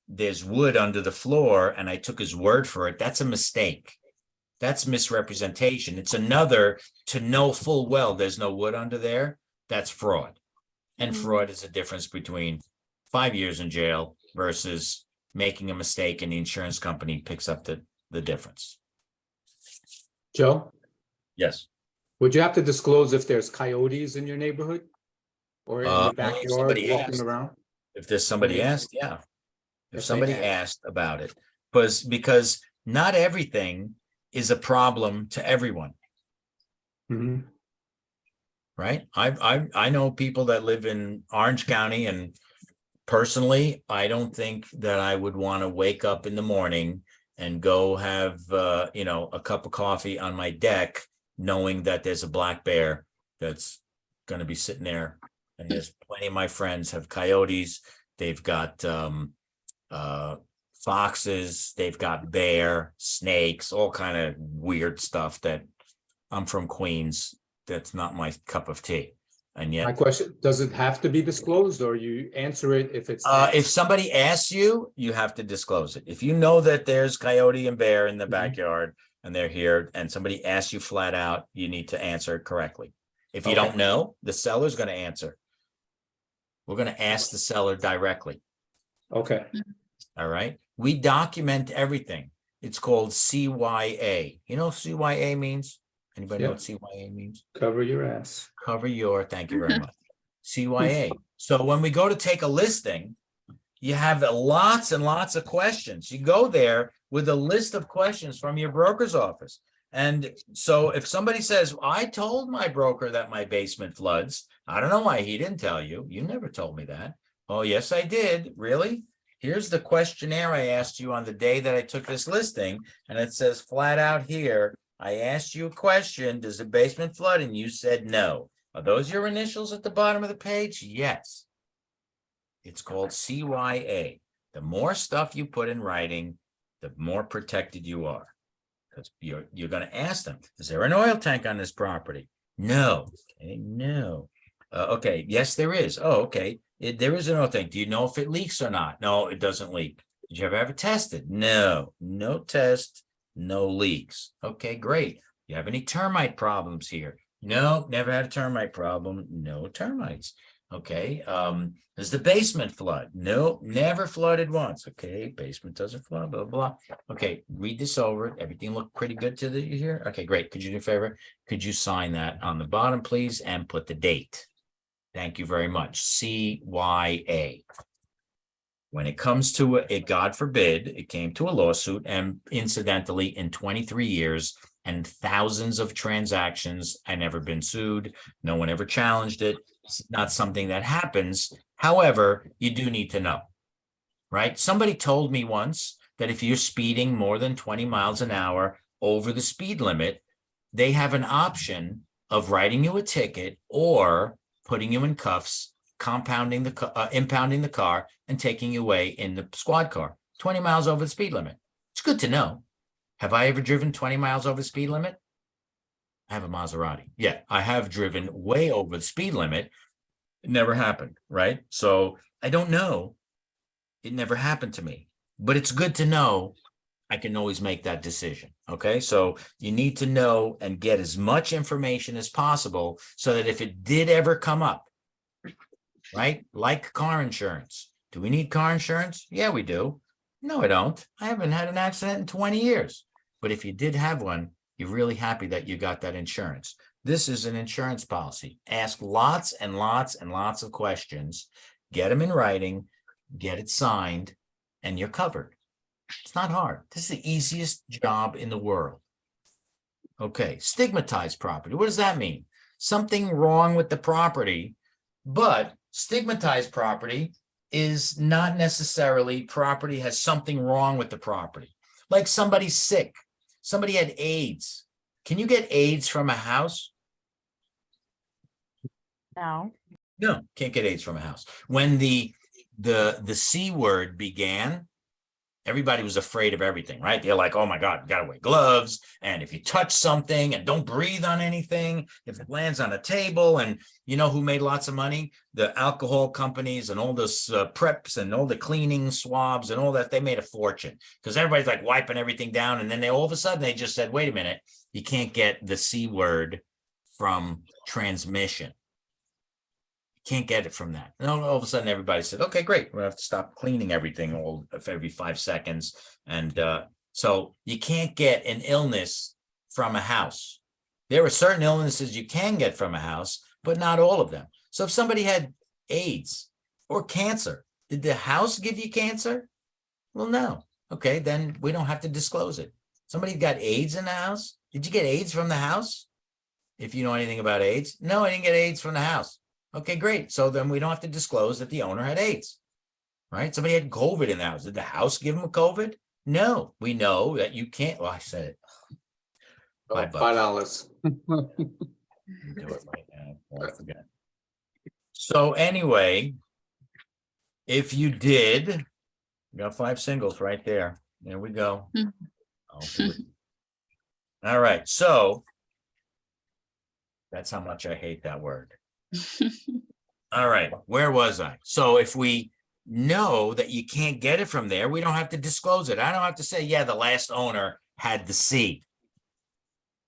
there's wood under the floor and I took his word for it. That's a mistake. That's misrepresentation. It's another to know full well there's no wood under there. That's fraud. And fraud is a difference between 5 years in jail versus making a mistake and the insurance company picks up the difference. Joe, Yes. would you have to disclose if there's coyotes in your neighborhood? Or in your If backyard somebody walking asked. around? If there's somebody asked, yeah. If If they somebody asked. asked about it, because not everything is a problem to everyone, Mhm. right? I know people that live in Orange County, and personally, I don't think that I would want to wake up in the morning and go have a cup of coffee on my deck, knowing that there's a black bear that's going to be sitting there. And there's plenty of my friends have coyotes. They've got foxes, they've got bear, snakes, all kind of weird stuff that I'm from Queens. That's not my cup of tea. And My yet, question, does it have to be disclosed or you answer it if it's? if somebody asks you, you have to disclose it. If you know that there's coyote and bear in the backyard and they're here and somebody asks you flat out, you need to answer it correctly. If you don't know, the seller's going to answer. We're going to ask the seller directly. Okay. All right. We document everything. It's called CYA. You know what CYA means? Anybody know Yeah. what CYA means? Cover your ass. Thank you very much. CYA. So when we go to take a listing, you have lots and lots of questions. You go there with a list of questions from your broker's office. And so if somebody says, I told my broker that my basement floods, I don't know why he didn't tell you. You never told me that. Oh, yes, I did. Really? Here's the questionnaire I asked you on the day that I took this listing. And it says flat out here, I asked you a question, does the basement flood? And you said no. Are those your initials at the bottom of the page? Yes. It's called CYA. The more stuff you put in writing, the more protected you are. Because you're going to ask them, is there an oil tank on this property? No. Okay, no. Okay, yes, there is. Oh, okay. There is an oil tank. Do you know if it leaks or not? No, it doesn't leak. Did you ever test it? No. No test, no leaks. Okay, great. You have any termite problems here? No, never had a termite problem. No termites. Okay. Does the basement flood? No, never flooded once. Okay, basement doesn't flood, blah, blah. Okay, read this over. Everything looked pretty good to you here? Okay, great. Could you do a favor? Could you sign that on the bottom, please, and put the date? Thank you very much. CYA. When it comes to it, God forbid, it came to a lawsuit, and incidentally, in 23 years and thousands of transactions, I never been sued. No one ever challenged it. It's not something that happens. However, you do need to know, right? Somebody told me once that if you're speeding more than 20 miles an hour over the speed limit, they have an option of writing you a ticket or putting you in cuffs, impounding the car and taking you away in the squad car, 20 miles over the speed limit. It's good to know. Have I ever driven 20 miles over the speed limit? I have a Maserati. Yeah, I have driven way over the speed limit. It never happened, right? So I don't know. It never happened to me, but it's good to know. I can always make that decision. Okay. So you need to know and get as much information as possible so that if it did ever come up, right? Like car insurance. Do we need car insurance? Yeah, we do. No, I don't. I haven't had an accident in 20 years. But if you did have one, you're really happy that you got that insurance. This is an insurance policy. Ask lots and lots and lots of questions, get them in writing, get it signed, and you're covered. It's not hard. This is the easiest job in the world. Okay, stigmatized property. What does that mean? Something wrong with the property, but stigmatized property is not necessarily property has something wrong with the property. Like somebody's sick, somebody had AIDS. Can you get AIDS from a house? No. No, can't get AIDS from a house. When the C word began, everybody was afraid of everything, right? They're like, oh my God, you gotta wear gloves. And if you touch something and don't breathe on anything, if it lands on a table, and you know who made lots of money? The alcohol companies and all those preps and all the cleaning swabs and all that, they made a fortune because everybody's like wiping everything down. And then they all of a sudden they just said, wait a minute, you can't get the C word from transmission. Can't get it from that. And all of a sudden, everybody said, okay, great. We're gonna have to stop cleaning everything every 5 seconds. And so you can't get an illness from a house. There are certain illnesses you can get from a house, but not all of them. So if somebody had AIDS or cancer, did the house give you cancer? Well, no. Okay, then we don't have to disclose it. Somebody got AIDS in the house? Did you get AIDS from the house? If you know anything about AIDS? No, I didn't get AIDS from the house. Okay, great. So then we don't have to disclose that the owner had AIDS, right? Somebody had COVID in the house. Did the house give him a COVID? No, we know that you can't. Well, I said it. $5. Do it right now. I forget. So anyway, if you did, you got 5 singles right there. There we go. I'll do it. All right. So that's how much I hate that word. All right, where was I? So if we know that you can't get it from there, we don't have to disclose it. I don't have to say, yeah, the last owner had the C.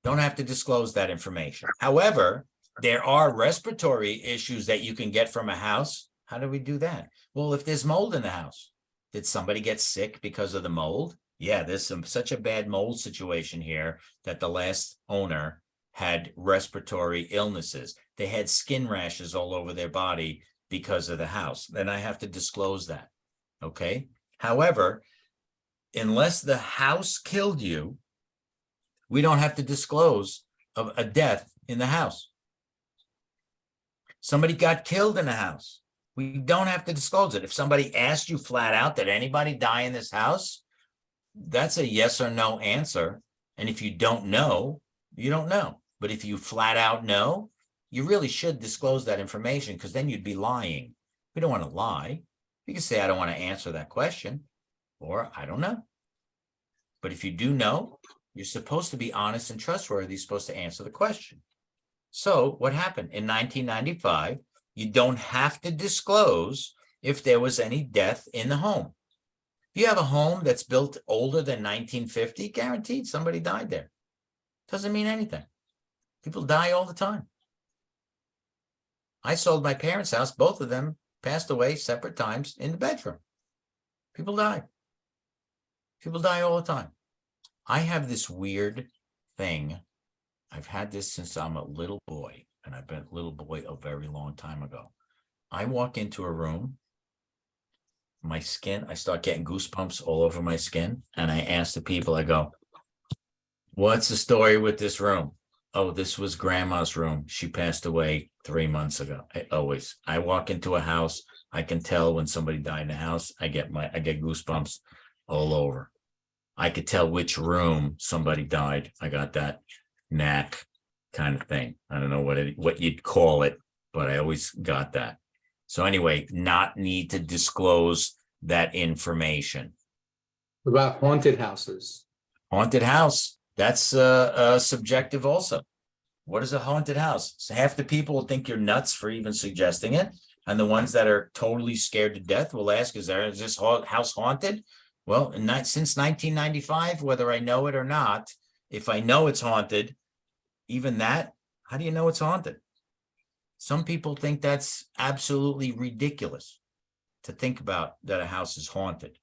Don't have to disclose that information. However, there are respiratory issues that you can get from a house. How do we do that? Well, if there's mold in the house, did somebody get sick because of the mold? Yeah, there's such a bad mold situation here that the last owner had respiratory illnesses. They had skin rashes all over their body because of the house. Then I have to disclose that. Okay. However, unless the house killed you, we don't have to disclose of a death in the house. Somebody got killed in the house. We don't have to disclose it. If somebody asked you flat out, did anybody die in this house? That's a yes or no answer. And if you don't know, you don't know. But if you flat out know, you really should disclose that information because then you'd be lying. We don't want to lie. You can say, I don't want to answer that question, or I don't know. But if you do know, you're supposed to be honest and trustworthy. You're supposed to answer the question. So what happened? In 1995, you don't have to disclose if there was any death in the home. If you have a home that's built older than 1950, guaranteed somebody died there. Doesn't mean anything. People die all the time. I sold my parents' house. Both of them passed away separate times in the bedroom. People die. People die all the time. I have this weird thing. I've had this since I'm a little boy, and I've been a little boy a very long time ago. I walk into a room, my skin, I start getting goosebumps all over my skin, and I ask the people, I go, what's the story with this room? Oh, this was grandma's room. She passed away 3 months ago. I walk into a house, I can tell when somebody died in the house. I get goosebumps all over. I could tell which room somebody died. I got that knack kind of thing. I don't know what you'd call it, but I always got that. So anyway, not need to disclose that information. What about haunted houses? Haunted house. That's subjective also. What is a haunted house? So half the people will think you're nuts for even suggesting it. And the ones that are totally scared to death will ask, is this house haunted? Well, since 1995, whether I know it or not, if I know it's haunted, even that, how do you know it's haunted? Some people think that's absolutely ridiculous to think about that a house is haunted.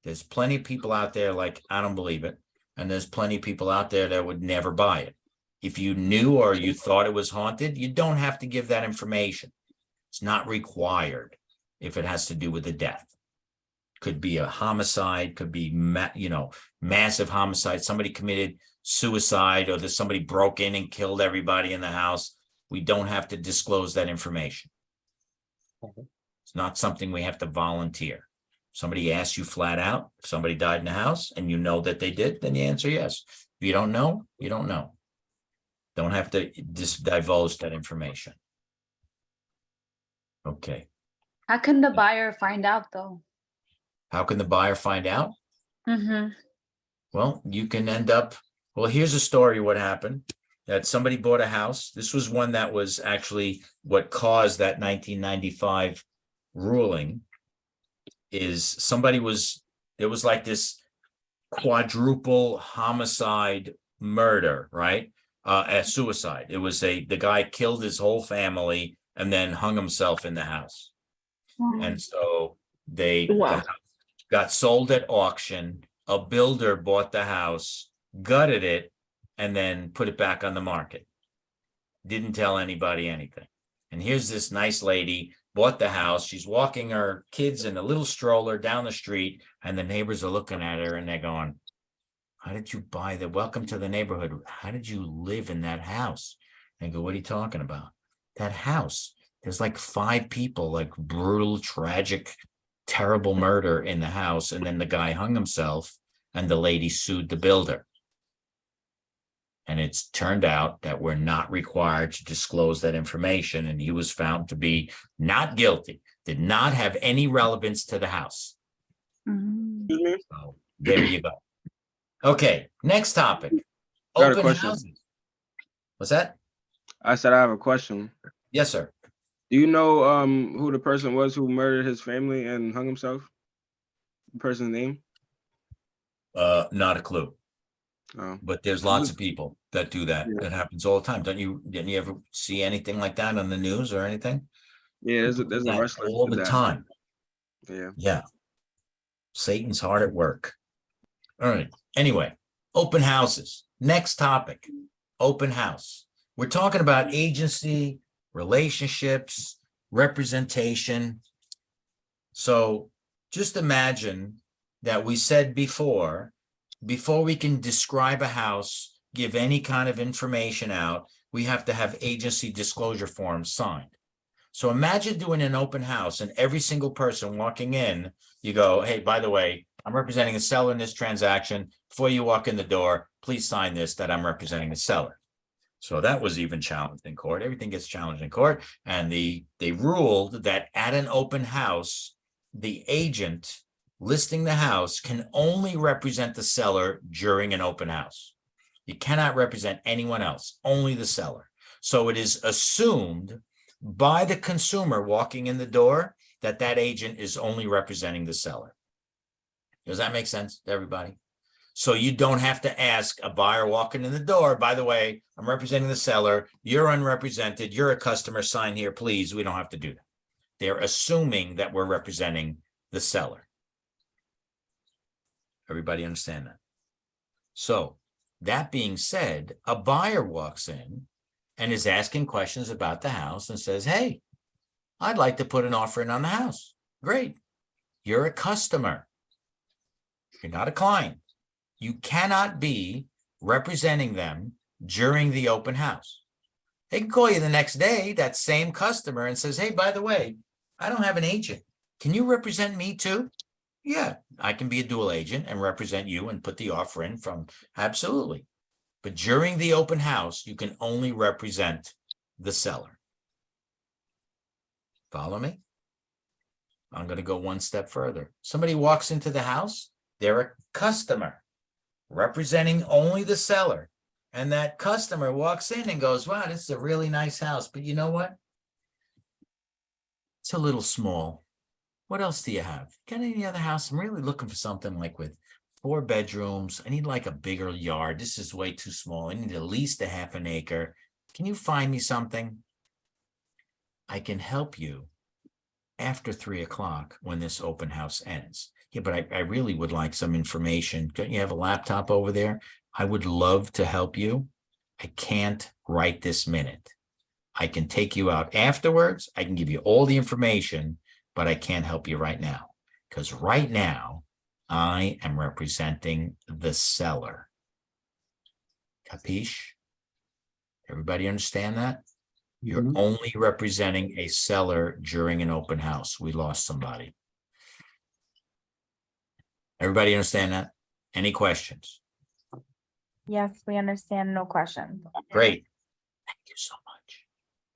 There's plenty of people out there like, I don't believe it. And there's plenty of people out there that would never buy it. If you knew or you thought it was haunted, you don't have to give that information. It's not required if it has to do with a death. Could be a homicide, could be, massive homicide. Somebody committed suicide, or there's somebody broke in and killed everybody in the house. We don't have to disclose that information. It's not something we have to volunteer. Somebody asks you flat out, if somebody died in the house and you know that they did, then you answer yes. If you don't know, you don't know. Don't have to divulge that information. Okay. How can the buyer find out though? How can the buyer find out? Mm-hmm. Well, you can end up, well, here's a story what happened. That somebody bought a house. This was one that was actually what caused that 1995 ruling. Is there was like this quadruple homicide murder, right? A suicide. It was the guy killed his whole family and then hung himself in the house. And so the house got sold at auction. A builder bought the house, gutted it, and then put it back on the market. Didn't tell anybody anything. And here's this nice lady, bought the house. She's walking her kids in a little stroller down the street, and the neighbors are looking at her and they're going, how did you buy that? Welcome to the neighborhood. How did you live in that house? And I go, what are you talking about? That house. There's like 5 people, like brutal, tragic, terrible murder in the house. And then the guy hung himself and the lady sued the builder. And it's turned out that we're not required to disclose that information. And he was found to be not guilty, did not have any relevance to the house. So there you go. Okay, next topic. Got a Open question. houses. What's that? I said I have a question. Yes, sir. Do you know who the person was who murdered his family and hung himself? The person's name? Not a clue. Oh. But there's lots of people that do that. Yeah. That happens all the time. Didn't you ever see anything like that on the news or anything? Yeah, there's People do a that wrestler all who the did that. time. Yeah. Yeah. Satan's hard at work. All right. Anyway, open houses. Next topic, open house. We're talking about agency, relationships, representation. So just imagine that we said before we can describe a house, give any kind of information out, we have to have agency disclosure forms signed. So imagine doing an open house and every single person walking in, you go, hey, by the way, I'm representing a seller in this transaction. Before you walk in the door, please sign this that I'm representing the seller. So that was even challenged in court. Everything gets challenged in court. And they ruled that at an open house, the agent listing the house can only represent the seller during an open house. You cannot represent anyone else, only the seller. So it is assumed by the consumer walking in the door that that agent is only representing the seller. Does that make sense to everybody? So you don't have to ask a buyer walking in the door, by the way, I'm representing the seller, you're unrepresented, you're a customer, sign here, please. We don't have to do that. They're assuming that we're representing the seller. Everybody understand that? So that being said, a buyer walks in and is asking questions about the house and says, hey, I'd like to put an offer in on the house. Great. You're a customer. You're not a client. You cannot be representing them during the open house. They can call you the next day, that same customer, and says, hey, by the way, I don't have an agent. Can you represent me too? Yeah, I can be a dual agent and represent you and put the offer in from, absolutely. But during the open house, you can only represent the seller. Follow me? I'm going to go one step further. Somebody walks into the house, they're a customer representing only the seller. And that customer walks in and goes, wow, this is a really nice house. But you know what? It's a little small. What else do you have? Got any other house? I'm really looking for something like with 4 bedrooms. I need like a bigger yard. This is way too small. I need at least a half an acre. Can you find me something? I can help you after 3 o'clock when this open house ends. Yeah, but I really would like some information. Don't you have a laptop over there? I would love to help you. I can't right this minute. I can take you out afterwards. I can give you all the information, but I can't help you right now. Because right now, I am representing the seller. Capiche? Everybody understand that? You're only representing a seller during an open house. We lost somebody. Everybody understand that? Any questions? Yes, we understand. No question. Great. Thank you so much.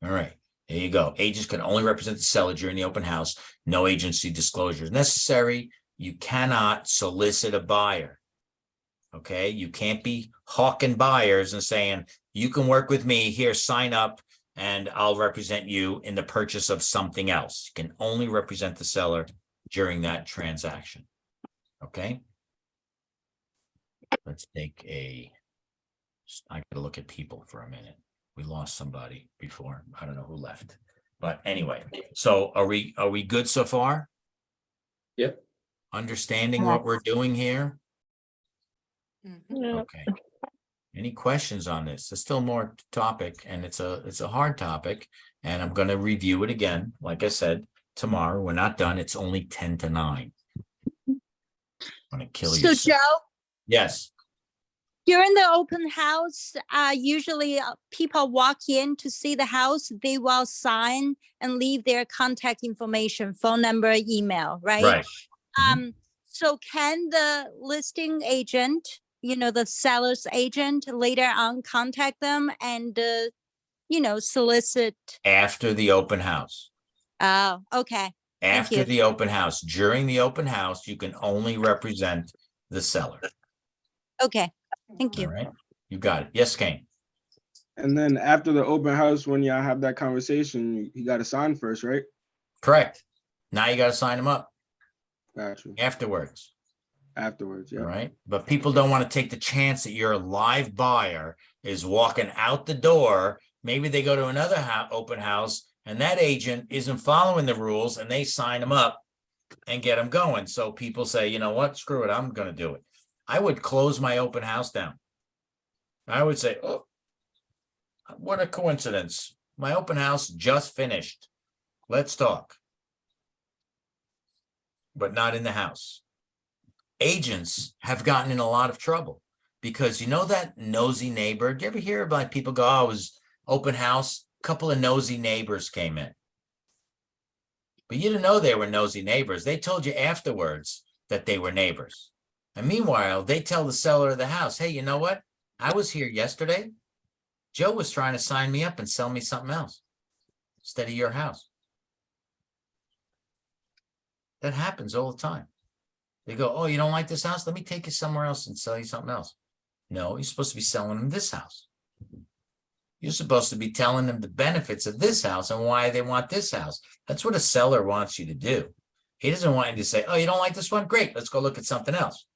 All right. There you go. Agents can only represent the seller during the open house. No agency disclosure is necessary. You cannot solicit a buyer. Okay. You can't be hawking buyers and saying, you can work with me here, sign up, and I'll represent you in the purchase of something else. You can only represent the seller during that transaction. Okay. Let's take I gotta look at people for a minute. We lost somebody before. I don't know who left. But anyway, so are we good so far? Yep. Understanding what we're doing here? Mhm. Okay. Any questions on this? There's still more topic, and it's a hard topic, and I'm going to review it again. Like I said, tomorrow. We're not done. It's only 10 to 9. I'm going to kill you. So Joe, Yes. during the open house, usually people walk in to see the house, they will sign and leave their contact information, phone number, email, right? Right. So can the listing agent, the seller's agent later on contact them and, solicit? After the open house. Oh, okay. Thank After you. the open house. During the open house, you can only represent the seller. Okay, thank you. All right. You got it. Yes, Kane. And then after the open house, when y'all have that conversation, you got to sign first, right? Correct. Now you got to sign them up Gotcha. afterwards. Afterwards, yeah. All right. But people don't want to take the chance that your live buyer is walking out the door. Maybe they go to another open house and that agent isn't following the rules and they sign them up and get them going. So people say, you know what? Screw it. I'm going to do it. I would close my open house down. I would say, oh, what a coincidence. My open house just finished. Let's talk. But not in the house. Agents have gotten in a lot of trouble because that nosy neighbor. Do you ever hear about people go, oh, it was open house? A couple of nosy neighbors came in. But you didn't know they were nosy neighbors. They told you afterwards that they were neighbors. And meanwhile, they tell the seller of the house, hey, you know what? I was here yesterday. Joe was trying to sign me up and sell me something else instead of your house. That happens all the time. They go, oh, you don't like this house? Let me take you somewhere else and sell you something else. No, you're supposed to be selling them this house. You're supposed to be telling them the benefits of this house and why they want this house. That's what a seller wants you to do. He doesn't want you to say, oh, you don't like this one? Great, let's go look at something else.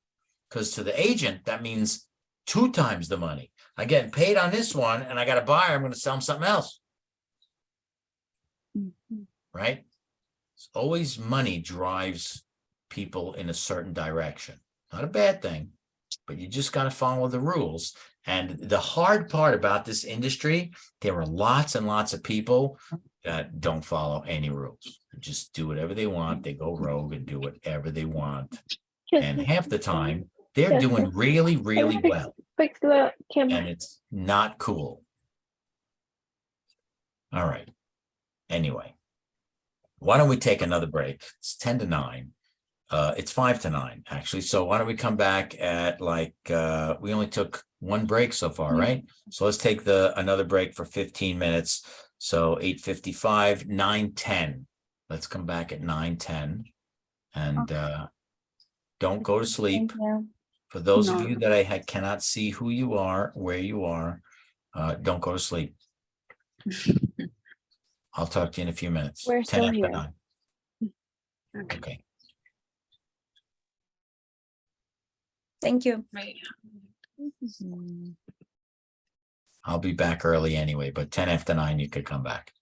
Because to the agent, that means 2 times the money. I'm getting paid on this one and I got a buyer, I'm going to sell them something else. Right? It's always money drives people in a certain direction. Not a bad thing, but you just got to follow the rules. And the hard part about this industry, there are lots and lots of people that don't follow any rules. They just do whatever they want. They go rogue and do whatever they want. And half the time, they're doing really, really well. Fix the camera. And it's not cool. All right. Anyway, why don't we take another break? It's 10 to 9. It's 5 to 9, actually. So why don't we come back at we only took 1 break so far, right? So let's take another break for 15 minutes. So 8:55, 9:10. Let's come back at 9:10. And don't go to sleep. For those of you that I cannot see who you are, where you are, don't go to sleep. I'll talk to you in a few minutes. We're 10 still after here. 9. Okay. Thank you. Right. I'll be back early anyway, but 10 after 9, you could come back.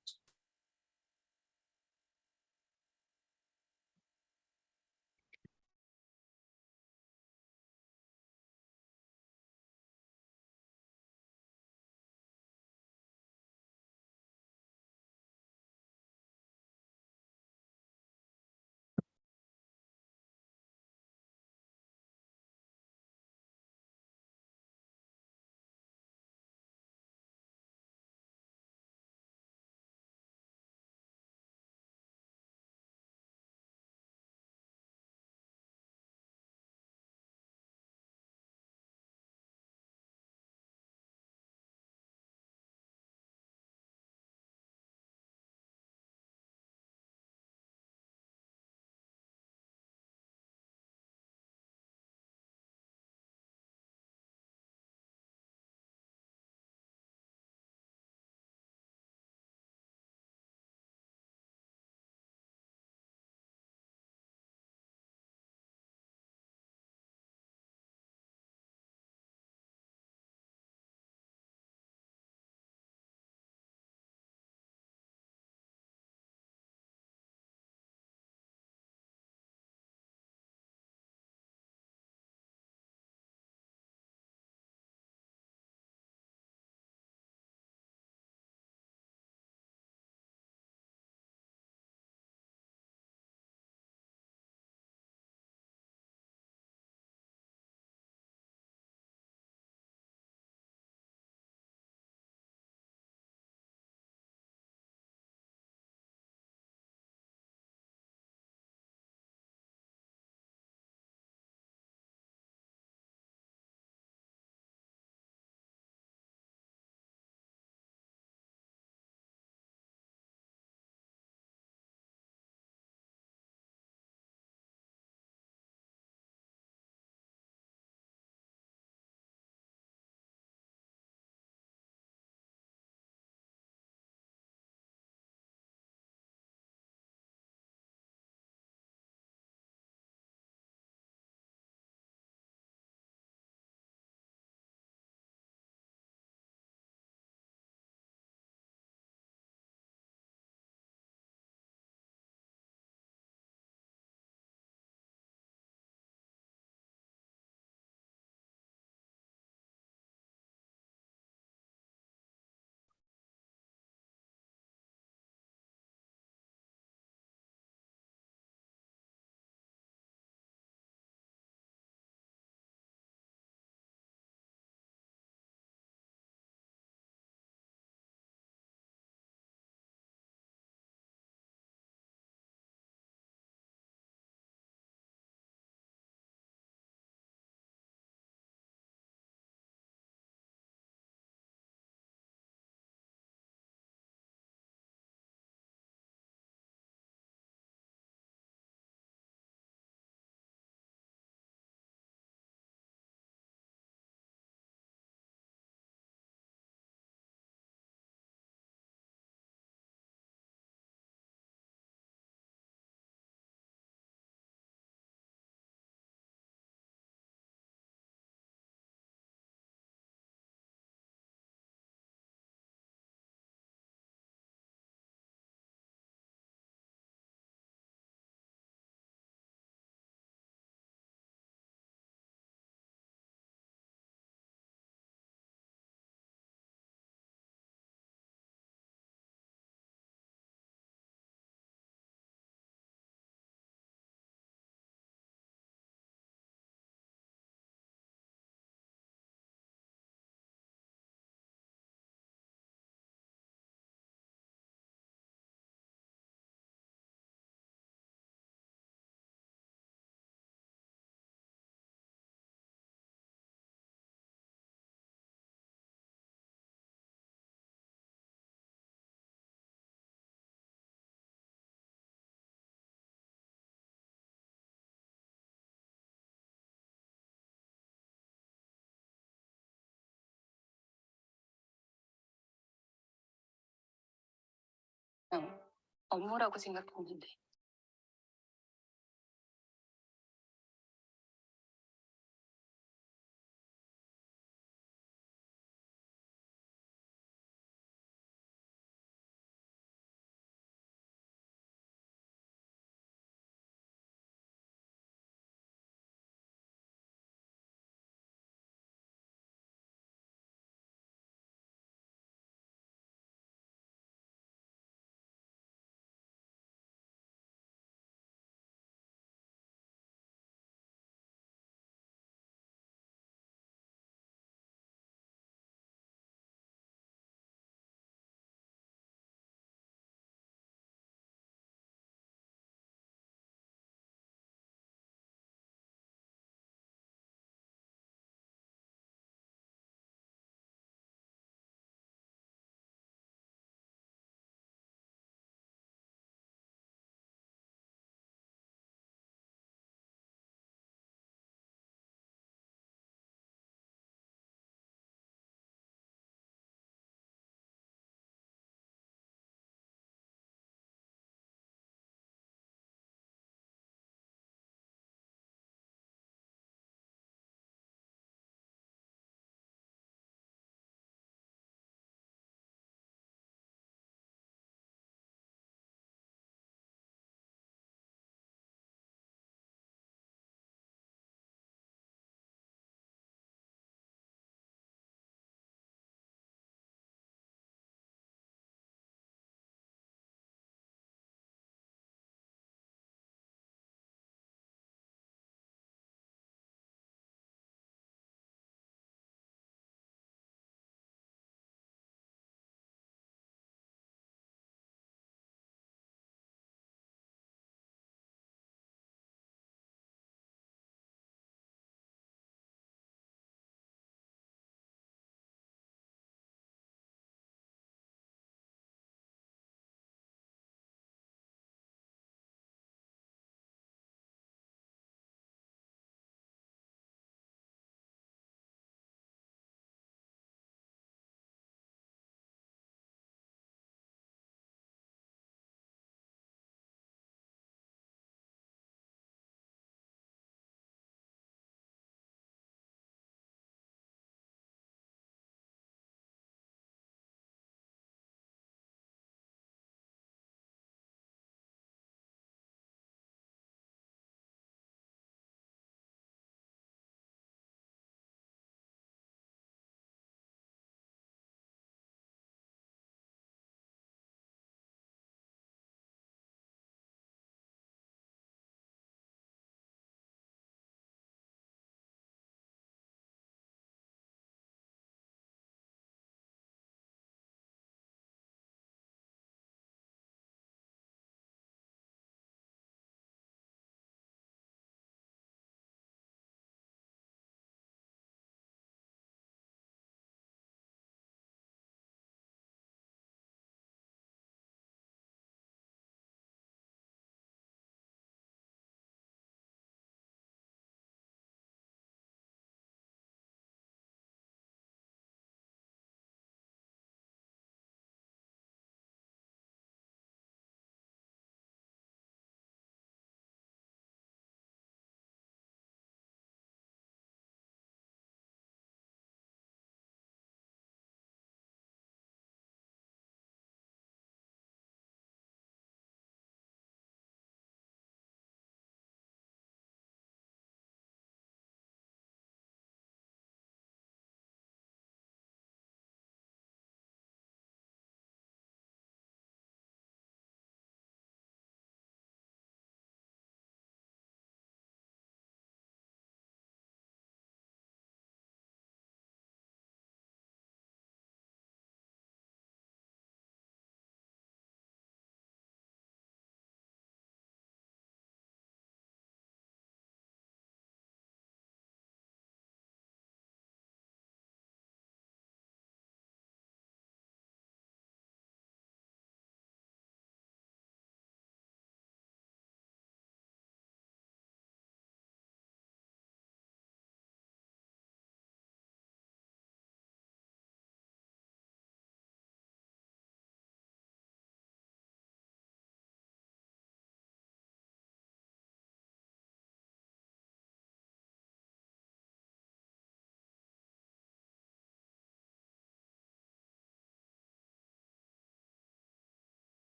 업무라고 생각했는데.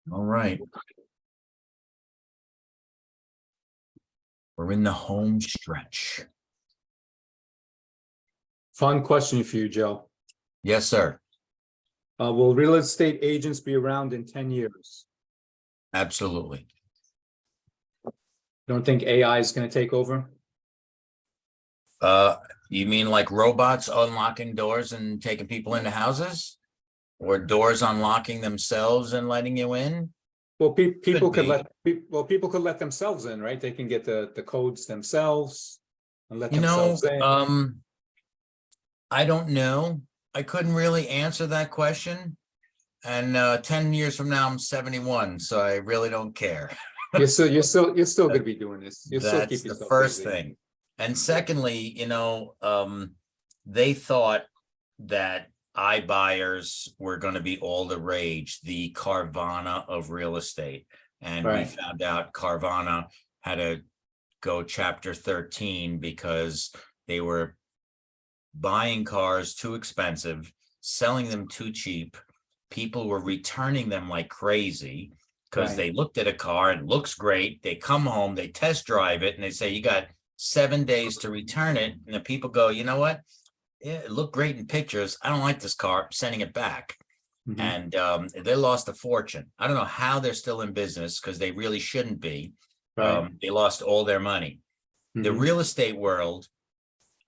All right. We're in the home stretch. Fun question for you, Joe. Yes, sir. Will real estate agents be around in 10 years? Absolutely. Don't think AI is going to take over? You mean like robots unlocking doors and taking people into houses? Or doors unlocking themselves and letting you in? Well, people could be. people could let themselves in, right? They can get the codes themselves and let You know, themselves in. I don't know. I couldn't really answer that question. And 10 years from now, I'm 71, so I really don't care. You're still going to be doing this. You'll still keep That's the yourself first busy. thing. And secondly, they thought that iBuyers were going to be all the rage, the Carvana of real estate. And we Right. found out Carvana had to go chapter 13 because they were buying cars too expensive, selling them too cheap. People were returning them like crazy because Right. they looked at a car, it looks great. They come home, they test drive it, and they say, you got 7 days to return it. And the people go, you know what? Yeah, it looked great in pictures. I don't like this car. I'm sending it back. Mhm. And they lost a fortune. I don't know how they're still in business because they really shouldn't be. Right. They lost all their money. The Mhm. real estate world,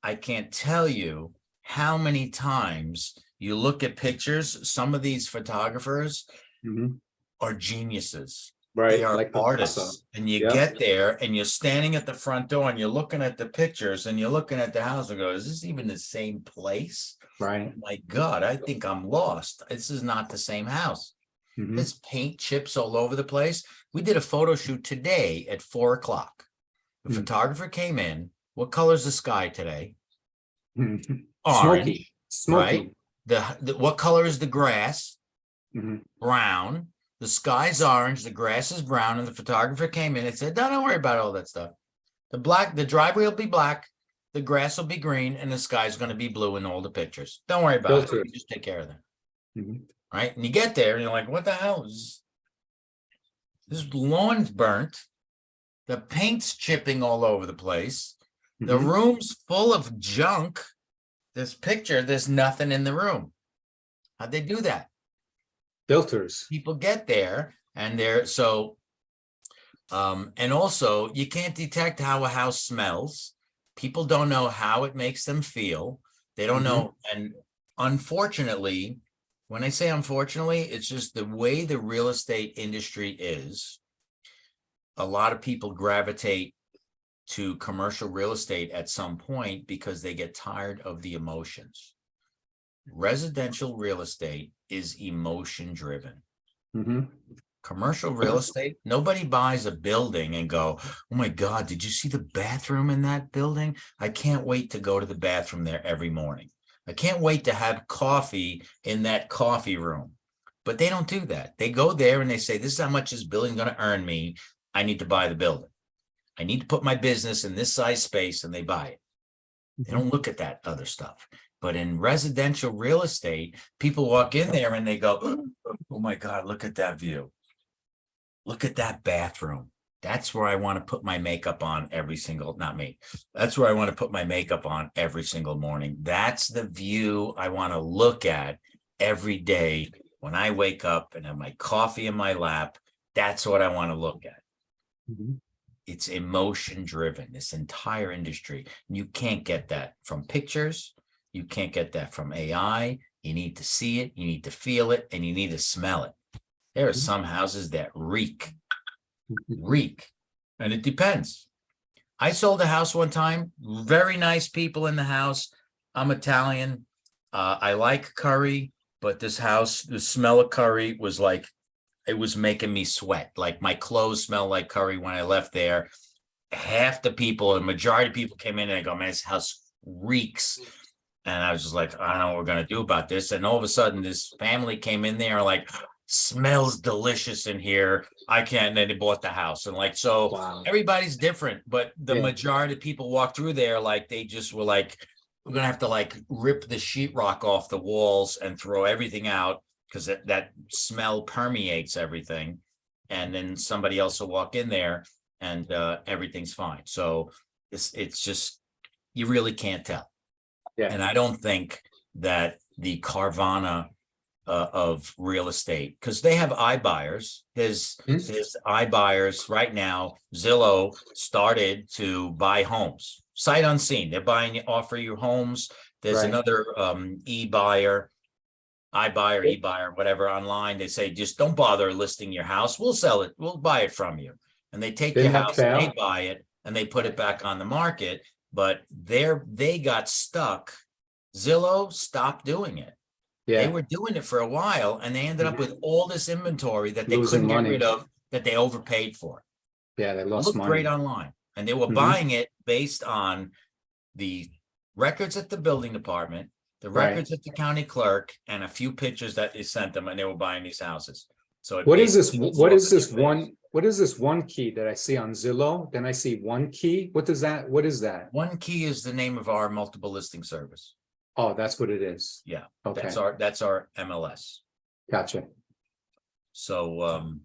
I can't tell you how many times you look at pictures. Some of these photographers Mhm. are geniuses. Right. They are Like Picasso. artists. And you Yeah. get there and you're standing at the front door and you're looking at the pictures and you're looking at the house and go, is this even the same place? Right. My God, I think I'm lost. This is not the same house. Mhm. There's paint chips all over the place. We did a photo shoot today at 4:00. The Hmm. photographer came in. What color is the sky today? Mhm. Orange, Smoky. right? What color is the grass? Mhm. Brown. The sky's orange, the grass is brown, and the photographer came in and said, don't worry about all that stuff. The driveway will be black, the grass will be green, and the sky's going to be blue in all the pictures. Don't worry about it. Filtered. You just take care of that. Mhm. Right? And you get there and you're like, what the hell is this lawn's burnt? The paint's chipping all over the place. The Mhm. room's full of junk. This picture, there's nothing in the room. How'd they do that? Filters. People get there and they're so and also you can't detect how a house smells. People don't know how it makes them feel. They don't Mhm. know. And unfortunately, When I say unfortunately, it's just the way the real estate industry is. A lot of people gravitate to commercial real estate at some point because they get tired of the emotions. Residential real estate is emotion driven. Mhm. Commercial real estate, nobody buys a building and go, oh my God, did you see the bathroom in that building? I can't wait to go to the bathroom there every morning. I can't wait to have coffee in that coffee room. But they don't do that. They go there and they say, this is how much this building is going to earn me. I need to buy the building. I need to put my business in this size space, and they buy it. They don't look at that other stuff. But in residential real estate, people walk in there and they go, oh my God, look at that view. Look at that bathroom. That's where I want to put my makeup on every single, not me. That's where I want to put my makeup on every single morning. That's the view I want to look at every day when I wake up and have my coffee in my lap. That's what I want to look at. Mhm. It's emotion driven, this entire industry. You can't get that from pictures. You can't get that from AI. You need to see it, you need to feel it, and you need to smell it. There are some houses that reek, and it depends. I sold a house one time, very nice people in the house. I'm Italian. I like curry, but this house, the smell of curry was like, it was making me sweat. Like my clothes smelled like curry when I left there. Half the people, the majority of people came in and I go, man, this house reeks. And I was just like, I don't know what we're going to do about this. And all of a sudden this family came in there like, smells delicious in here. I can't. And then they bought the house. And like, so Wow. everybody's different, but the Yeah. majority of people walk through there like they just were like, we're going to have to like rip the sheetrock off the walls and throw everything out because that smell permeates everything. And then somebody else will walk in there and everything's fine. So it's just, you really can't tell. Yeah. And I don't think that the Carvana of real estate, because they have iBuyers. There's iBuyers right now. Zillow started to buy homes, sight unseen. They're buying, offer you homes. There's Right. another iBuyer, whatever online. They say, just don't bother listing your house. We'll sell it. We'll buy it from you. And they take Didn't your that house, and they fail? buy it, and they put it back on the market. But they got stuck. Zillow stopped doing it. They Yeah. were doing it for a while and they ended up with all this inventory that they Losing couldn't get money. rid of, that they overpaid for. Yeah, they It lost looked money. great online. And they were Mhm. buying it based on the records at the building department, the Right. records at the county clerk, and a few pictures that they sent them, and they were buying these houses. So What is this? basically What is this forfeited one? What is this one key that I see on Zillow? Then I see one key. What does that? What is that? One Key is the name of our multiple listing service. Oh, that's what it is. Yeah, Okay. that's our MLS. Gotcha. So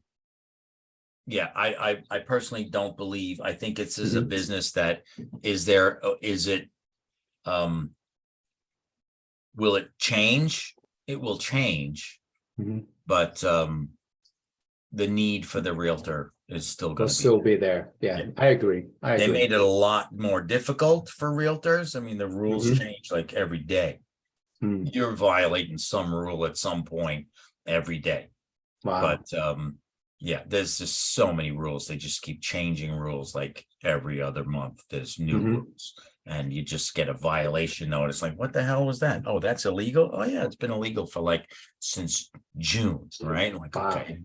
yeah, I personally don't believe, I think it's a Mhm. business that is there, is it will it change? It will change, Mhm. but the need for the realtor is still They'll going to still be. be there. Yeah, Yeah. I agree. I They agree. made it a lot more difficult for realtors. I mean, the rules Mhm. change like every day. Hmm. You're violating some rule at some point every day. Wow. But yeah, there's just so many rules. They just keep changing rules like every other month. There's new Mhm. rules. And you just get a violation notice. Like, what the hell was that? Oh, that's illegal. Oh yeah, it's been illegal for like since June, right? I'm like, Wow. okay.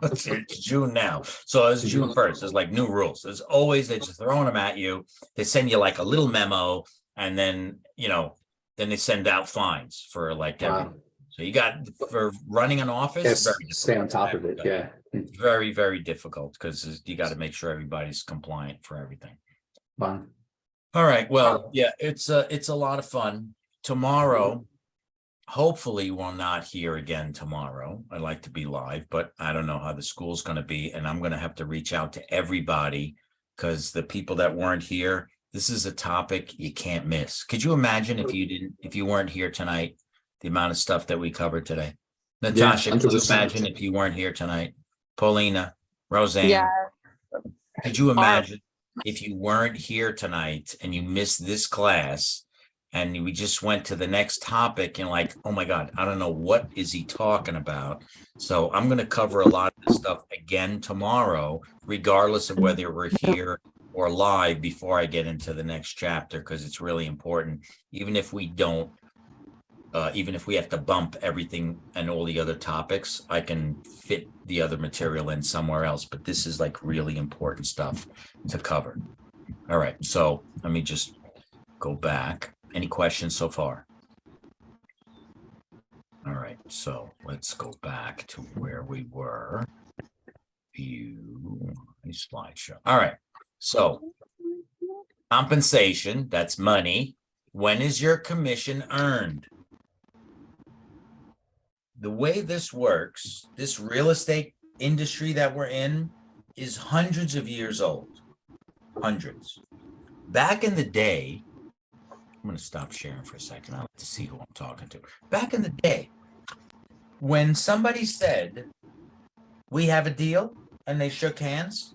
It's June now. So it's June 1st. There's like new rules. There's always, they're just throwing them at you. They send you like a little memo, and then then they send out fines for like every. Wow. So you got, for running an office, Yes, very stay on top of it. difficult. Yeah. Very, very difficult because you got to make sure everybody's compliant for everything. Wow. All right. Well, yeah, it's a lot of fun. Tomorrow, hopefully we're not here again tomorrow. I like to be live, but I don't know how the school's going to be. And I'm going to have to reach out to everybody because the people that weren't here, this is a topic you can't miss. Could you imagine if you weren't here tonight, the amount of stuff that we covered today? Natasha, could you 100%. imagine if you weren't here tonight? Paulina, Roseanne, Yeah. could you imagine if you weren't here tonight and you missed this class And we just went to the next topic and like, oh my God, I don't know, what is he talking about? So I'm going to cover a lot of this stuff again tomorrow, regardless of whether we're here or live before I get into the next chapter, because it's really important. Even if we don't, even if we have to bump everything and all the other topics, I can fit the other material in somewhere else. But this is like really important stuff to cover. All right, so let me just go back. Any questions so far? All right, so let's go back to where we were. View slideshow. All right, so compensation, that's money. When is your commission earned? The way this works, this real estate industry that we're in is hundreds of years old. Hundreds. Back in the day, I'm going to stop sharing for a second. I like to see who I'm talking to. Back in the day, when somebody said, we have a deal, and they shook hands,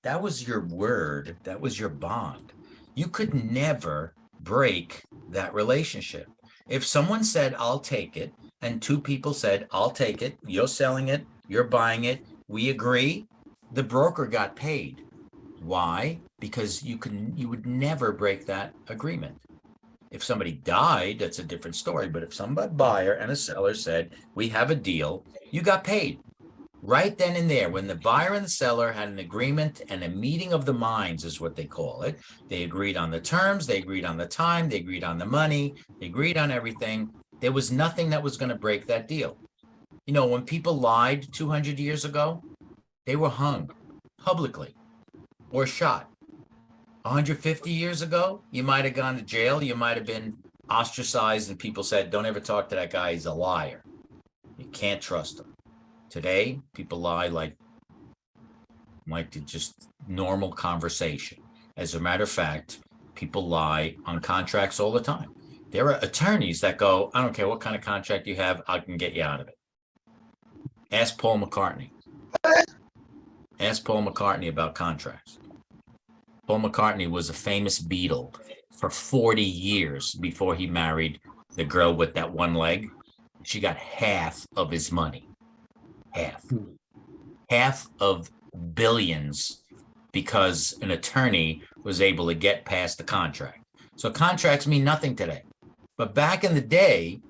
that was your word. That was your bond. You could never break that relationship. If someone said, I'll take it, and two people said, I'll take it, you're selling it, you're buying it, we agree, the broker got paid. Why? Because you would never break that agreement. If somebody died, that's a different story. But if somebody, buyer and a seller, said, we have a deal, you got paid. Right then and there, when the buyer and the seller had an agreement and a meeting of the minds is what they call it. They agreed on the terms, they agreed on the time, they agreed on the money, they agreed on everything. There was nothing that was going to break that deal. You know, when people lied 200 years ago, they were hung publicly or shot. 150 years ago, you might have gone to jail. You might have been ostracized and people said, don't ever talk to that guy. He's a liar. You can't trust him. Today, people lie like just normal conversation. As a matter of fact, people lie on contracts all the time. There are attorneys that go, I don't care what kind of contract you have, I can get you out of it. Ask Paul McCartney. Ask Paul McCartney about contracts. Paul McCartney was a famous Beatle for 40 years before he married the girl with that one leg. She got half of his money. Half of billions because an attorney was able to get past the contract. So contracts mean nothing today. But back in the day,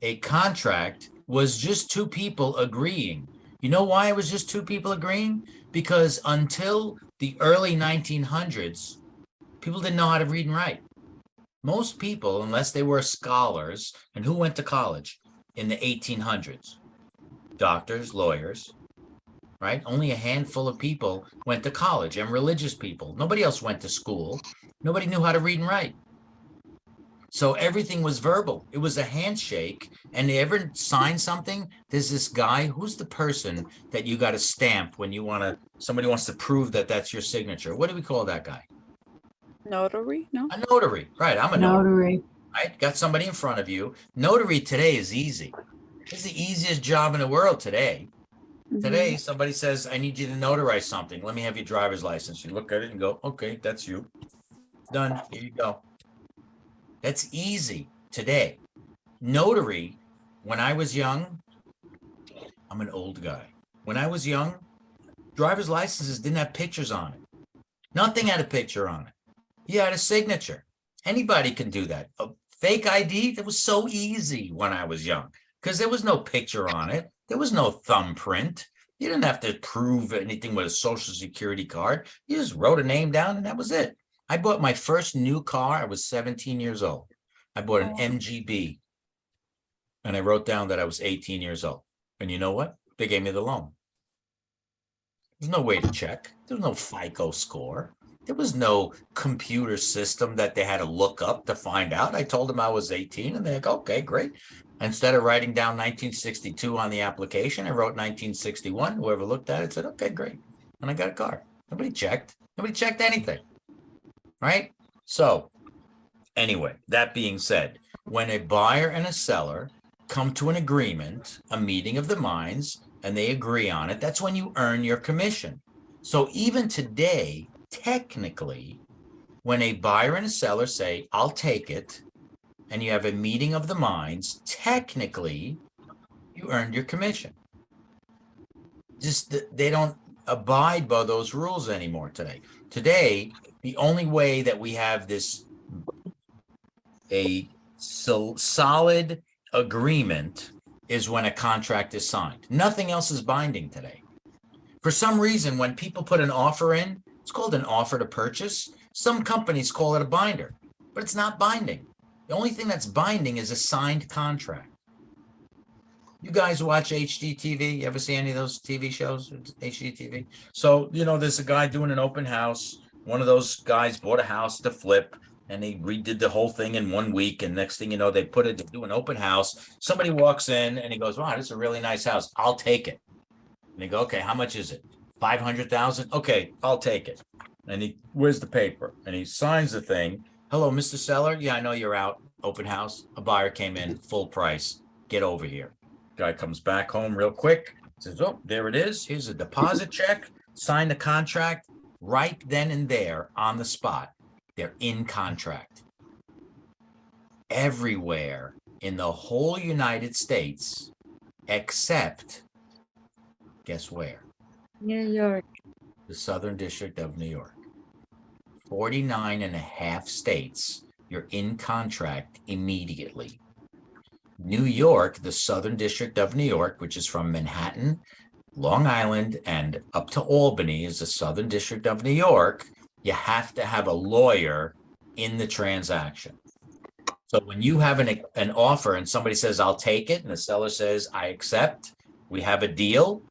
a contract was just two people agreeing. You know why it was just two people agreeing? Because until the early 1900s, people didn't know how to read and write. Most people, unless they were scholars, and who went to college in the 1800s? Doctors, lawyers, right? Only a handful of people went to college, and religious people. Nobody else went to school. Nobody knew how to read and write. So everything was verbal. It was a handshake. And they ever sign something, there's this guy, who's the person that you got to stamp when you want to, somebody wants to prove that that's your signature. What do we call that guy? Notary? No. A notary. Right. I'm a notary. Right. Got somebody in front of you. Notary today is easy. It's the easiest job in the world today. Today, somebody says, I need you to notarize something. Let me have your driver's license. You look at it and go, okay, that's you. Done. Here you go. That's easy today. Notary, when I was young, I'm an old guy. When I was young, driver's licenses didn't have pictures on it. Nothing had a picture on it. You had a signature. Anybody can do that. A fake ID, that was so easy when I was young because there was no picture on it. There was no thumbprint. You didn't have to prove anything with a social security card. You just wrote a name down and that was it. I bought my first new car. I was 17 years old. I bought an MGB and I wrote down that I was 18 years old. And you know what? They gave me the loan. There's no way to check. There was no FICO score. There was no computer system that they had to look up to find out. I told them I was 18 and they're like, okay, great. Instead of writing down 1962 on the application, I wrote 1961. Whoever looked at it said, okay, great. And I got a car. Nobody checked. Nobody checked anything. Right? So anyway, that being said, when a buyer and a seller come to an agreement, a meeting of the minds, and they agree on it, that's when you earn your commission. So even today, technically, when a buyer and a seller say, I'll take it, and you have a meeting of the minds, technically, you earned your commission. Just they don't abide by those rules anymore today. Today, the only way that we have this solid agreement is when a contract is signed. Nothing else is binding today. For some reason, when people put an offer in, it's called an offer to purchase. Some companies call it a binder, but it's not binding. The only thing that's binding is a signed contract. You guys watch HGTV? You ever see any of those TV shows? HGTV. So, there's a guy doing an open house. One of those guys bought a house to flip, and they redid the whole thing in 1 week. And next thing you know, they do an open house. Somebody walks in and he goes, wow, this is a really nice house. I'll take it. And they go, okay, how much is it? 500,000? Okay, I'll take it. And where's the paper? And he signs the thing. Hello, Mr. Seller. Yeah, I know you're out. Open house. A buyer came in, full price. Get over here. Guy comes back home real quick. Says, oh, there it is. Here's a deposit check. Sign the contract right then and there on the spot. They're in contract. Everywhere in the whole United States, except, guess where? New York. The Southern District of New York. 49 and a half states, you're in contract immediately. New York, the Southern District of New York, which is from Manhattan, Long Island, and up to Albany is the Southern District of New York. You have to have a lawyer in the transaction. So when you have an offer and somebody says, I'll take it, and the seller says, I accept, we have a deal,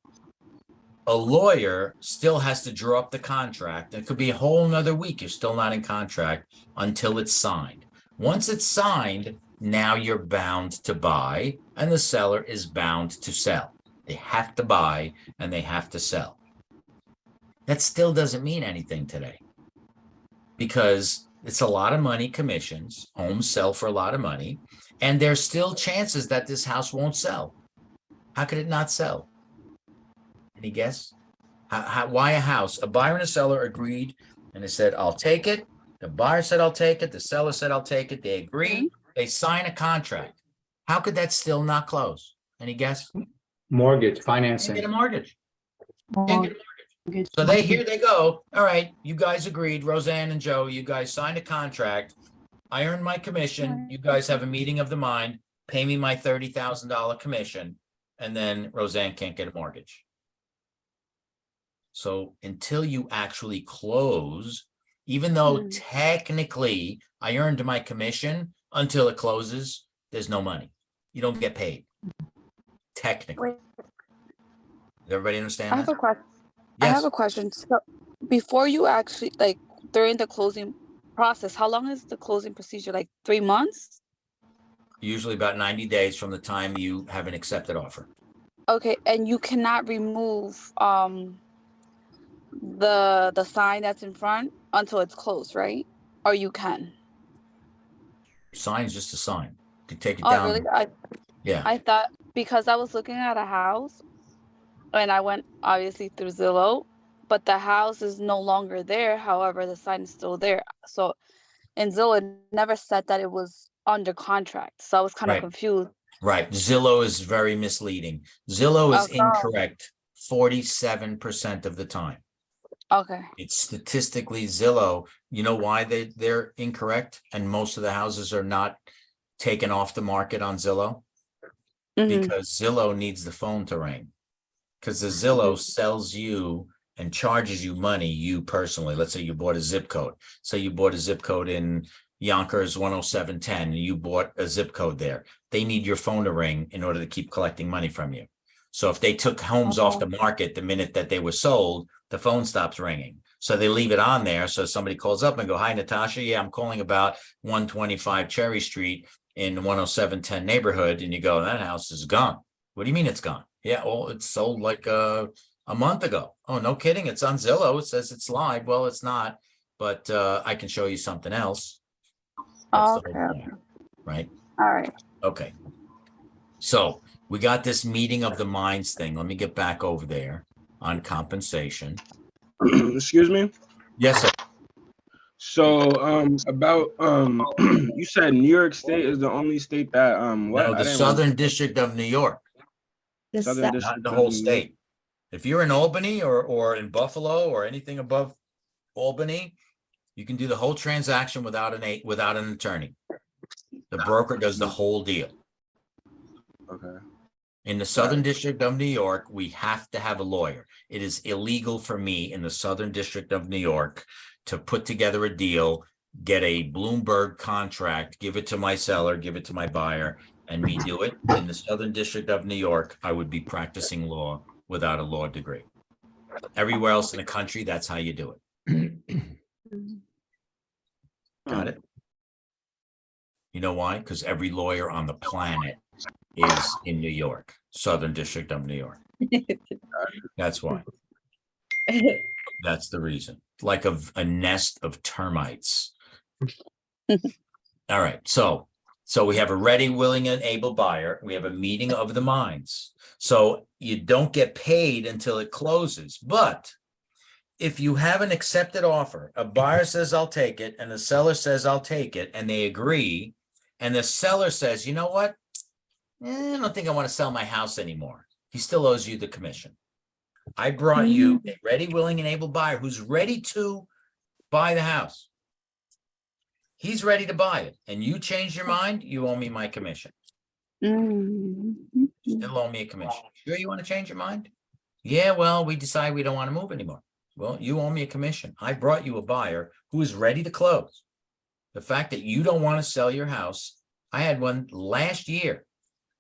a lawyer still has to draw up the contract. It could be a whole nother week. You're still not in contract until it's signed. Once it's signed, now you're bound to buy, and the seller is bound to sell. They have to buy and they have to sell. That still doesn't mean anything today because it's a lot of money commissions. Homes sell for a lot of money, and there's still chances that this house won't sell. How could it not sell? Any guess? Why a house? A buyer and a seller agreed, and they said, I'll take it. The buyer said, I'll take it. The seller said, I'll take it. They agreed. They sign a contract. How could that still not close? Any guess? Mortgage, Can't financing. get a mortgage. Can't get a mortgage. So here they go. All right, you guys agreed, Roseanne and Joe, you guys signed a contract. I earned my commission. You guys have a meeting of the mind. Pay me my $30,000 commission. And then Roseanne can't get a mortgage. So until you actually close, even though technically I earned my commission, until it closes, there's no money. You don't get paid. Technically. Does everybody understand I have that? a question. I Yes. have a question. So before you actually during the closing process, how long is the closing procedure? Like 3 months? Usually about 90 days from the time you have an accepted offer. Okay, and you cannot remove the sign that's in front until it's closed, right? Or you can? Sign is just a sign. You take it Oh, down. really? Yeah. I thought because I was looking at a house and I went obviously through Zillow, but the house is no longer there. However, the sign is still there. So in Zillow, it never said that it was under contract. So I was kind of Right. confused. Right. Zillow is very misleading. Zillow is Okay. incorrect 47% of the time. Okay. It's statistically Zillow. You know why they're incorrect? And most of the houses are not taken off the market on Zillow? Because Zillow needs the phone to ring. Because the Zillow sells you and charges you money, you personally. Let's say you bought a zip code. So you bought a zip code in Yonkers 10710, and you bought a zip code there. They need your phone to ring in order to keep collecting money from you. So if they took homes off the market the minute that they were sold, the phone stops ringing. So they leave it on there. So somebody calls up and go, hi, Natasha. Yeah, I'm calling about 125 Cherry Street in 10710 neighborhood. And you go, that house is gone. What do you mean it's gone? Yeah, well, it's sold like a month ago. Oh, no kidding. It's on Zillow. It says it's live. Well, it's not, but I can show you something else. That's the whole point, right? All right. Okay. So we got this meeting of the minds thing. Let me get back over there on compensation. Excuse me? Yes, sir. So about you said New York State is the only state that what? No, I the didn't Southern District of New York, The Southern sa- not District the of whole New York. state. If you're in Albany or in Buffalo or anything above Albany, you can do the whole transaction without an attorney. The broker does the whole deal. Okay. In the Southern District of New York, we have to have a lawyer. It is illegal for me in the Southern District of New York to put together a deal, get a Bloomberg contract, give it to my seller, give it to my buyer, and me do it. In the Southern District of New York, I would be practicing law without a law degree. Everywhere else in the country, that's how you do it. Got it? You know why? Because every lawyer on the planet is in New York, Southern District of New York. That's why. That's the reason. Like a nest of termites. All right. So we have a ready, willing, and able buyer. We have a meeting of the minds. So you don't get paid until it closes. But if you have an accepted offer, a buyer says, I'll take it, and the seller says, I'll take it, and they agree, and the seller says, you know what? I don't think I want to sell my house anymore. He still owes you the commission. I brought you a ready, willing, and able buyer who's ready to buy the house. He's ready to buy it, and you change your mind, you owe me my commission. Still owe me a commission. Sure you want to change your mind? Yeah, well, we decide we don't want to move anymore. Well, you owe me a commission. I brought you a buyer who is ready to close. The fact that you don't want to sell your house, I had one last year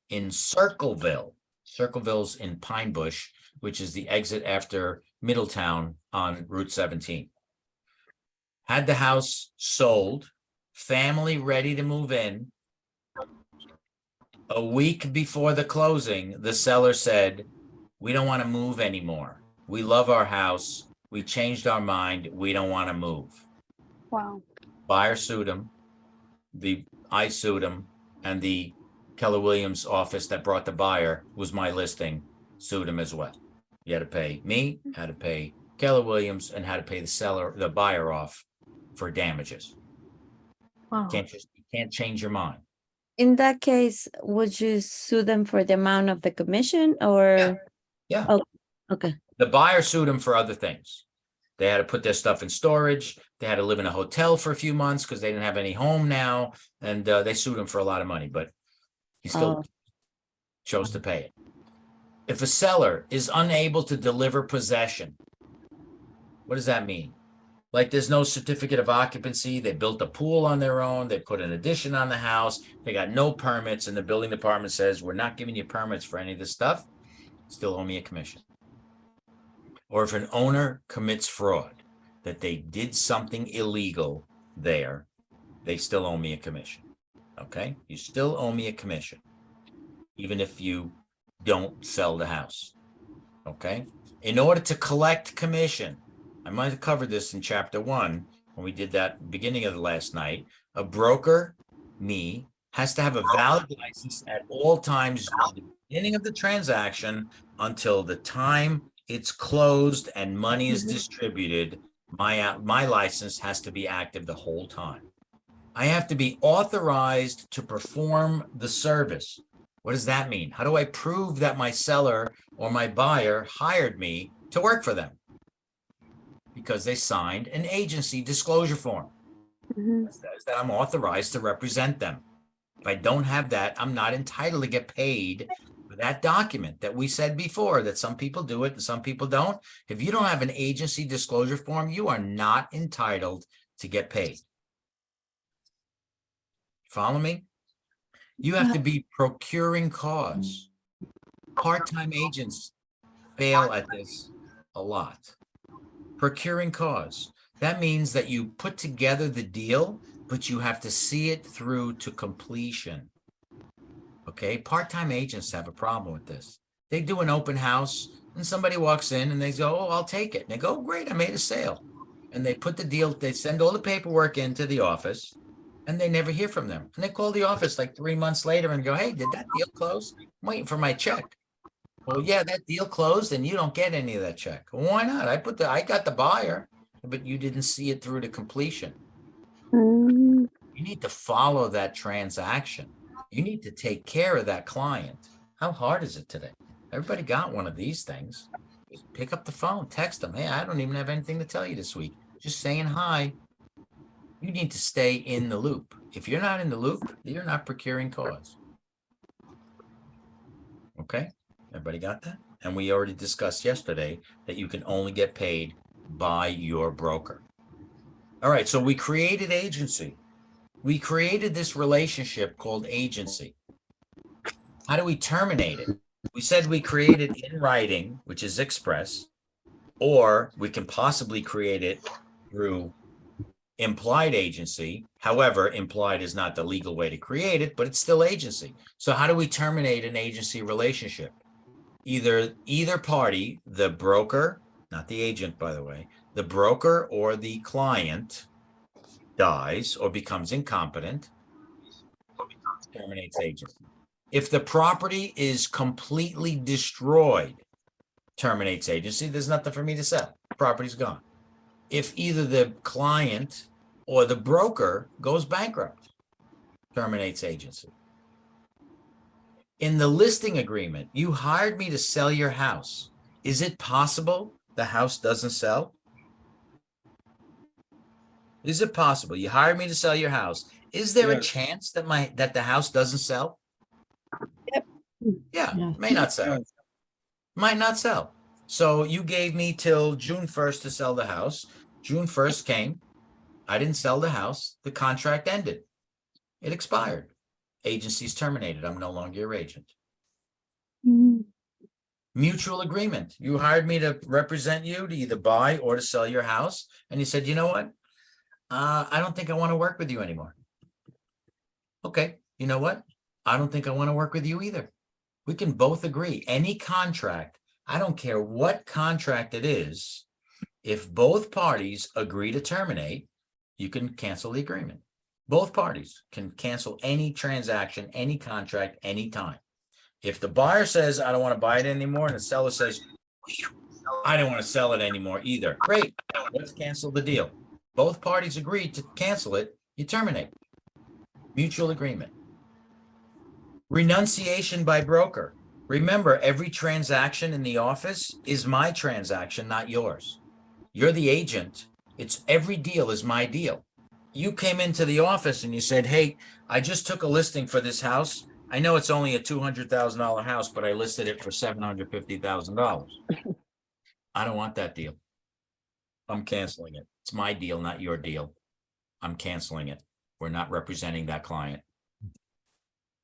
in Circleville. Circleville's in Pine Bush, which is the exit after Middletown on Route 17. Had the house sold, family ready to move in. A week before the closing, the seller said, we don't want to move anymore. We love our house. We changed our mind. We don't want to move. Wow. Buyer sued him. I sued him, and the Keller Williams office that brought the buyer was my listing, sued him as well. You had to pay me, had to pay Keller Williams, and had to pay the buyer off for damages. Wow. You can't change your mind. In that case, would you sue them for the amount of the commission or? Yeah. Oh, okay. The buyer sued him for other things. They had to put their stuff in storage. They had to live in a hotel for a few months because they didn't have any home now. And they sued him for a lot of money, but he still chose to pay it. If a seller is unable to deliver possession, what does that mean? Like there's no certificate of occupancy. They built a pool on their own. They put an addition on the house. They got no permits. And the building department says, we're not giving you permits for any of this stuff. Still owe me a commission. Or if an owner commits fraud, that they did something illegal there, they still owe me a commission. Okay? You still owe me a commission, even if you don't sell the house. Okay? In order to collect commission, I might have covered this in chapter 1 when we did that beginning of the last night. A broker, me, has to have a valid license at all times from the beginning of the transaction until the time it's closed and money is distributed. My license has to be active the whole time. I have to be authorized to perform the service. What does that mean? How do I prove that my seller or my buyer hired me to work for them? Because they signed an agency disclosure form. That says that I'm authorized to represent them. If I don't have that, I'm not entitled to get paid for that document that we said before, that some people do it and some people don't. If you don't have an agency disclosure form, you are not entitled to get paid. Follow me? You have to be procuring cause. Part-time agents fail at this a lot. Procuring cause. That means that you put together the deal, but you have to see it through to completion. Okay, part-time agents have a problem with this. They do an open house and somebody walks in and they go, oh, I'll take it. And they go, oh, great, I made a sale. And they put the deal, they send all the paperwork into the office and they never hear from them. And they call the office like 3 months later and go, hey, did that deal close? I'm waiting for my check. Well, yeah, that deal closed and you don't get any of that check. Well, why not? I got the buyer, but you didn't see it through to completion. You need to follow that transaction. You need to take care of that client. How hard is it today? Everybody got one of these things. Just pick up the phone, text them. Hey, I don't even have anything to tell you this week. Just saying hi. You need to stay in the loop. If you're not in the loop, you're not procuring cause. Okay, everybody got that? And we already discussed yesterday that you can only get paid by your broker. All right, so we created agency. We created this relationship called agency. How do we terminate it? We said we create it in writing, which is express, or we can possibly create it through implied agency. However, implied is not the legal way to create it, but it's still agency. So how do we terminate an agency relationship? Either party, the broker, not the agent, by the way, the broker or the client dies or becomes incompetent, terminates agency. If the property is completely destroyed, terminates agency, there's nothing for me to sell. Property's gone. If either the client or the broker goes bankrupt, terminates agency. In the listing agreement, you hired me to sell your house. Is it possible the house doesn't sell? Is it possible? You hired me to sell your house. Is there a Yes. chance that the house doesn't sell? Yep. Yeah, Yeah. may not sell. Yes. Might not sell. So you gave me till June 1st to sell the house. June 1st came. I didn't sell the house. The contract ended. It expired. Agency's terminated. I'm no longer your agent. Mutual agreement. You hired me to represent you to either buy or to sell your house. And you said, you know what? I don't think I want to work with you anymore. Okay. You know what? I don't think I want to work with you either. We can both agree. Any contract, I don't care what contract it is, if both parties agree to terminate, you can cancel the agreement. Both parties can cancel any transaction, any contract, anytime. If the buyer says, I don't want to buy it anymore, and the seller says, I don't want to sell it anymore either. Great, let's cancel the deal. Both parties agreed to cancel it, you terminate. Mutual agreement. Renunciation by broker. Remember, every transaction in the office is my transaction, not yours. You're the agent. It's every deal is my deal. You came into the office and you said, hey, I just took a listing for this house. I know it's only a $200,000 house, but I listed it for $750,000. I don't want that deal. I'm canceling it. It's my deal, not your deal. I'm canceling it. We're not representing that client.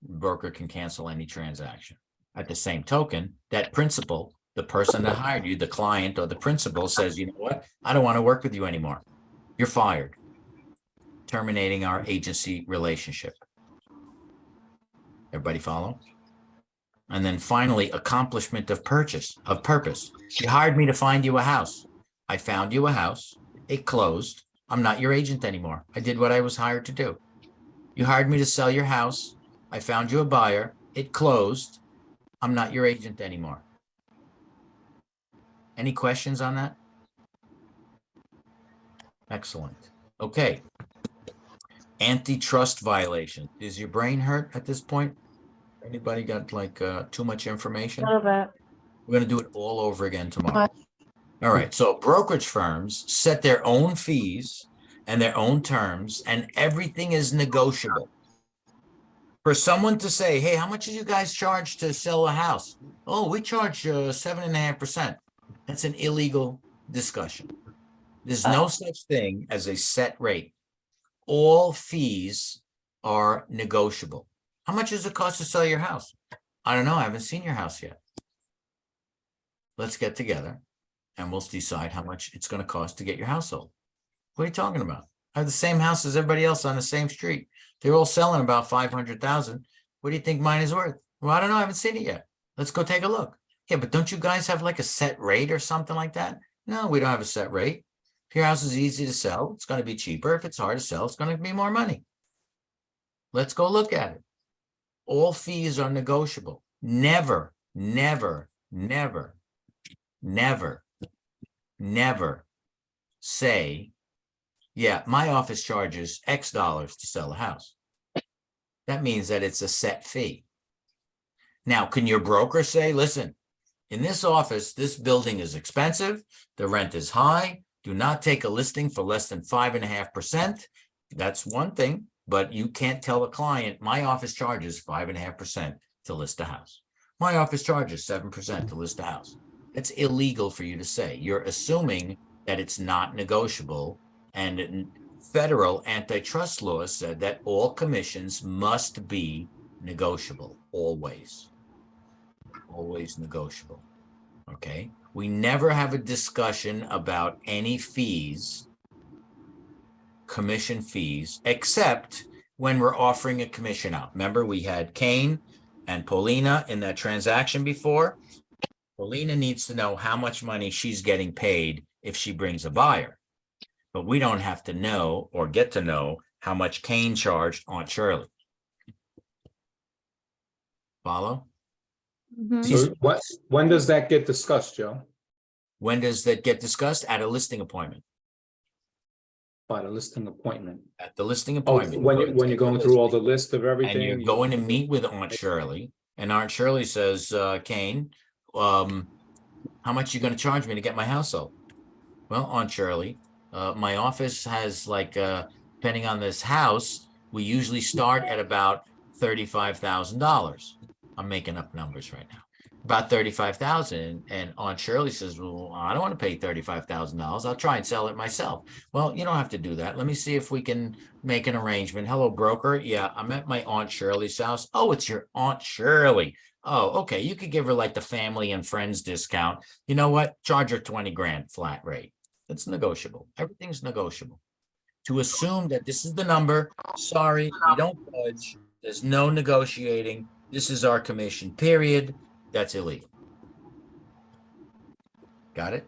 Broker can cancel any transaction. At the same token, that principal, the person that hired you, the client or the principal says, you know what? I don't want to work with you anymore. You're fired. Terminating our agency relationship. Everybody follow? And then finally, accomplishment of purpose. You hired me to find you a house. I found you a house. It closed. I'm not your agent anymore. I did what I was hired to do. You hired me to sell your house. I found you a buyer. It closed. I'm not your agent anymore. Any questions on that? Excellent. Okay. Antitrust violation. Is your brain hurt at this point? Anybody got like too much information? A little bit. We're going to do it all over again tomorrow. All right. So brokerage firms set their own fees and their own terms, and everything is negotiable. For someone to say, hey, how much did you guys charge to sell a house? Oh, we charge 7.5%. That's an illegal discussion. There's no such thing as a set rate. All fees are negotiable. How much does it cost to sell your house? I don't know. I haven't seen your house yet. Let's get together and we'll decide how much it's going to cost to get your house sold. What are you talking about? I have the same house as everybody else on the same street. They're all selling about 500,000. What do you think mine is worth? Well, I don't know. I haven't seen it yet. Let's go take a look. Yeah, but don't you guys have like a set rate or something like that? No, we don't have a set rate. If your house is easy to sell, it's going to be cheaper. If it's hard to sell, it's going to be more money. Let's go look at it. All fees are negotiable. Never, never, never, never, never say yeah, my office charges X dollars to sell a house. That means that it's a set fee. Now, can your broker say, listen, in this office, this building is expensive, the rent is high, do not take a listing for less than 5.5%. That's one thing, but you can't tell a client, my office charges 5.5% to list a house. My office charges 7% to list a house. It's illegal for you to say. You're assuming that it's not negotiable, and federal antitrust laws said that all commissions must be negotiable, always negotiable. Okay, we never have a discussion about any fees, commission fees, except when we're offering a commission out. Remember, we had Kane and Paulina in that transaction before. Paulina needs to know how much money she's getting paid if she brings a buyer, but we don't have to know or get to know how much Kane charged Aunt Shirley. Follow? So when does that get discussed, Joe? When does that get discussed? At a listing appointment. By the listing appointment. At the listing Oh, appointment. when you're going through all the list of everything. And you're going to meet with Aunt Shirley, and Aunt Shirley says, Kane, how much are you going to charge me to get my house sold? Well, Aunt Shirley, my office has depending on this house, we usually start at about $35,000. I'm making up numbers right now. About $35,000, and Aunt Shirley says, well, I don't want to pay $35,000. I'll try and sell it myself. Well, you don't have to do that. Let me see if we can make an arrangement. Hello, broker. Yeah, I'm at my Aunt Shirley's house. Oh, it's your Aunt Shirley. Oh, okay. You could give her like the family and friends discount. You know what? Charge her 20 grand flat rate. It's negotiable. Everything's negotiable. To assume that this is the number, sorry, we don't budge. There's no negotiating. This is our commission, period. That's illegal. Got it?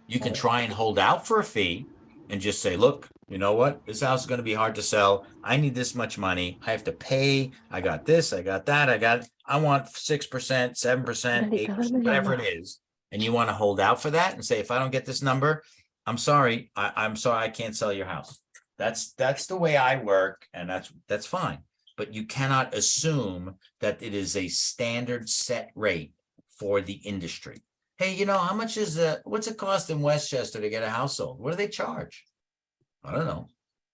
You can try and hold out for a fee and just say, look, you know what? This house is going to be hard to sell. I need this much money. I have to pay. I got this. I got that. I want 6%, 7%, 8%, whatever it is. And you want to hold out for that and say, if I don't get this number, I'm sorry. I'm sorry. I can't sell your house. That's the way I work. And that's fine. But you cannot assume that it is a standard set rate for the industry. Hey, you know, how much is what's it cost in Westchester to get a house sold? What do they charge? I don't know.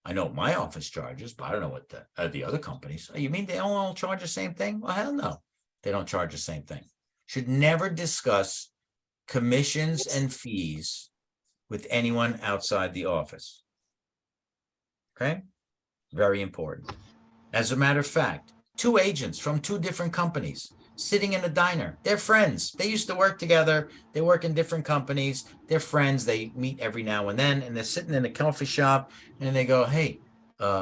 I know my office charges, but I don't know what the other companies. You mean they all charge the same thing? Well, hell no. They don't charge the same thing. Should never discuss commissions and fees with anyone outside the office. Okay? Very important. As a matter of fact, two agents from two different companies sitting in a diner. They're friends. They used to work together. They work in different companies. They're friends. They meet every now and then, and they're sitting in a coffee shop, and they go, hey,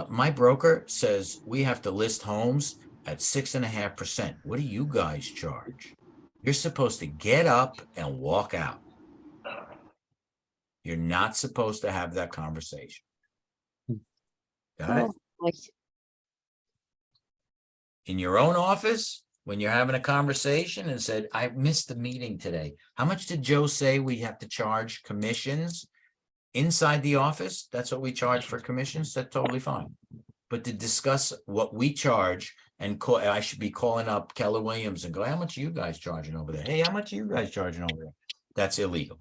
my broker says we have to list homes at 6.5%. What do you guys charge? You're supposed to get up and walk out. You're not supposed to have that conversation. Got it? In your own office, when you're having a conversation and said, I missed the meeting today. How much did Joe say we have to charge commissions inside the office? That's what we charge for commissions. That's totally fine. But to discuss what we charge and I should be calling up Keller Williams and go, how much are you guys charging over there? Hey, how much are you guys charging over there? That's illegal.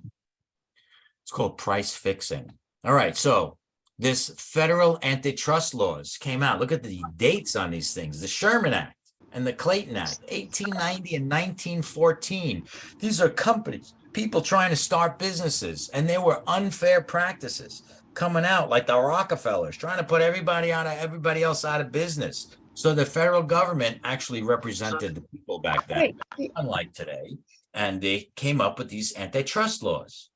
It's called price fixing. All right. So this federal antitrust laws came out. Look at the dates on these things. The Sherman Act and the Clayton Act, 1890 and 1914. These are companies, people trying to start businesses, and there were unfair practices coming out, like the Rockefellers trying to put everybody else out of business. So the federal government actually represented the people back then, unlike today, and they came up with these antitrust laws,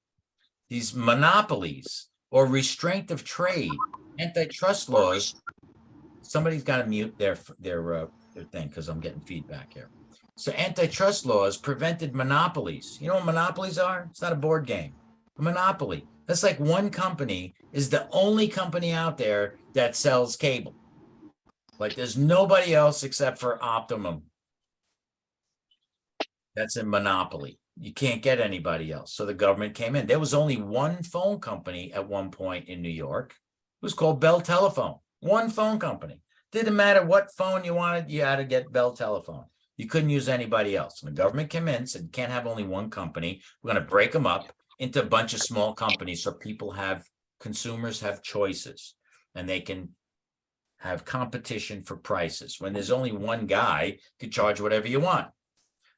these monopolies or restraint of trade, antitrust laws. Somebody's got to mute their thing because I'm getting feedback here. So antitrust laws prevented monopolies. You know what monopolies are? It's not a board game. A monopoly. That's like one company is the only company out there that sells cable. Like there's nobody else except for Optimum. That's a monopoly. You can't get anybody else. So the government came in. There was only one phone company at one point in New York, was called Bell Telephone. One phone company. Didn't matter what phone you wanted, you had to get Bell Telephone. You couldn't use anybody else. And the government came in and said, you can't have only one company. We're going to break them up into a bunch of small companies so consumers have choices and they can have competition for prices. When there's only one guy, you can charge whatever you want.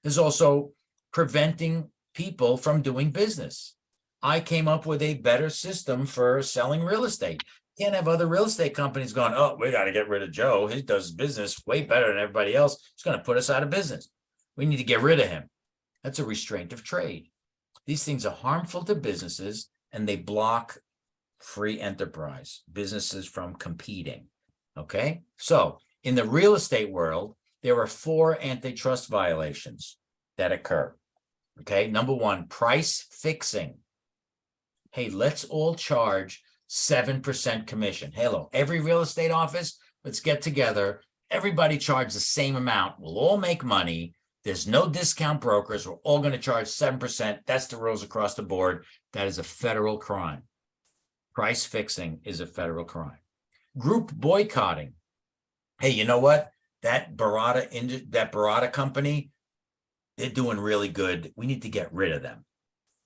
There's also preventing people from doing business. I came up with a better system for selling real estate. You can't have other real estate companies going, oh, we got to get rid of Joe. He does business way better than everybody else. It's going to put us out of business. We need to get rid of him. That's a restraint of trade. These things are harmful to businesses and they block free enterprise, businesses from competing. Okay, so in the real estate world, there are 4 antitrust violations that occur. Okay, number 1, price fixing. Hey, let's all charge 7% commission. Hello, every real estate office, let's get together. Everybody charge the same amount. We'll all make money. There's no discount brokers. We're all going to charge 7%. That's the rules across the board. That is a federal crime. Price fixing is a federal crime. Group boycotting. Hey, you know what? That Baratta company, they're doing really good. We need to get rid of them.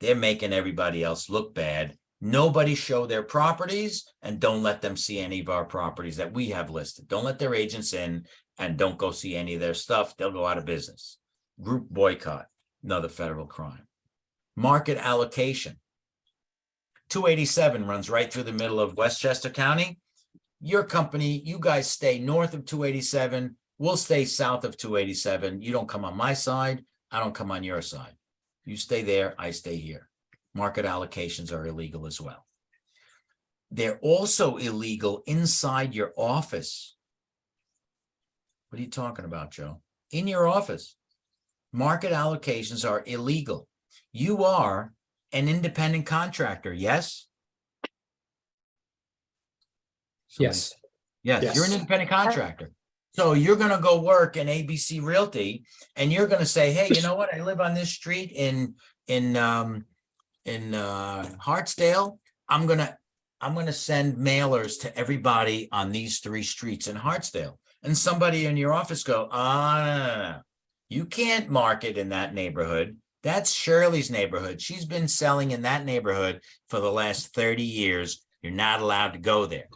They're making everybody else look bad. Nobody show their properties and don't let them see any of our properties that we have listed. Don't let their agents in and don't go see any of their stuff. They'll go out of business. Group boycott, another federal crime. Market allocation. 287 runs right through the middle of Westchester County. Your company, you guys stay north of 287. We'll stay south of 287. You don't come on my side. I don't come on your side. You stay there. I stay here. Market allocations are illegal as well. They're also illegal inside your office. What are you talking about, Joe? In your office. Market allocations are illegal. You are an independent contractor, yes? Yes. Yes, you're an independent contractor. So you're going to go work in ABC Realty and you're going to say, hey, you know what? I live on this street in Hartsdale. I'm going to send mailers to everybody on these 3 streets in Hartsdale. And somebody in your office go, no. You can't market in that neighborhood. That's Shirley's neighborhood. She's been selling in that neighborhood for the last 30 years. You're not allowed to go there.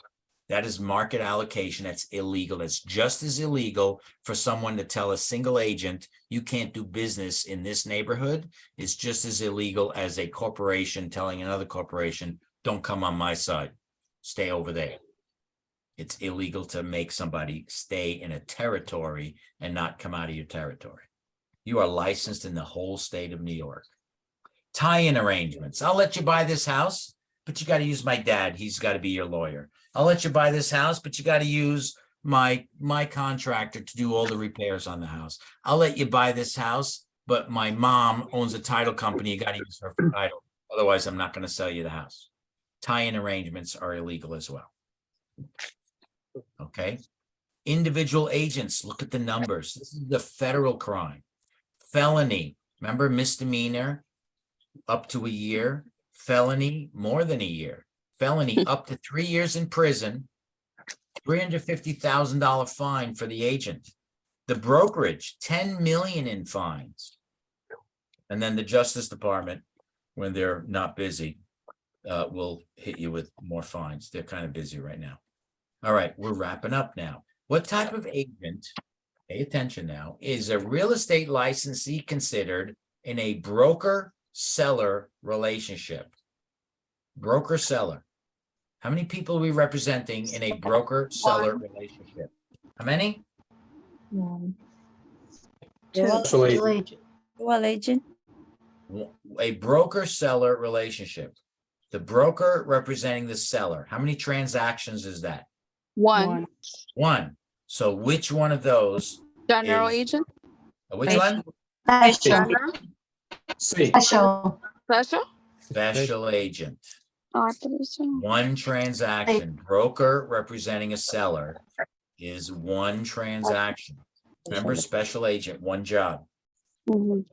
That is market allocation. That's illegal. That's just as illegal for someone to tell a single agent, you can't do business in this neighborhood. It's just as illegal as a corporation telling another corporation, don't come on my side. Stay over there. It's illegal to make somebody stay in a territory and not come out of your territory. You are licensed in the whole state of New York. Tie-in arrangements. I'll let you buy this house, but you got to use my dad. He's got to be your lawyer. I'll let you buy this house, but you got to use my contractor to do all the repairs on the house. I'll let you buy this house, but my mom owns a title company. You got to use her for title. Otherwise, I'm not going to sell you the house. Tie-in arrangements are illegal as well. Okay. Individual agents, look at the numbers. This is the federal crime. Felony, remember misdemeanor, up to a year. Felony, more than a year. Felony, up to 3 years in prison. $350,000 fine for the agent. The brokerage, $10 million in fines. And then the Justice Department, when they're not busy, will hit you with more fines. They're kind of busy right now. All right, we're wrapping up now. What type of agent, pay attention now, is a real estate licensee considered in a broker-seller relationship? Broker-seller. How many people are we representing in a broker-seller relationship? How many? Special agent. Well, agent. A broker-seller relationship. The broker representing the seller. How many transactions is that? One. One. So which one of those? General is- agent. Which one? General. C. Special. Special. Special agent. Oh, I thought it was general. One transaction. Broker representing a seller is one transaction. Remember, special agent, one job. Mhm.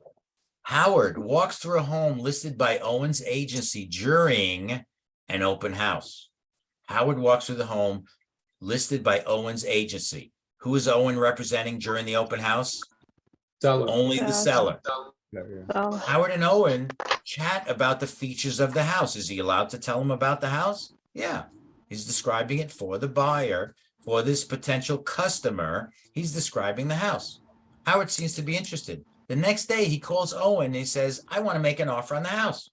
Howard walks through a home listed by Owens Agency during an open house. Howard walks through the home listed by Owen's agency. Who is Owen representing during the open house? Seller. Only the seller. Yeah, yeah. So, Howard and Owen chat about the features of the house. Is he allowed to tell him about the house? Yeah. He's describing it for the buyer, for this potential customer. He's describing the house. Howard seems to be interested. The next day he calls Owen and he says, I want to make an offer on the house.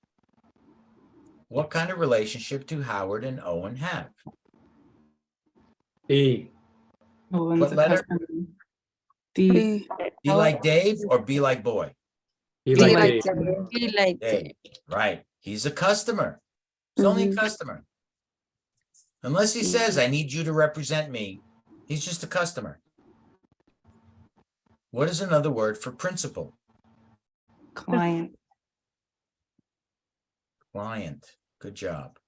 What kind of relationship do Howard and Owen have? B. Owen's What a letter? customer. D. B. Be like Dave or be like boy? He Be like like Dave. Be like Dave. Right. He's a customer. He's only a customer. Unless he says, I need you to represent me. He's just a customer. What is another word for principal? Client. Client. Good job.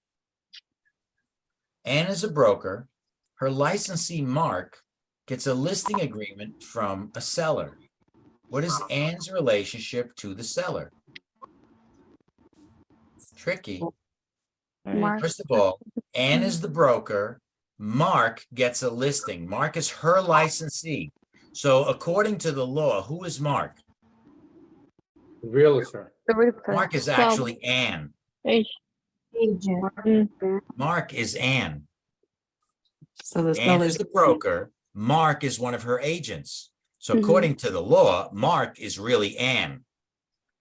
Anne is a broker. Her licensee, Mark, gets a listing agreement from a seller. What is Anne's relationship to the seller? Tricky. Mark. First of all, Anne is the broker. Mark gets a listing. Mark is her licensee. So according to the law, who is Mark? Realtor. The realtor. Mark is actually Anne. Agent. Mark is Anne. So the Anne is seller's the broker. Mark is one of her agents. So according to the law, Mark is really Anne.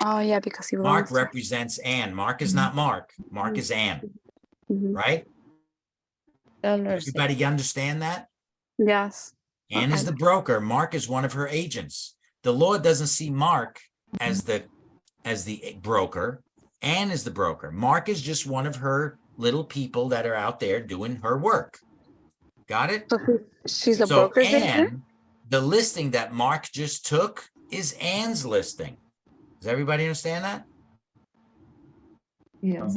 Oh yeah, because he Mark belongs. represents Anne. Mark is not Mark. Mark is Anne, right? sellers. Everybody understand that? Yes. Anne is the broker. Mark is one of her agents. The law doesn't see Mark as the broker. Anne is the broker. Mark is just one of her little people that are out there doing her work. Got it? So she's a So broker's agent. Anne, the listing that Mark just took is Anne's listing. Does everybody understand that? yes.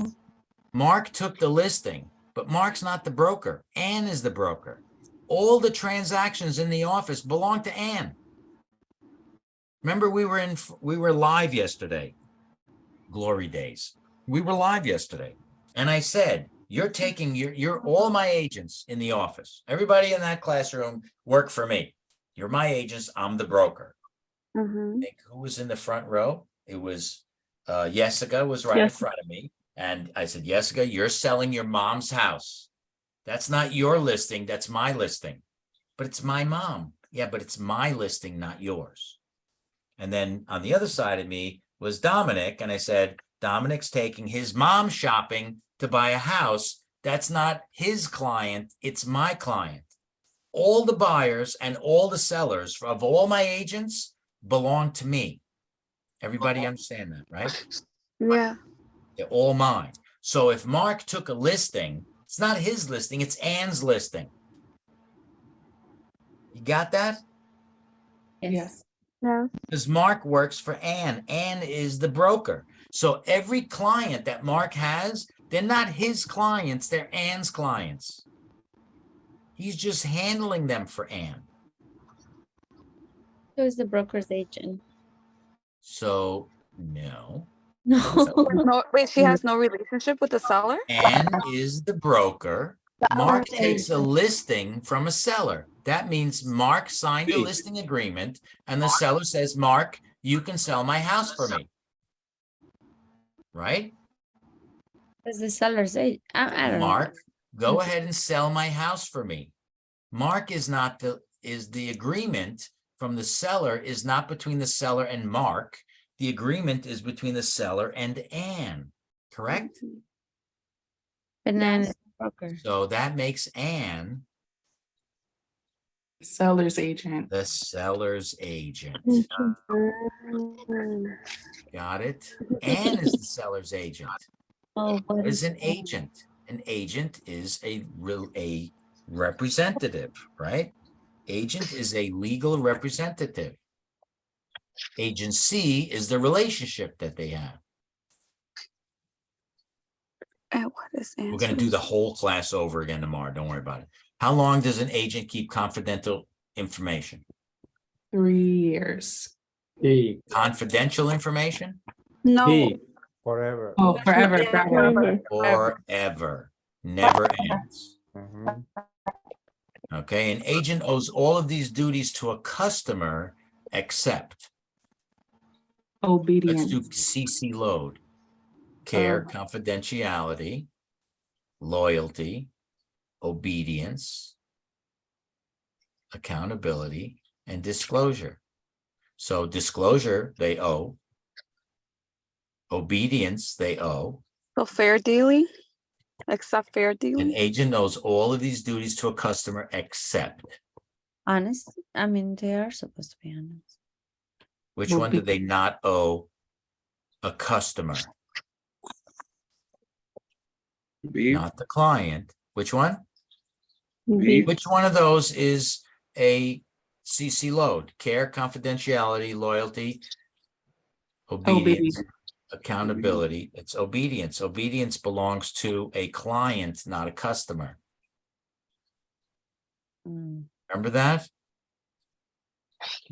Mark took the listing, but Mark's not the broker. Anne is the broker. All the transactions in the office belong to Anne. Remember, we were live yesterday. Glory days. We were live yesterday. And I said, you're taking you're all my agents in the office. Everybody in that classroom work for me. You're my agents. I'm the broker. Think who was in the front row? It was Jessica was right in front of me. And I said, Jessica, you're selling your mom's house. That's not your listing. That's my listing. But it's my mom. Yeah, but it's my listing, not yours. And then on the other side of me was Dominic. And I said, Dominic's taking his mom shopping to buy a house. That's not his client. It's my client. All the buyers and all the sellers of all my agents belong to me. Everybody understand that, right? Yeah. They're all mine. So if Mark took a listing, it's not his listing, it's Anne's listing. You got that? Yes. Yeah. Because Mark works for Anne. Anne is the broker. So every client that Mark has, they're not his clients, they're Anne's clients. He's just handling them for Anne. Who is the broker's agent? So, no. No. No, wait, she has no relationship with the seller? Anne is the broker. Mark takes a listing from a seller. That means Mark signed a listing agreement and the seller says, Mark, you can sell my house for me. Right? Who's the seller's agent? I don't know. Mark, go ahead and sell my house for me. Mark is the agreement from the seller is not between the seller and Mark. The agreement is between the seller and Anne, correct? Banana broker. So that makes Anne Seller's agent. the seller's agent. Got it? Anne is the seller's agent. Oh, What is an agent? An agent is a representative, right? Agent is a legal representative. Agency is the relationship that they have. And what is We're going to do the whole class over again tomorrow. Don't worry about it. How long does an agent keep confidential information? 3 years. D. Confidential information? No. Forever. Oh, forever. Forever. Never ends. Mhm. Okay, an agent owes all of these duties to a customer except, let's Obedience. do CC load. Care, confidentiality, loyalty, obedience, accountability, and disclosure. So disclosure, they owe. Obedience, they owe. So fair dealing, except fair An dealing. agent owes all of these duties to a customer except. Honest. I mean, they are supposed to be honest. Which one do they not owe a customer? B. Not the client. Which one? B. Which one of those is a CC load? Care, confidentiality, loyalty, obedience, accountability. It's obedience. Obedience belongs to a client, not a customer. Mm. Remember that?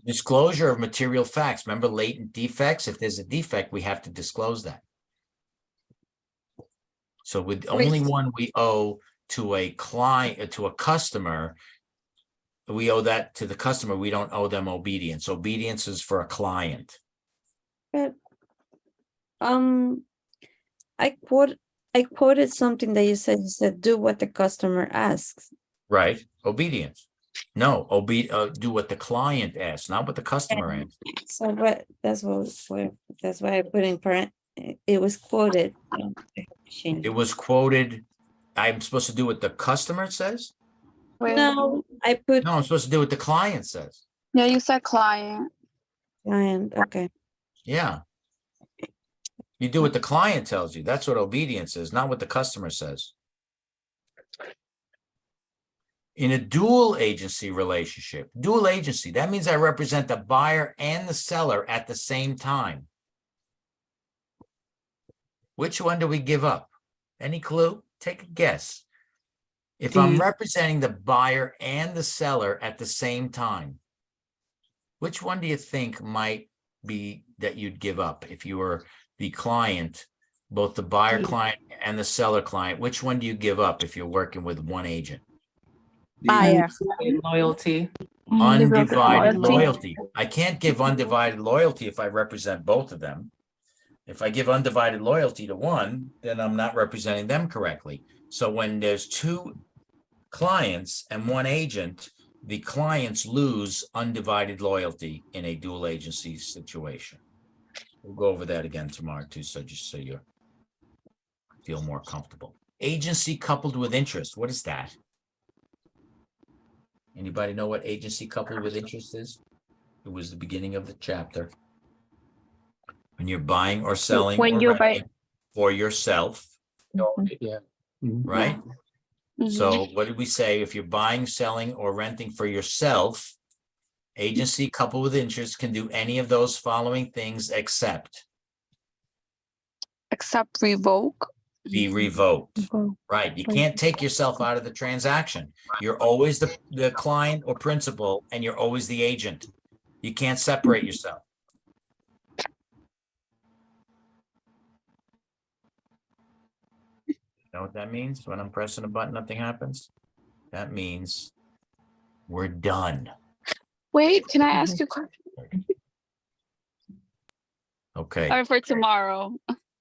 Disclosure of material facts. Remember latent defects? If there's a defect, we have to disclose that. So with only one we owe to a client, to a customer, we owe that to the customer. We don't owe them obedience. Obedience is for a client. But I quoted something that you said do what the customer asks. Right? Obedience. No, do what the client asks, not what the customer asks. So but that's why I put in parent. It was quoted. It was quoted. I'm supposed to do what the customer says? No, I put No, I'm supposed to do what the client says. Yeah, you said client. client. Okay. Yeah. You do what the client tells you. That's what obedience is, not what the customer says. In a dual agency relationship, dual agency, that means I represent the buyer and the seller at the same time. Which one do we give up? Any clue? Take a guess. If I'm representing the buyer and the seller at the same time, which one do you think might be that you'd give up if you were the client, both the buyer client and the seller client? Which one do you give up if you're working with one agent? Buyer. Loyalty. Undivided loyalty. I can't give undivided loyalty if I represent both of them. If I give undivided loyalty to one, then I'm not representing them correctly. So when there's two clients and one agent, the clients lose undivided loyalty in a dual agency situation. We'll go over that again tomorrow too, so just so you feel more comfortable. Agency coupled with interest. What is that? Anybody know what agency coupled with interest is? It was the beginning of the chapter. When you're buying or selling When or you buy- renting for yourself, Yeah. right? Mhm. So what did we say? If you're buying, selling, or renting for yourself, agency coupled with interest can do any of those following things except Except revoke. be revoked. Right? You can't take yourself out of the transaction. You're always the client or principal, and you're always the agent. You can't separate yourself. You know what that means? When I'm pressing a button, nothing happens. That means we're done. Wait, can I ask you a question? Okay. Or for tomorrow?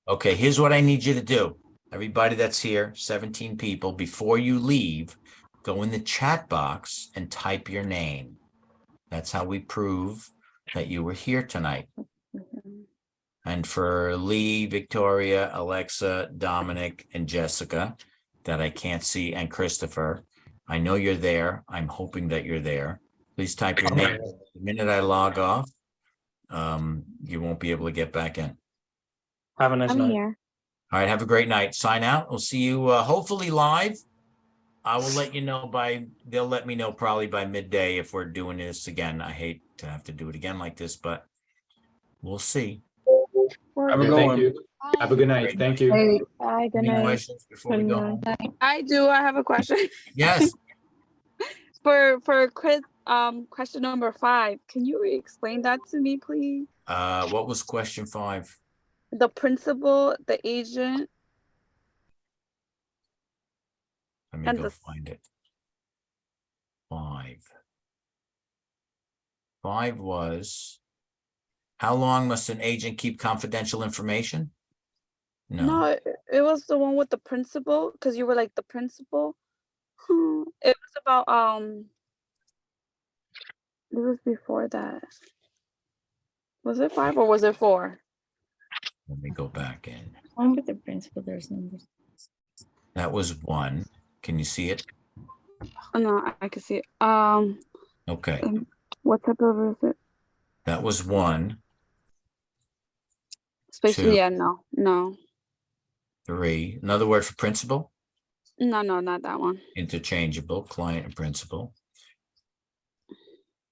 Okay, here's what I need you to do. Everybody that's here, 17 people, before you leave, go in the chat box and type your name. That's how we prove that you were here tonight. And for Lee, Victoria, Alexa, Dominic, and Jessica, that I can't see, and Christopher, I know you're there. I'm hoping that you're there. Please type your name. The minute I log off, you won't be able to get back in. Have a nice I'm night. here. All right, have a great night. Sign out. We'll see you hopefully live. I will let you know they'll let me know probably by midday if we're doing this again. I hate to have to do it again like this, but we'll see. Have a good Thank one. you. Have a good night. Thank you. Hey, Bye. Good Any night. questions before we go home? I do. I have a question. Yes. For Chris, question number 5. Can you explain that to me, please? What was question 5? The principal, the agent. Let me And go the- find it. 5. 5 was, how long must an agent keep confidential information? No, it was the one with the principal, because you were like the principal. It was about it was before that. Was it 5 or was it 4? Let me go back in. One with the principal, there's numbers. That was 1. Can you see it? Oh, no, I can see it. Okay, What type of is it? that was 1, Especially, 2, yeah, no, 3. Another word for principal? no, not that one. Interchangeable, client and principal.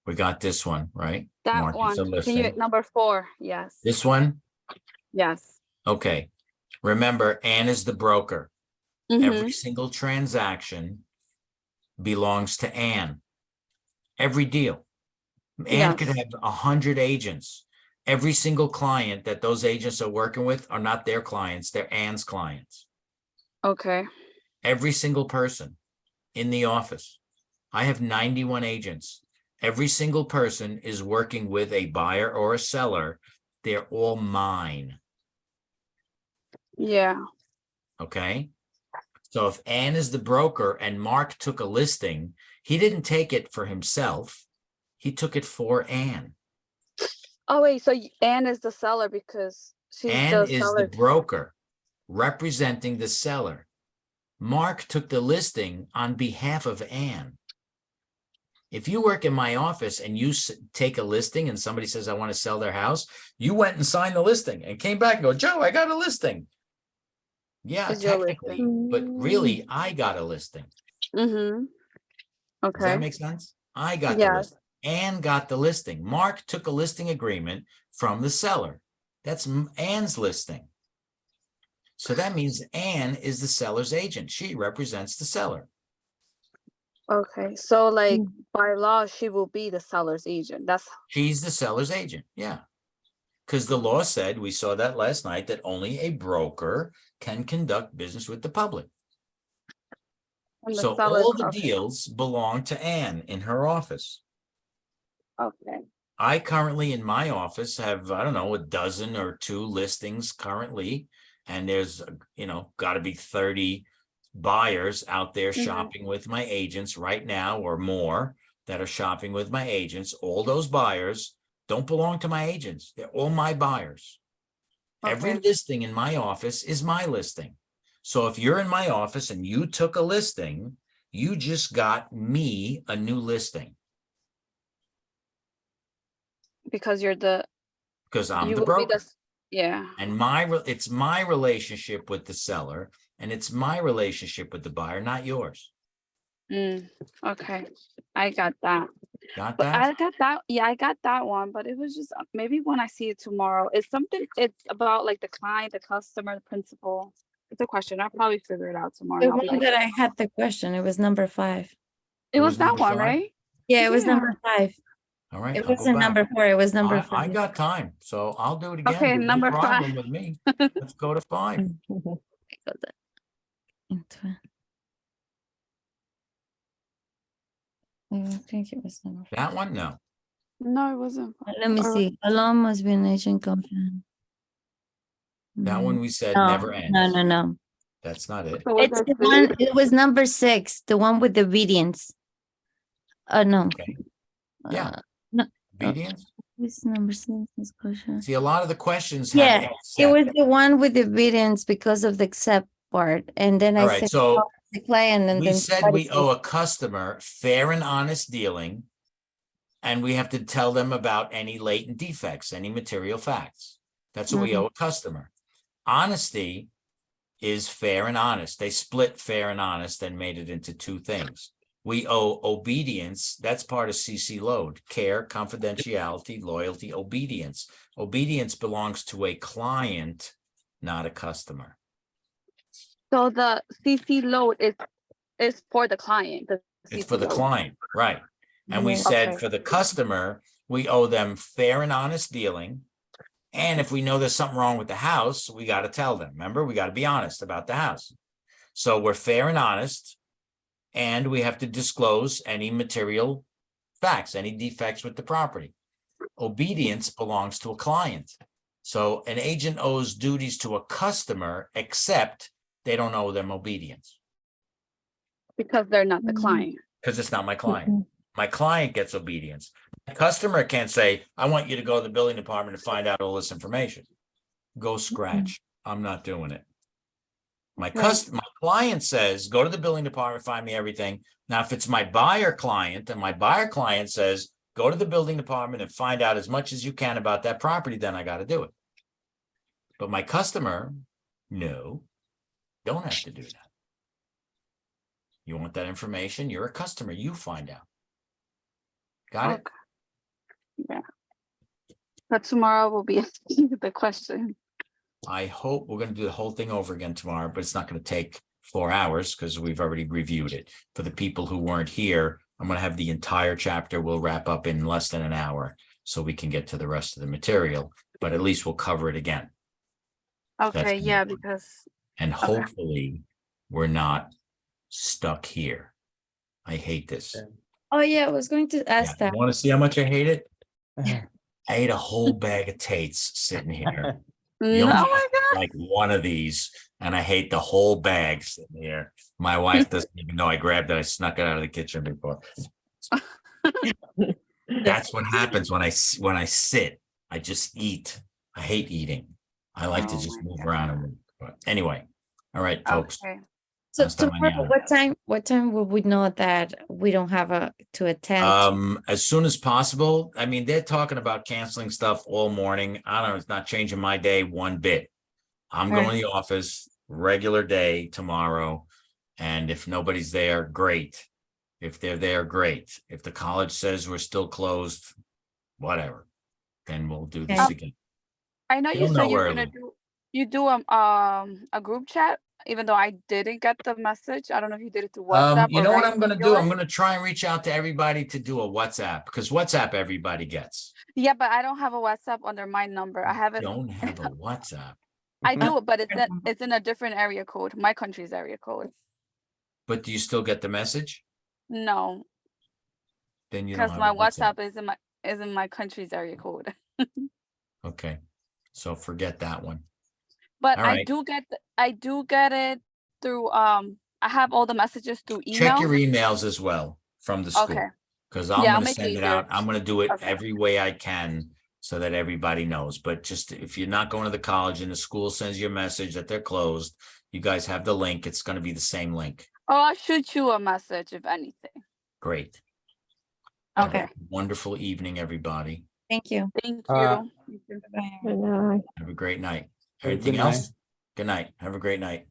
We got this one, right? That Mark one. is a Can you listing. number 4? Yes. This one? Yes. Okay. Remember, Ann is the broker. Mm-hmm. Every single transaction belongs to Ann. Every deal. Ann could Yes. have 100 agents. Every single client that those agents are working with are not their clients, they're Ann's clients. Okay. Every single person in the office. I have 91 agents. Every single person is working with a buyer or a seller. They're all mine. Yeah. Okay. So if Ann is the broker and Mark took a listing, he didn't take it for himself. He took it for Ann. Oh wait, so Ann is the seller because she's Ann the is the seller. broker representing the seller. Mark took the listing on behalf of Ann. If you work in my office and you take a listing and somebody says, I want to sell their house, you went and signed the listing and came back and go, Joe, I got a listing. Yeah, Is your technically, listing. but really, I got a listing. Mm-hmm. Does that Okay. make sense? I got the Yes. listing. Ann got the listing. Mark took a listing agreement from the seller. That's Ann's listing. So that means Ann is the seller's agent. She represents the seller. Okay. So like by law, she will be the seller's agent. That's She's the seller's agent. Yeah. Because the law said, we saw that last night, that only a broker can conduct business with the public. and the So seller's all the okay. deals belong to Ann in her office. Okay. I currently in my office have, I don't know, a dozen or 2 listings currently. And there's, got to be 30 buyers out there shopping with my agents right now or more that are shopping with my agents. All those buyers don't belong to my agents. They're all my buyers. Every Okay. listing in my office is my listing. So if you're in my office and you took a listing, you just got me a new listing Because you're the because I'm you the will be broker. the yeah. And it's my relationship with the seller and it's my relationship with the buyer, not yours. Okay. I got that. Got But that? I got that. Yeah, I got that one. But it was just maybe when I see it tomorrow. It's about like the client, the customer, the principal. It's a question. I'll probably figure it out tomorrow. The and I'll be one like, that I had the question, it was number 5. it was that number one, 5? right? Yeah, it was Yeah. number 5. All right. It I'll go wasn't back. number 4, it was number I 5. got time, so I'll do it again. Okay, There's no number problem 5. with me. Let's go to 5. I think it was number 5. That one, no. No, it wasn't. Let me Or- see. Alone must be an agent confident. That one we said No, never ends. no. That's not it. So was It's it the 3? one, it was number 6, the one with the obedience. No. Okay. Yeah. No, Obedience. it's number 6, disclosure. See, a lot of the questions Yeah, have it accept. was the one with the obedience because of the accept part. And then All I right, said, so oh, the client, and we then said somebody we owe a customer fair and honest dealing, and we have to tell them about any latent defects, any material facts. That's what we owe a customer. Honesty is fair and honest. They split fair and honest and made it into 2 things. We owe obedience. That's part of CC load: care, confidentiality, loyalty, obedience. Obedience belongs to a client, not a customer. So the CC load is for the client. It's for the CC load. client, right? And we Yeah. said Okay. for the customer, we owe them fair and honest dealing. And if we know there's something wrong with the house, we got to tell them. Remember, we got to be honest about the house. So we're fair and honest. and we have to disclose any material facts, any defects with the property. Obedience belongs to a client. So an agent owes duties to a customer, except they don't owe them obedience. Because they're not the client. Because it's not my client. My client gets obedience. The customer can't say, I want you to go to the building department to find out all this information. Go scratch. I'm not doing it. My client says, go to the building department, find me everything. Now, if it's my buyer client and my buyer client says, go to the building department and find out as much as you can about that property, then I got to do it. But my customer, no, don't have to do that. You want that information? You're a customer. You find out. Got it? Yeah. But tomorrow will be the question. I hope we're going to do the whole thing over again tomorrow, but it's not going to take 4 hours because we've already reviewed it. For the people who weren't here, I'm going to have the entire chapter. We'll wrap up in less than an hour so we can get to the rest of the material, but at least we'll cover it again. Okay, yeah, because. And hopefully we're not stuck here. I hate this. Oh yeah, I was going to ask that. You want to see how much I hate it? I ate a whole bag of Tates sitting here. Oh my God. Like one of these, and I hate the whole bag sitting here. My wife doesn't even know I grabbed it. I snuck it out of the kitchen before. That's what happens when I sit. I just eat. I hate eating. I like to just move around and move. But anyway, all right, folks. Okay. So Hasta tomorrow, mañana. what time will we know that we don't have to attend? As soon as possible. I mean, they're talking about canceling stuff all morning. I don't know. It's not changing my day one bit. I'm going to the office regular day tomorrow. And if nobody's there, great. If they're there, great. If the college says we're still closed, whatever, then we'll do this again. I know you said you're gonna do a group chat, even though I didn't get the message. I don't know if you did it through WhatsApp. You know what I'm gonna do? I'm gonna try and reach out to everybody to do a WhatsApp, because WhatsApp everybody gets. Yeah, but I don't have a WhatsApp under my number. I have it. Don't have a WhatsApp. I do, but it's in a different area code, my country's area code. But do you still get the message? No, Then you don't because have my a WhatsApp. WhatsApp is in my country's area code. Okay, so forget that one. But All I right. do get it through I have all the messages through email. Check your emails as well from the school. Okay. Because Yeah, I'm I'll gonna make it send it easier. out. I'm gonna do it Okay. every way I can so that everybody knows. But just if you're not going to the college and the school sends you a message that they're closed, you guys have the link. It's gonna be the same link. Oh, I'll shoot you a message if anything. Great. Have a Okay. wonderful evening, everybody. Thank you. Thank Uh, you. And, Have a great night. Good Anything night. else? Good night. Have a great night.